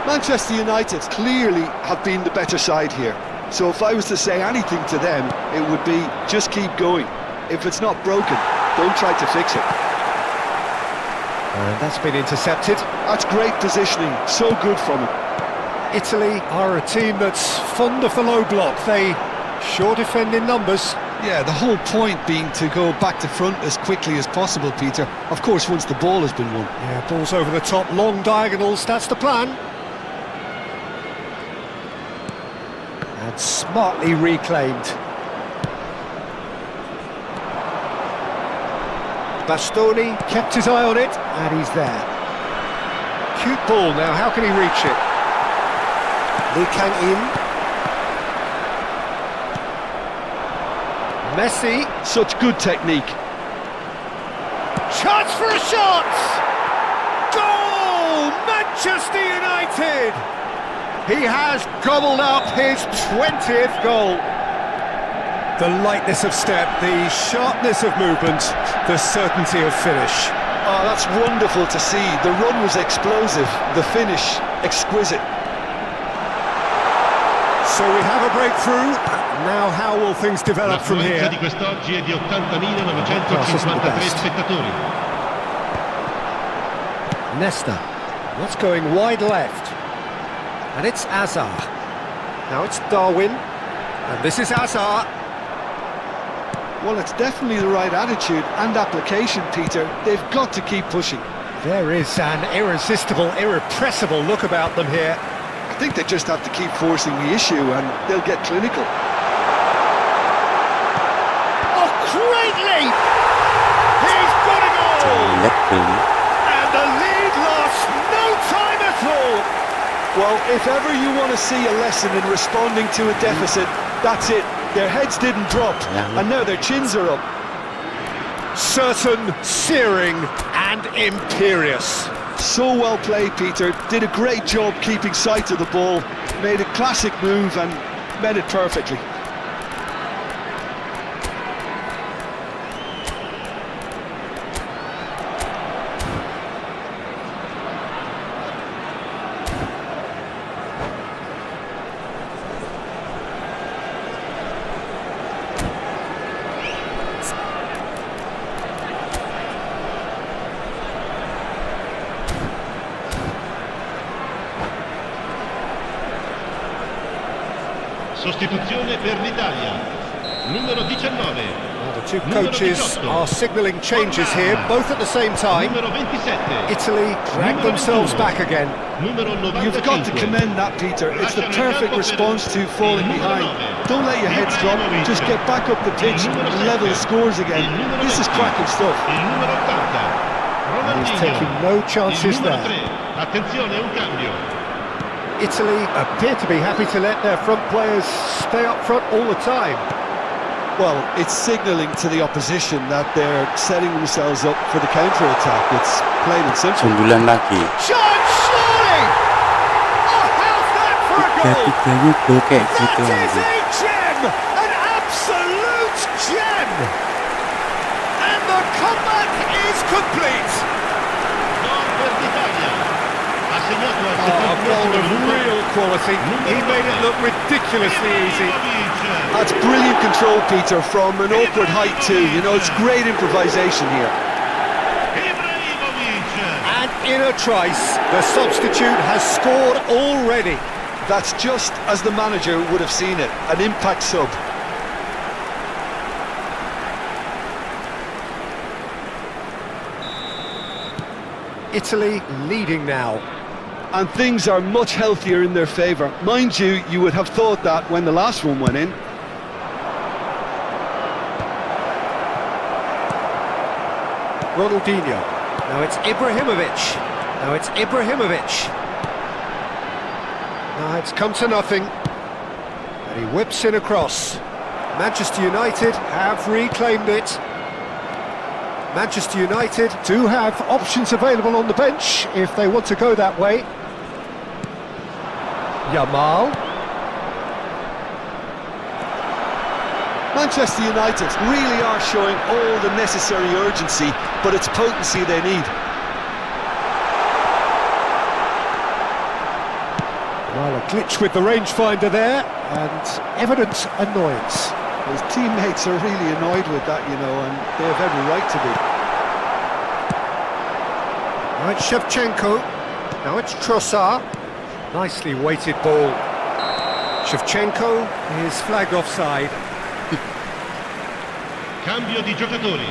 Manchester United clearly have been the better side here. So if I was to say anything to them, it would be just keep going. If it's not broken, don't try to fix it. And that's been intercepted. That's great positioning, so good from him. Italy are a team that's fond of the low block. They sure defend in numbers. Yeah, the whole point being to go back to front as quickly as possible, Peter. Of course, once the ball has been won. Yeah, balls over the top, long diagonals, that's the plan. And smartly reclaimed. Bastoni kept his eye on it, and he's there. Cute ball now, how can he reach it? Lee Kang-in. Messi. Such good technique. Chance for a shot! Goal! Manchester United! He has gobbled up his 20th goal. The lightness of step, the sharpness of movement, the certainty of finish. Oh, that's wonderful to see. The run was explosive, the finish exquisite. So we have a breakthrough. Now how will things develop from here? L'affluenza di quest'oggi è di 80.953 spettatori. Nesta. What's going wide left? And it's Azar. Now it's Darwin. And this is Azar. Well, it's definitely the right attitude and application, Peter. They've got to keep pushing. There is an irresistible, irrepressible look about them here. I think they just have to keep forcing the issue and they'll get clinical. Oh, great leap! He's got a goal! And the lead lost no time at all! Well, if ever you want to see a lesson in responding to a deficit, that's it. Their heads didn't drop, and now their chins are up. Certain, searing, and imperious. So well played, Peter. Did a great job keeping sight of the ball. Made a classic move and met it perfectly. Sostituzione per l'Italia. Numero 19. Well, the two coaches are signalling changes here, both at the same time. Numero 27. Italy drag themselves back again. Numero 95. You've got to commend that, Peter. It's the perfect response to falling behind. Don't let your heads drop, just get back up the pitch and level the scores again. This is cracking stuff. Il numero 80. And he's taking no chances Il numero there. 3. Attenzione, un cambio. Italy appear to be happy to let their front players stay up front all the time. Well, it's signalling to the opposition that they're setting themselves up for the counter-attack. It's plain and simple. Sundulan lagi. Shot, surely! Oh, how's that for a goal? Tiga-tiganya gol kayak gitu That is aja. a gem! An absolute gem! And the comeback is complete! Gol per l'Italia. Ha segnato al Oh, a secondo goal of minuto. real quality. He made it look ridiculously easy. That's brilliant control, Peter, from an awkward height too. You know, it's great improvisation here. And in a trice, the substitute has scored already. That's just as the manager would have seen it, an impact sub. Italy leading now. And things are much healthier in their favour. Mind you, you would have thought that when the last one went in. Ronaldinho. Now it's Ibrahimovic. Now it's Ibrahimovic. Now it's come to nothing. And he whips in across. Manchester United have reclaimed it. Manchester United do have options available on the bench if they want to go that way. Yamal. Manchester United really are showing all the necessary urgency, but it's potency they need. Well, a glitch with the rangefinder there, and evident annoyance. His teammates are really annoyed with that, you know, and they have every right to be. Now it's Shevchenko. Now it's Trossard. Nicely weighted ball. Shevchenko is flagged offside. Cambio di giocatori.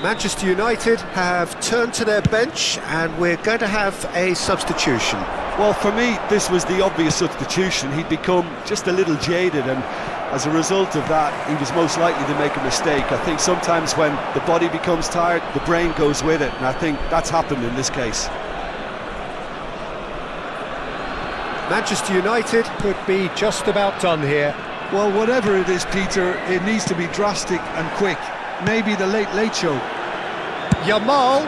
Manchester United have turned to their bench and we're going to have a substitution. Well, for me, this was the obvious substitution. He'd become just a little jaded, and as a result of that, he was most likely to make a mistake. I think sometimes when the body becomes tired, the brain goes with it, and I think that's happened in this case. Manchester United could be just about done here. Well, whatever it is, Peter, it needs to be drastic and quick. Maybe the late show. Yamal.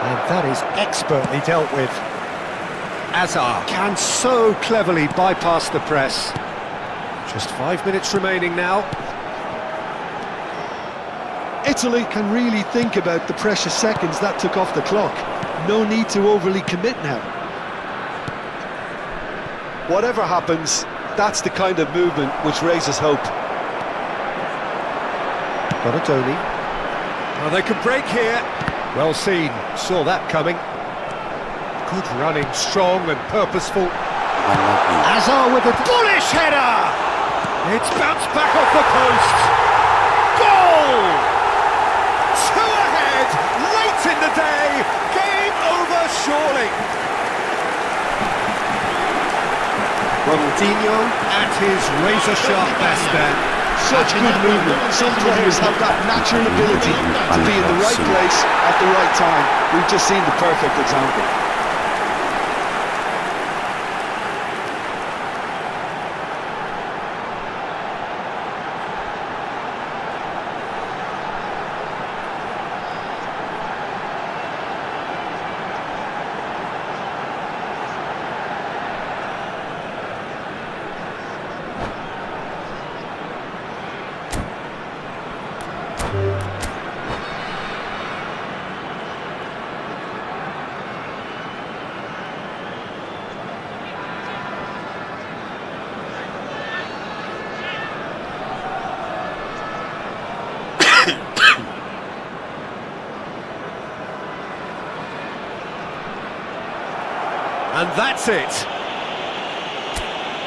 And that is expertly dealt with. Azar can so cleverly bypass the press. Just 5 minutes remaining now. Italy can really think about the precious seconds that took off the clock. No need to overly commit now. Whatever happens, that's the kind of movement which raises hope. Donatoni. Well, they could break here. Well seen, saw that coming. Good running, strong and purposeful. Azar with a bullish header! It's bounced back off the post. Goal! Two ahead, late in the day. Game over surely. Ronaldinho at his razor-sharp best there. Such good movement. Some players have that natural ability to be in the right place at the right time. We've just seen the perfect example. And that's it.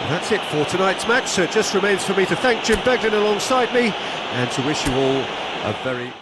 That's it for tonight's match, so it just remains for me to thank Jim Beglin alongside me and to wish you all a very...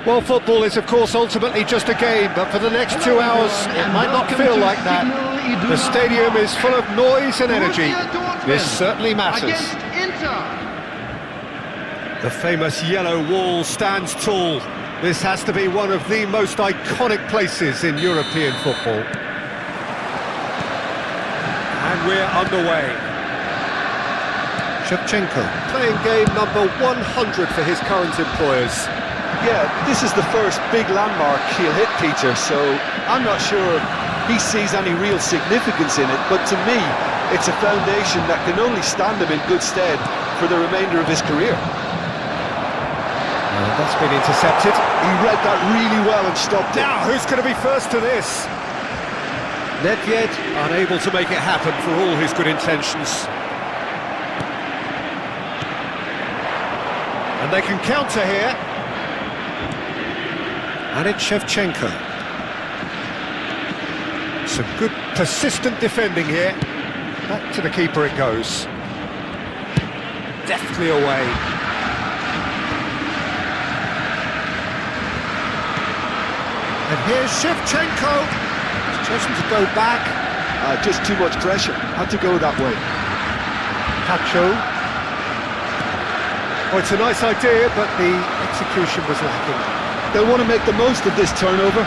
Well, football is, of course, ultimately just a game, but for the next 2 hours, it might not feel like that. The stadium is full of noise and energy. This certainly matters. The famous yellow wall stands tall. This has to be one of the most iconic places in European football. And we're underway. Shevchenko, playing game number 100 for his current employers. Yeah, this is the first big landmark he'll hit, Peter, so I'm not sure he sees any real significance in it, but to me, it's a foundation that can only stand him in good stead for the remainder of his career. That's been intercepted. He read that really well and stopped it. Now, who's going to be first to this? Nedved unable to make it happen for all his good intentions. And they can counter here. And it's Shevchenko. Some good persistent defending here. Back to the keeper it goes. Deftly away. here's Shevchenko. He's chosen to go back. Just too much pressure. Had to go that way. Pacho. Oh, it's a nice idea, but the execution was lacking. They'll want to make the most of this turnover.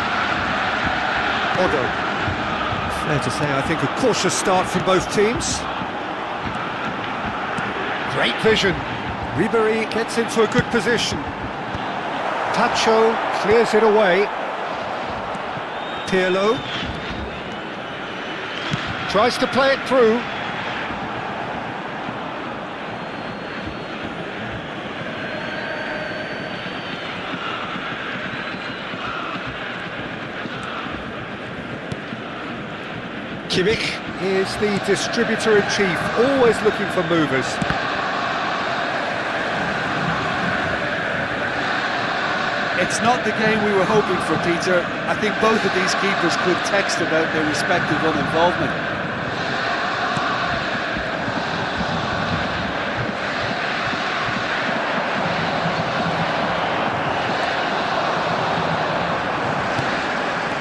Odo. Fair to say, I think a cautious start from both teams. Great vision. Ribéry gets into a good position. Pacho clears it away. Pirlo tries to play it through. Kimmich is the distributor-in-chief, always looking for movers. It's not the game we were hoping for, Peter. I think both of these keepers could text about their respective uninvolvement.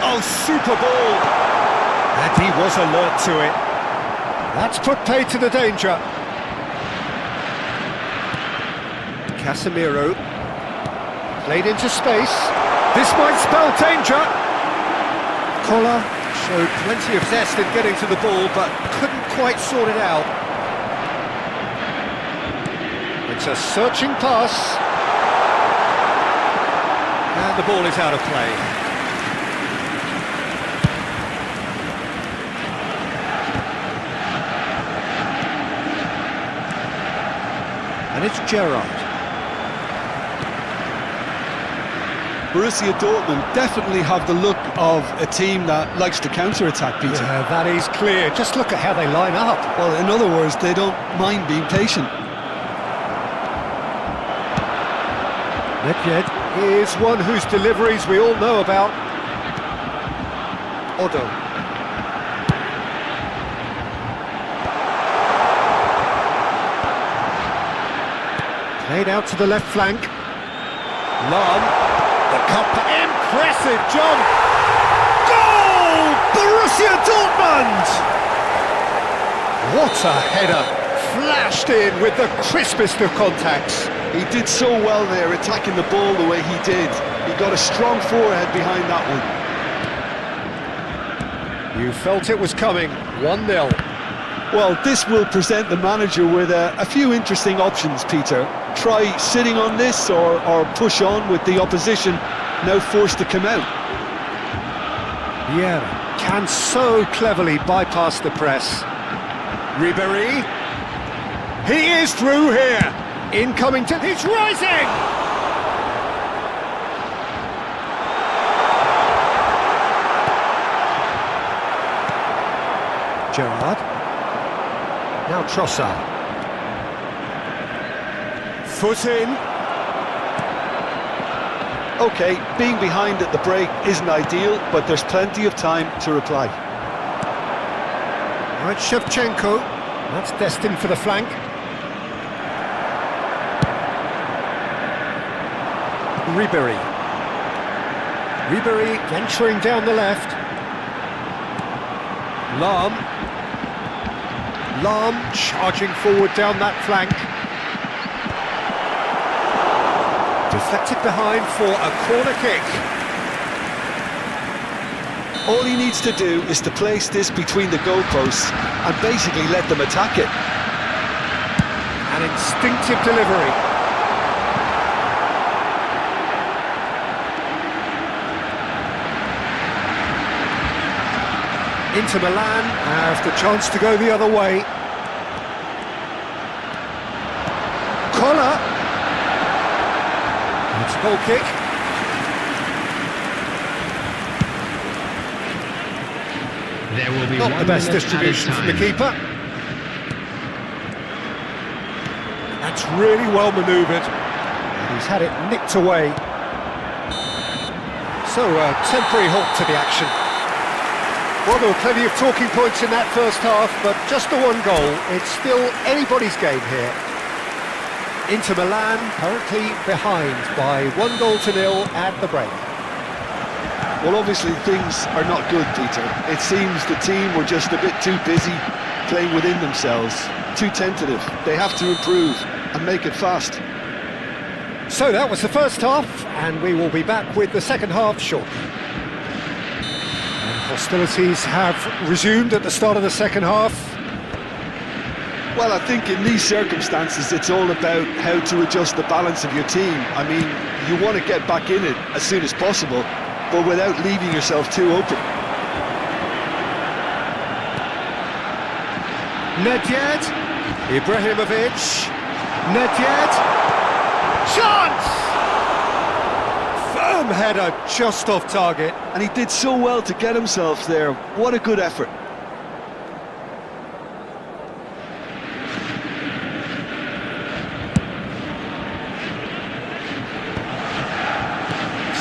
Oh, super ball! And he was alert to it. That's put paid to the danger. Casemiro. Played into space. This might spell danger. Koller showed plenty of zest in getting to the ball, but couldn't quite sort it out. It's a searching pass. And the ball is out of play. And it's Gerrard. Borussia Dortmund definitely have the look of a team that likes to counter-attack, Peter. Yeah, that is clear. Just look at how they line up. Well, in other words, they don't mind being patient. Nedved is one whose deliveries we all know about. Odo. Played out to the left flank. Lahm. The cup, impressive jump! Goal! Borussia Dortmund! What a header! Flashed in with the crispest of contacts. He did so well there, attacking the ball the way he did. He got a strong forehead behind that one. You felt it was coming, 1-0. Well, this will present the manager with a few interesting options, Peter. Try sitting on this or push on with the opposition now forced to come out. Vieira can so cleverly bypass the press. Ribéry. He is through here. Incoming to... He's rising! Gerrard. Now Trossard. Foot in. OK, being behind at the break isn't ideal, but there's plenty of time to reply. Right, Shevchenko. That's destined for the flank. Ribéry. Ribéry venturing down the left. Lahm. Lahm charging forward down that flank. Deflected behind for a corner kick. All he needs to do is to place this between the goalposts and basically let them attack it. An instinctive delivery. Inter Milan have the chance to go the other way. Koller. It's a goal kick. There will be Not the best 1 minute distribution from the added keeper. That's really well manoeuvred. And he's had it nicked away. So a temporary halt to the action. Well, there were plenty of talking points in that first half, but just the one goal. It's still anybody's game here. Inter Milan currently behind by 1-0 at the break. Well, obviously things are not good, Peter. It seems the team were just a bit too busy playing within themselves, too tentative. They have to improve and make it fast. So that was the first half, and we will be back with the second half shortly. And hostilities have resumed at the start of the second half. Well, I think in these circumstances it's all about how to adjust the balance of your team. I mean, you want to get back in it as soon as possible, but without leaving yourself too open. Nedved, Ibrahimovic, Nedved, chance! Firm header just off target. And he did so well to get himself there. What a good effort.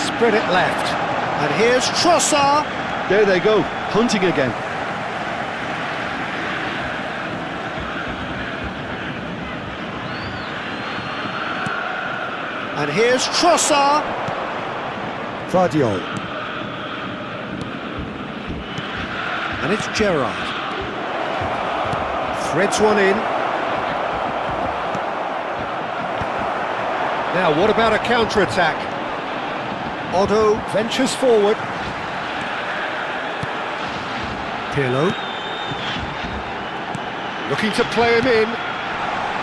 Spread it left. And here's Trossard. There they go, hunting again. And here's Trossard. Vardiol. And it's Gerrard. Threads one in. Now, what about a counter-attack? Otto ventures forward. Pirlo. Looking to play him in.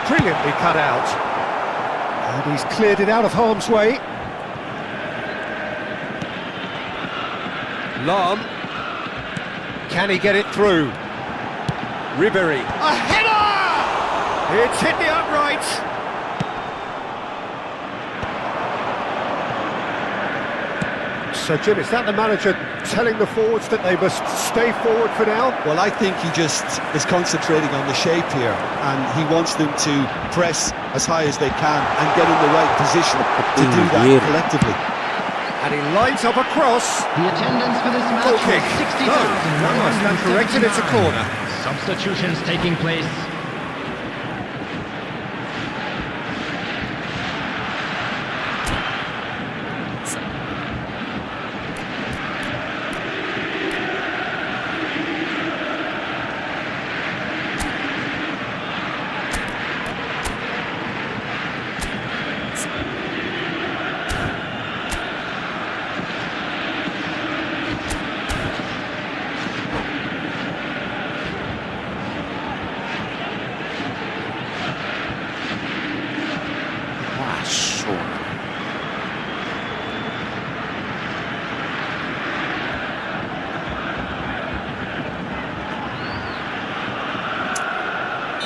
Brilliantly cut out. And he's cleared it out of harm's way. Lahm. Can he get it through? Ribéry. A header! It's hit the upright. So, Jim, is that the manager telling the forwards that they must stay forward for now? Well, I think he just is concentrating on the shape here, and he wants them to press as high as they can and get in the right position to do that collectively. And he lines up a cross. The attendance for this match Goal was kick. No, I stand corrected, it's a corner. Substitutions taking place.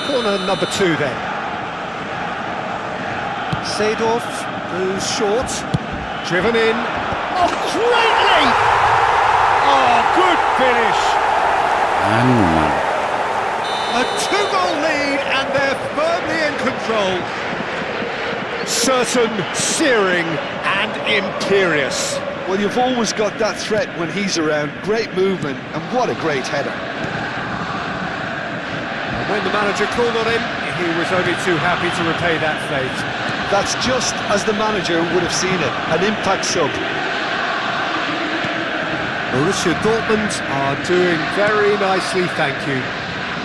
Corner number 2 then. Seedorf moves short, driven in. Oh, great leap! Oh, good finish! A 2-goal lead and they're firmly in control. Certain, searing and imperious. Well, you've always got that threat when he's around. Great movement, and what a great header. When the manager called on him, he was only too happy to repay that fate. That's just as the manager would have seen it, an impact sub. Borussia Dortmund are doing very nicely, thank you.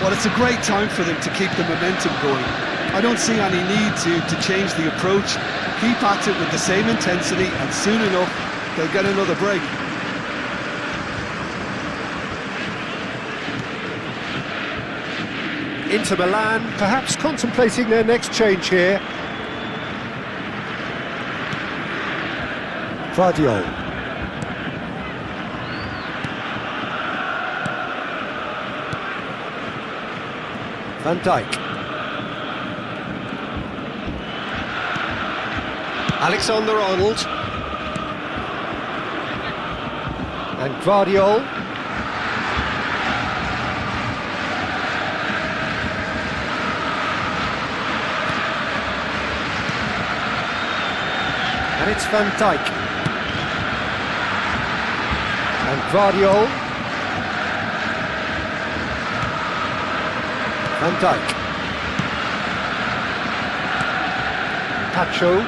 Well, it's a great time for them to keep the momentum going. I don't see any need to change the approach. Keep at it with the same intensity, and soon enough, they'll get another break. Inter Milan, perhaps contemplating their next change here. Vardiol. Van Dijk. Alexander-Arnold. And Vardiol. And it's Van Dijk. And Vardiol. Van Dijk. Pacho.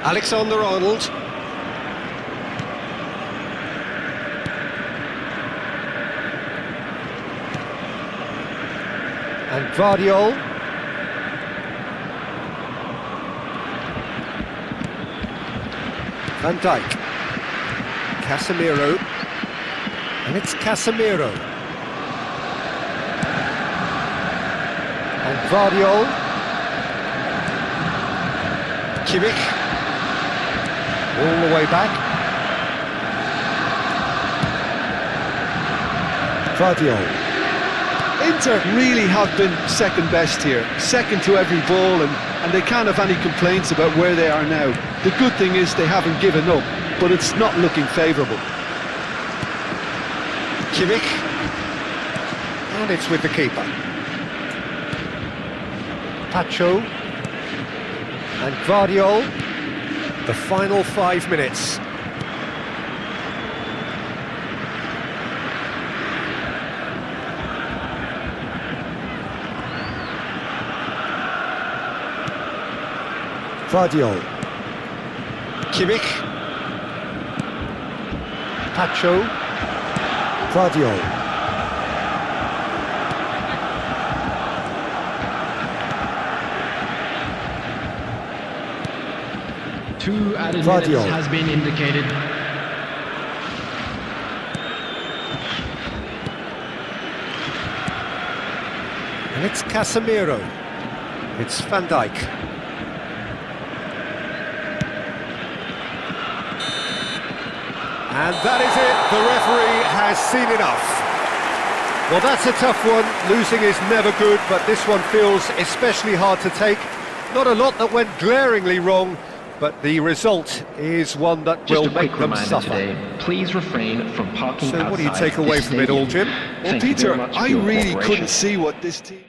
Alexander-Arnold. And Vardiol. Van Dijk. Casemiro. And it's Casemiro. And Vardiol. Kimmich. All the way back. Vardiol. Inter really have been second best here, second to every ball, and they can't have any complaints about where they are now. The good thing is they haven't given up, but it's not looking favourable. Kimmich. And it's with the keeper. Pacho. And Vardiol. The final 5 minutes. Vardiol. Kimmich. Pacho. Vardiol. Two added Vardiol. minutes has been indicated. And it's Casemiro. It's Van Dijk. And that is it, the referee has seen enough. Well, that's a tough one. Losing is never good, but this one feels especially hard to take. Not a lot that went glaringly wrong, but the result is one that Just will a make quick them reminder suffer. today, please refrain from parking outside. So what do you take away this from it all, stadium. Jim? Well, Thank you Peter, very much for I your really cooperation. couldn't see what this team...